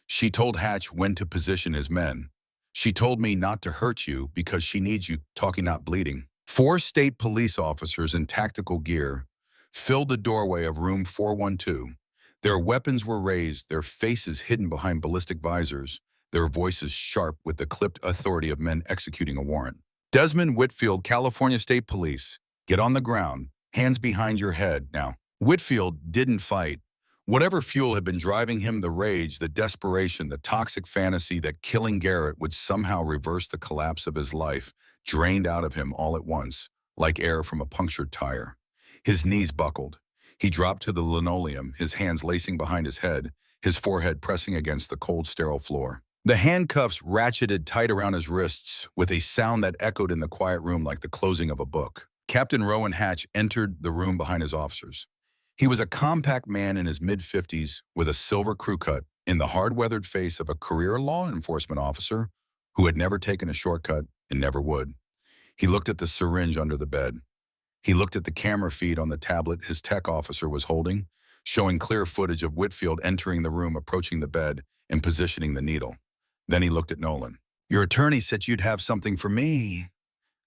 She told Hatch when to position his men. She told me not to hurt you because she needs you talking, not bleeding." 4 state police officers in tactical gear filled the doorway of room 412. Their weapons were raised, their faces hidden behind ballistic visors, their voices sharp with the clipped authority of men executing a warrant. "Desmond Whitfield, California State Police. Get on the ground. Hands behind your head now. Whitfield didn't fight. Whatever fuel had been driving him, the rage, the desperation, the toxic fantasy that killing Garrett would somehow reverse the collapse of his life, drained out of him all at once, like air from a punctured tire. His knees buckled. He dropped to the linoleum, his hands lacing behind his head, his forehead pressing against the cold, sterile floor. The handcuffs ratcheted tight around his wrists with a sound that echoed in the quiet room like the closing of a book. Captain Rowan Hatch entered the room behind his officers. He was a compact man in his mid-50s with a silver crew cut in the hard-weathered face of a career law enforcement officer who had never taken a shortcut and never would. He looked at the syringe under the bed. He looked at the camera feed on the tablet his tech officer was holding, showing clear footage of Whitfield entering the room, approaching the bed, and positioning the needle. Then he looked at Nolan. "Your attorney said you'd have something for me."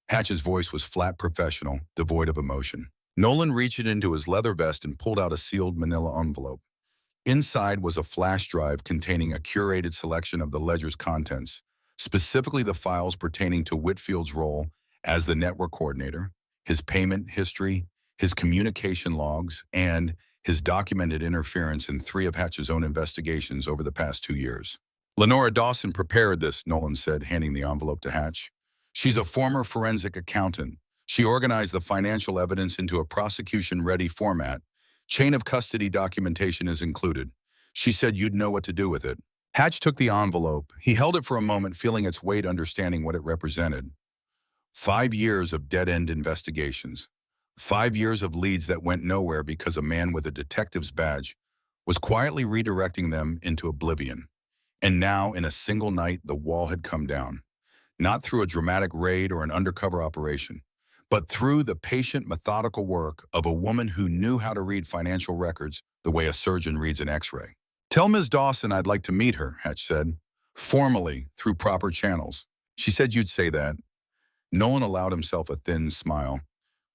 Hatch's voice was flat professional, devoid of emotion. Nolan reached into his leather vest and pulled out a sealed manila envelope. Inside was a flash drive containing a curated selection of the ledger's contents, specifically the files pertaining to Whitfield's role as the network coordinator, his payment history, his communication logs, and his documented interference in 3 of Hatch's own investigations over the past 2 years. "Lenora Dawson prepared this," Nolan said, handing the envelope to Hatch. "She's a former forensic accountant. She organized the financial evidence into a prosecution-ready format. Chain of custody documentation is included. She said you'd know what to do with it." Hatch took the envelope. He held it for a moment, feeling its weight, understanding what it represented. 5 years of dead-end investigations. 5 years of leads that went nowhere because a man with a detective's badge was quietly redirecting them into oblivion. And now, in a single night, the wall had come down. Not through a dramatic raid or an undercover operation, but through the patient, methodical work of a woman who knew how to read financial records the way a surgeon reads an X-ray. "Tell Ms. Dawson I'd like to meet her," Hatch said, "formally, through proper channels. She said you'd say that." Nolan allowed himself a thin smile.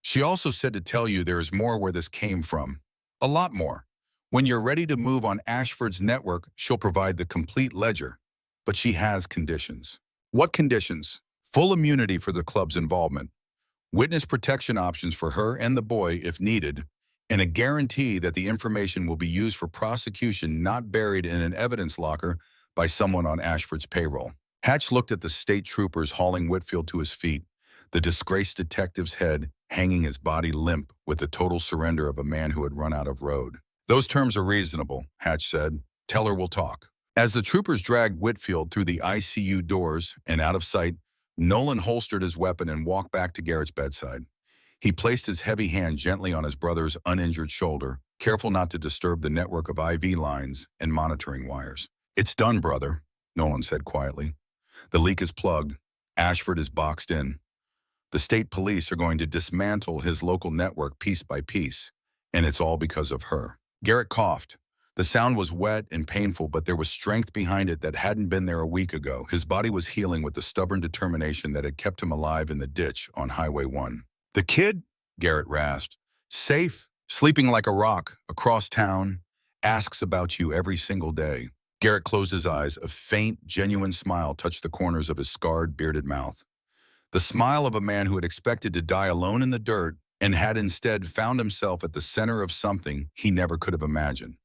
"She also said to tell you there is more where this came from. A lot more. When you're ready to move on Ashford's network, she'll provide the complete ledger. But she has conditions." "What conditions?" "Full immunity for the club's involvement, witness protection options for her and the boy if needed, and a guarantee that the information will be used for prosecution, not buried in an evidence locker by someone on Ashford's payroll." Hatch looked at the state troopers hauling Whitfield to his feet, the disgraced detective's head hanging, his body limp with the total surrender of a man who had run out of road. "Those terms are reasonable," Hatch said. "Tell her we'll talk." As the troopers dragged Whitfield through the ICU doors and out of sight, Nolan holstered his weapon and walked back to Garrett's bedside. He placed his heavy hand gently on his brother's uninjured shoulder, careful not to disturb the network of IV lines and monitoring wires. "It's done, brother," Nolan said quietly. "The leak is plugged. Ashford is boxed in. The state police are going to dismantle his local network piece by piece, and it's all because of her." Garrett coughed. The sound was wet and painful, but there was strength behind it that hadn't been there a week ago. His body was healing with the stubborn determination that had kept him alive in the ditch on Highway 1. "The kid," Garrett rasped, "safe, sleeping like a rock, across town, asks about you every single day." Garrett closed his eyes. A faint, genuine smile touched the corners of his scarred, bearded mouth. The smile of a man who had expected to die alone in the dirt and had instead found himself at the center of something he never could have imagined.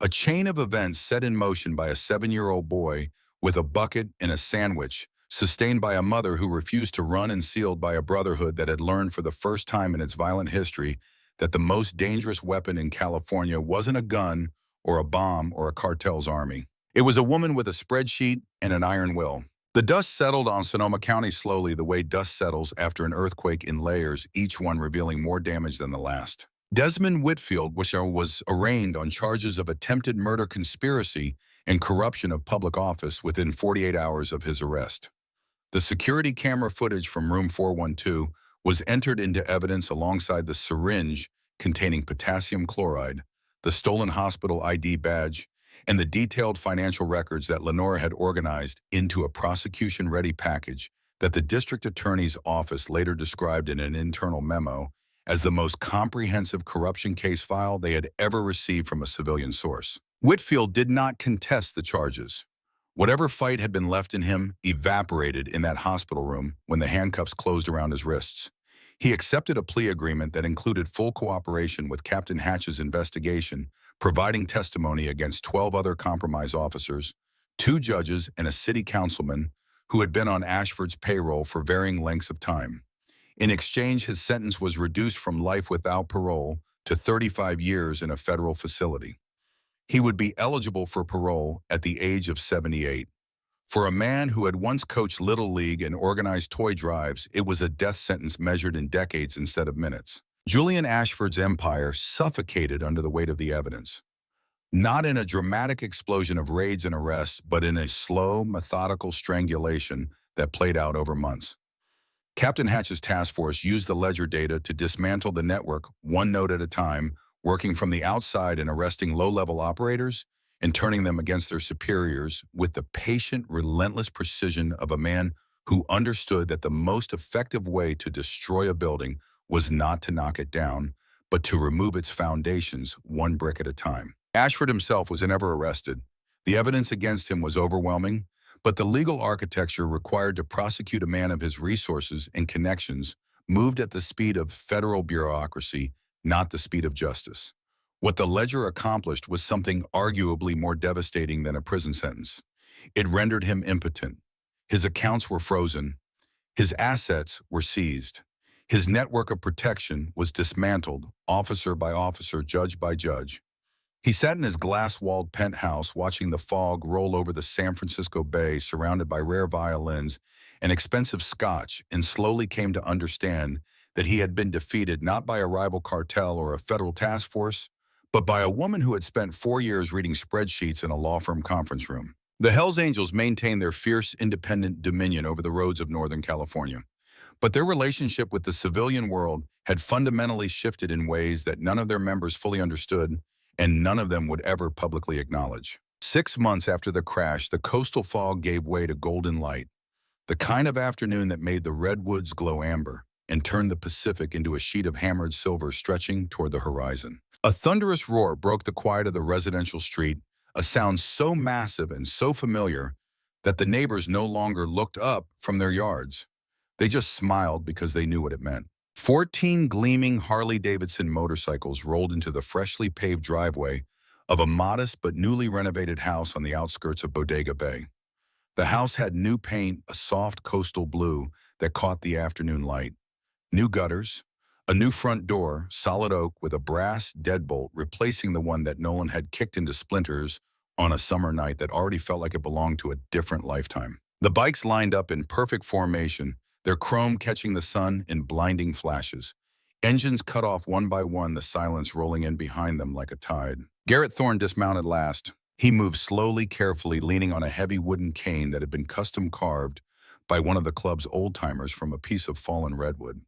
A chain of events set in motion by a 7-year-old boy with a bucket and a sandwich, sustained by a mother who refused to run, and sealed by a brotherhood that had learned for the first time in its violent history that the most dangerous weapon in California wasn't a gun or a bomb or a cartel's army. It was a woman with a spreadsheet and an iron will. The dust settled on Sonoma County slowly, the way dust settles after an earthquake, in layers, each one revealing more damage than the last. Desmond Whitfield was arraigned on charges of attempted murder, conspiracy, and corruption of public office within 48 hours of his arrest. The security camera footage from room 412 was entered into evidence alongside the syringe containing potassium chloride, the stolen hospital ID badge, and the detailed financial records that Lenora had organized into a prosecution-ready package that the district attorney's office later described in an internal memo as the most comprehensive corruption case file they had ever received from a civilian source. Whitfield did not contest the charges. Whatever fight had been left in him evaporated in that hospital room when the handcuffs closed around his wrists. He accepted a plea agreement that included full cooperation with Captain Hatch's investigation, providing testimony against 12 other compromise officers, 2 judges, and a city councilman who had been on Ashford's payroll for varying lengths of time. In exchange, his sentence was reduced from life without parole to 35 years in a federal facility. He would be eligible for parole at the age of 78. For a man who had once coached Little League and organized toy drives, it was a death sentence measured in decades instead of minutes. Julian Ashford's empire suffocated under the weight of the evidence. Not in a dramatic explosion of raids and arrests, but in a slow, methodical strangulation that played out over months. Captain Hatch's task force used the ledger data to dismantle the network one note at a time, working from the outside and arresting low-level operators and turning them against their superiors with the patient, relentless precision of a man who understood that the most effective way to destroy a building was not to knock it down, but to remove its foundations one brick at a time. Ashford himself was never arrested. The evidence against him was overwhelming, but the legal architecture required to prosecute a man of his resources and connections moved at the speed of federal bureaucracy, not the speed of justice. What the ledger accomplished was something arguably more devastating than a prison sentence. It rendered him impotent. His accounts were frozen. His assets were seized. His network of protection was dismantled, officer by officer, judge by judge. He sat in his glass-walled penthouse watching the fog roll over the San Francisco Bay, surrounded by rare violins and expensive scotch, and slowly came to understand that he had been defeated not by a rival cartel or a federal task force, but by a woman who had spent 4 years reading spreadsheets in a law firm conference room. The Hells Angels maintained their fierce, independent dominion over the roads of Northern California, but their relationship with the civilian world had fundamentally shifted in ways that none of their members fully understood, and none of them would ever publicly acknowledge. 6 months after the crash, the coastal fog gave way to golden light, the kind of afternoon that made the redwoods glow amber and turned the Pacific into a sheet of hammered silver stretching toward the horizon. A thunderous roar broke the quiet of the residential street, a sound so massive and so familiar that the neighbors no longer looked up from their yards. They just smiled because they knew what it meant. 14 gleaming Harley-Davidson motorcycles rolled into the freshly paved driveway of a modest but newly renovated house on the outskirts of Bodega Bay. The house had new paint, a soft coastal blue that caught the afternoon light, new gutters, a new front door, solid oak with a brass deadbolt replacing the one that Nolan had kicked into splinters on a summer night that already felt like it belonged to a different lifetime. The bikes lined up in perfect formation, their chrome catching the sun in blinding flashes. Engines cut off one by one, the silence rolling in behind them like a tide. Garrett Thorne dismounted last. He moved slowly, carefully, leaning on a heavy wooden cane that had been custom carved by one of the club's old-timers from a piece of fallen redwood.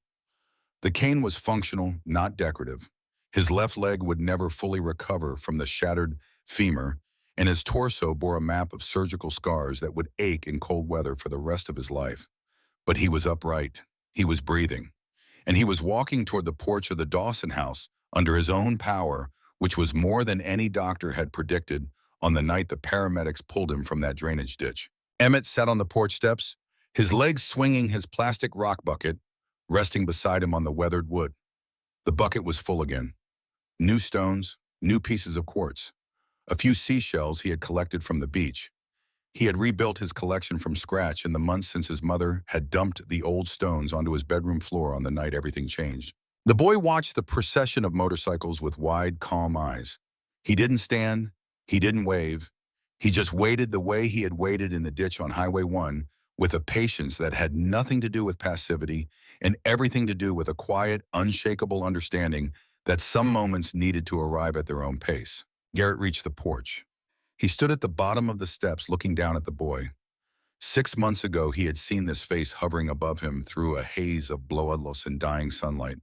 The cane was functional, not decorative. His left leg would never fully recover from the shattered femur, and his torso bore a map of surgical scars that would ache in cold weather for the rest of his life. But he was upright, he was breathing, and he was walking toward the porch of the Dawson house under his own power, which was more than any doctor had predicted on the night the paramedics pulled him from that drainage ditch. Emmett sat on the porch steps, his legs swinging his plastic rock bucket, resting beside him on the weathered wood. The bucket was full again. New stones, new pieces of quartz, a few seashells he had collected from the beach. He had rebuilt his collection from scratch in the months since his mother had dumped the old stones onto his bedroom floor on the night everything changed. The boy watched the procession of motorcycles with wide, calm eyes. He didn't stand, he didn't wave. He just waited the way he had waited in the ditch on Highway 1, with a patience that had nothing to do with passivity and everything to do with a quiet, unshakable understanding that some moments needed to arrive at their own pace. Garrett reached the porch. He stood at the bottom of the steps looking down at the boy. 6 months ago, he had seen this face hovering above him through a haze of bloodless and dying sunlight.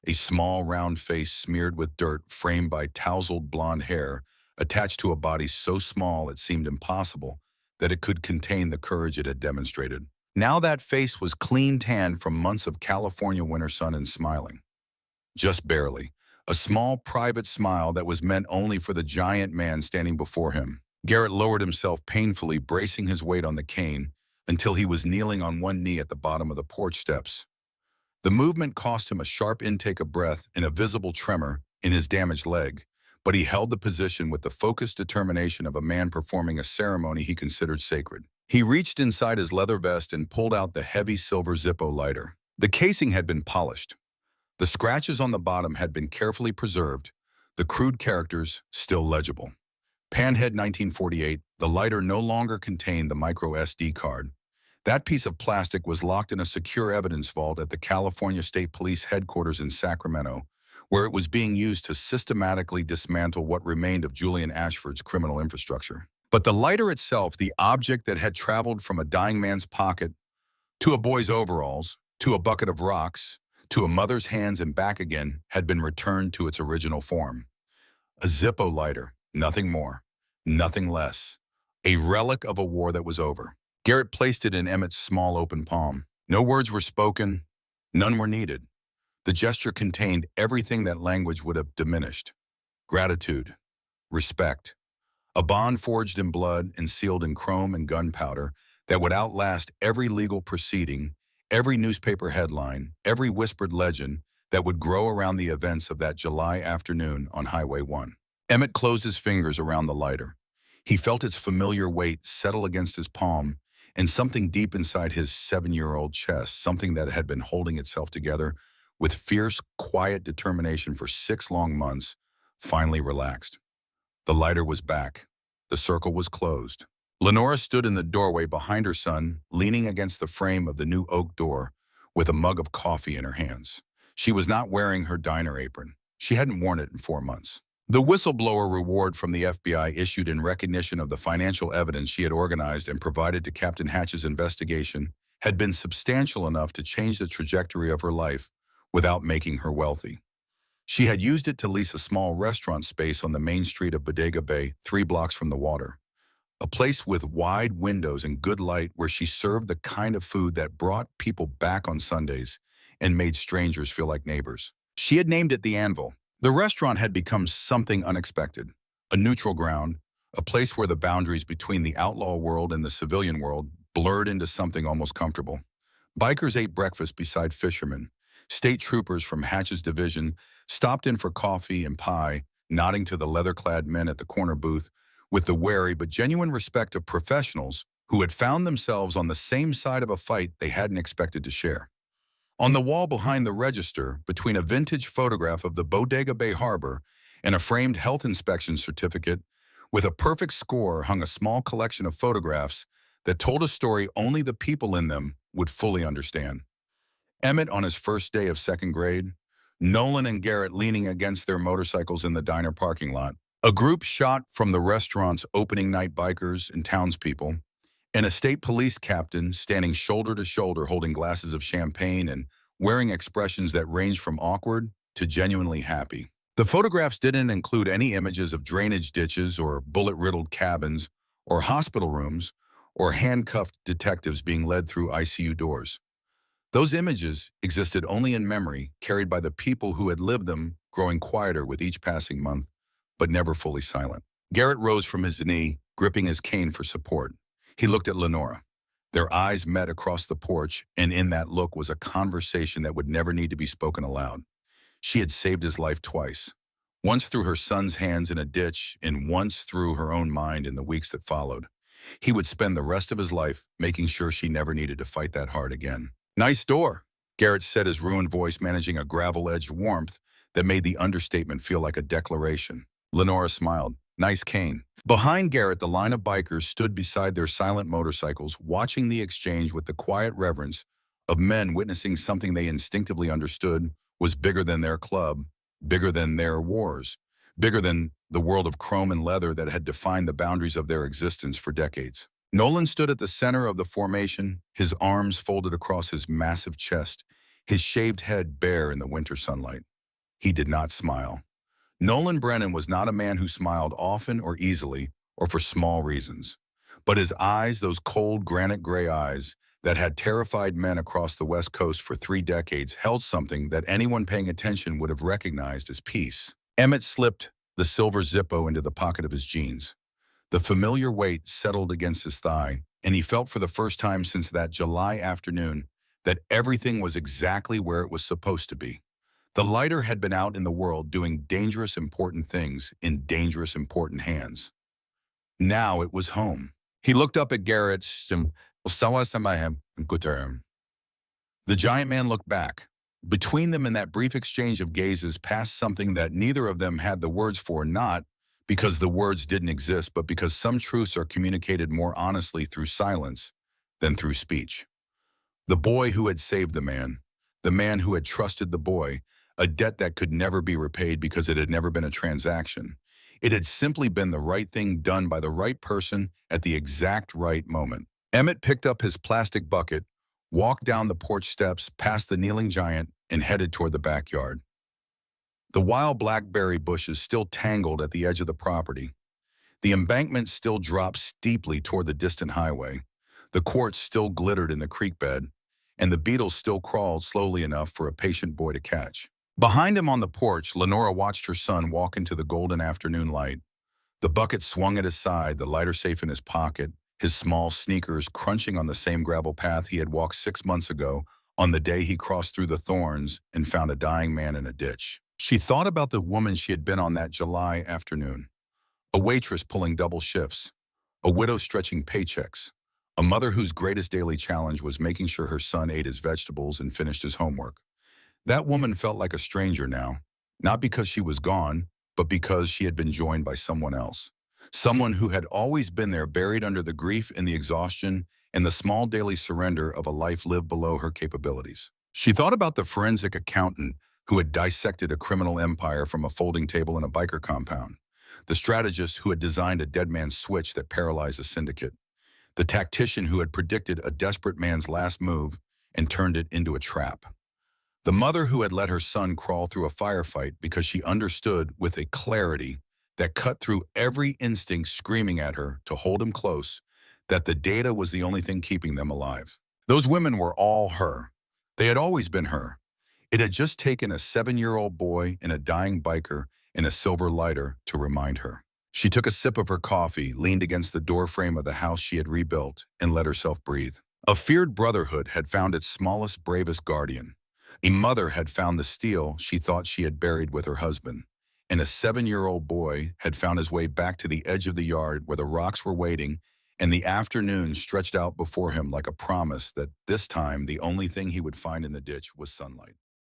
A small, round face smeared with dirt, framed by tousled blonde hair, attached to a body so small it seemed impossible that it could contain the courage it had demonstrated. Now that face was clean tanned from months of California winter sun and smiling. Just barely. A small, private smile that was meant only for the giant man standing before him. Garrett lowered himself painfully, bracing his weight on the cane, until he was kneeling on one knee at the bottom of the porch steps. The movement cost him a sharp intake of breath and a visible tremor in his damaged leg, but he held the position with the focused determination of a man performing a ceremony he considered sacred. He reached inside his leather vest and pulled out the heavy silver Zippo lighter. The casing had been polished. The scratches on the bottom had been carefully preserved, the crude characters still legible. Panhead 1948, the lighter no longer contained the micro SD card. That piece of plastic was locked in a secure evidence vault at the California State Police headquarters in Sacramento, where it was being used to systematically dismantle what remained of Julian Ashford's criminal infrastructure. But the lighter itself, the object that had traveled from a dying man's pocket to a boy's overalls, to a bucket of rocks, to a mother's hands and back again, had been returned to its original form. A Zippo lighter, nothing more, nothing less. A relic of a war that was over. Garrett placed it in Emmett's small open palm. No words were spoken, none were needed. The gesture contained everything that language would have diminished. Gratitude, respect, a bond forged in blood and sealed in chrome and gunpowder that would outlast every legal proceeding, every newspaper headline, every whispered legend that would grow around the events of that July afternoon on Highway 1. Emmett closed his fingers around the lighter. He felt its familiar weight settle against his palm, and something deep inside his 7-year-old chest, something that had been holding itself together with fierce, quiet determination for 6 long months, finally relaxed. The lighter was back. The circle was closed. Lenora stood in the doorway behind her son, leaning against the frame of the new oak door with a mug of coffee in her hands. She was not wearing her diner apron. She hadn't worn it in 4 months. The whistleblower reward from the FBI issued in recognition of the financial evidence she had organized and provided to Captain Hatch's investigation had been substantial enough to change the trajectory of her life without making her wealthy. She had used it to lease a small restaurant space on the main street of Bodega Bay, 3 blocks from the water. A place with wide windows and good light where she served the kind of food that brought people back on Sundays and made strangers feel like neighbors. She had named it the Anvil. The restaurant had become something unexpected, a neutral ground, a place where the boundaries between the outlaw world and the civilian world blurred into something almost comfortable. Bikers ate breakfast beside fishermen. State troopers from Hatch's division stopped in for coffee and pie, nodding to the leather-clad men at the corner booth with the wary but genuine respect of professionals who had found themselves on the same side of a fight they hadn't expected to share. On the wall behind the register, between a vintage photograph of the Bodega Bay Harbor and a framed health inspection certificate, with a perfect score hung a small collection of photographs that told a story only the people in them would fully understand. Emmett on his first day of 2nd grade, Nolan and Garrett leaning against their motorcycles in the diner parking lot, a group shot from the restaurant's opening night bikers and townspeople, and a state police captain standing shoulder to shoulder holding glasses of champagne and wearing expressions that ranged from awkward to genuinely happy. The photographs didn't include any images of drainage ditches or bullet-riddled cabins or hospital rooms or handcuffed detectives being led through ICU doors. Those images existed only in memory, carried by the people who had lived them, growing quieter with each passing month, but never fully silent. Garrett rose from his knee, gripping his cane for support. He looked at Lenora. Their eyes met across the porch, and in that look was a conversation that would never need to be spoken aloud. She had saved his life twice. Once through her son's hands in a ditch, and once through her own mind in the weeks that followed. He would spend the rest of his life making sure she never needed to fight that hard again. "Nice door," Garrett said, his ruined voice managing a gravel-edged warmth that made the understatement feel like a declaration. Lenora smiled. "Nice cane." Behind Garrett, the line of bikers stood beside their silent motorcycles, watching the exchange with the quiet reverence of men witnessing something they instinctively understood was bigger than their club, bigger than their wars, bigger than the world of chrome and leather that had defined the boundaries of their existence for decades. Nolan stood at the center of the formation, his arms folded across his massive chest, his shaved head bare in the winter sunlight. He did not smile. Nolan Brennan was not a man who smiled often or easily or for small reasons. But his eyes, those cold granite gray eyes that had terrified men across the West Coast for 3 decades, held something that anyone paying attention would have recognized as peace. Emmett slipped the silver Zippo into the pocket of his jeans. The familiar weight settled against his thigh, and he felt for the first time since that July afternoon that everything was exactly where it was supposed to be. The lighter had been out in the world doing dangerous, important things in dangerous, important hands. Now it was home. He looked up at Garrett's. The giant man looked back. Between them in that brief exchange of gazes passed something that neither of them had the words for, not because the words didn't exist, but because some truths are communicated more honestly through silence than through speech. The boy who had saved the man who had trusted the boy, a debt that could never be repaid because it had never been a transaction. It had simply been the right thing done by the right person at the exact right moment. Emmett picked up his plastic bucket, walked down the porch steps past the kneeling giant, and headed toward the backyard. The wild blackberry bushes still tangled at the edge of the property. The embankment still dropped steeply toward the distant highway. The quartz still glittered in the creek bed, and the beetles still crawled slowly enough for a patient boy to catch. Behind him on the porch, Lenora watched her son walk into the golden afternoon light. The bucket swung at his side, the lighter safe in his pocket, his small sneakers crunching on the same gravel path he had walked 6 months ago on the day he crossed through the thorns and found a dying man in a ditch. She thought about the woman she had been on that July afternoon. A waitress pulling double shifts, a widow stretching paychecks, a mother whose greatest daily challenge was making sure her son ate his vegetables and finished his homework. That woman felt like a stranger now, not because she was gone, but because she had been joined by someone else. Someone who had always been there, buried under the grief and the exhaustion and the small daily surrender of a life lived below her capabilities. She thought about the forensic accountant who had dissected a criminal empire from a folding table in a biker compound, the strategist who had designed a dead man's switch that paralyzed a syndicate, the tactician who had predicted a desperate man's last move and turned it into a trap. The mother who had let her son crawl through a firefight because she understood with a clarity that cut through every instinct screaming at her to hold him close, that the data was the only thing keeping them alive. Those women were all her. They had always been her. It had just taken a 7-year-old boy and a dying biker and a silver lighter to remind her. She took a sip of her coffee, leaned against the doorframe of the house she had rebuilt, and let herself breathe. A feared brotherhood had found its smallest, bravest guardian. A mother had found the steel she thought she had buried with her husband, and a 7-year-old boy had found his way back to the edge of the yard where the rocks were waiting and the afternoon stretched out before him like a promise that this time the only thing he would find in the ditch was sunlight.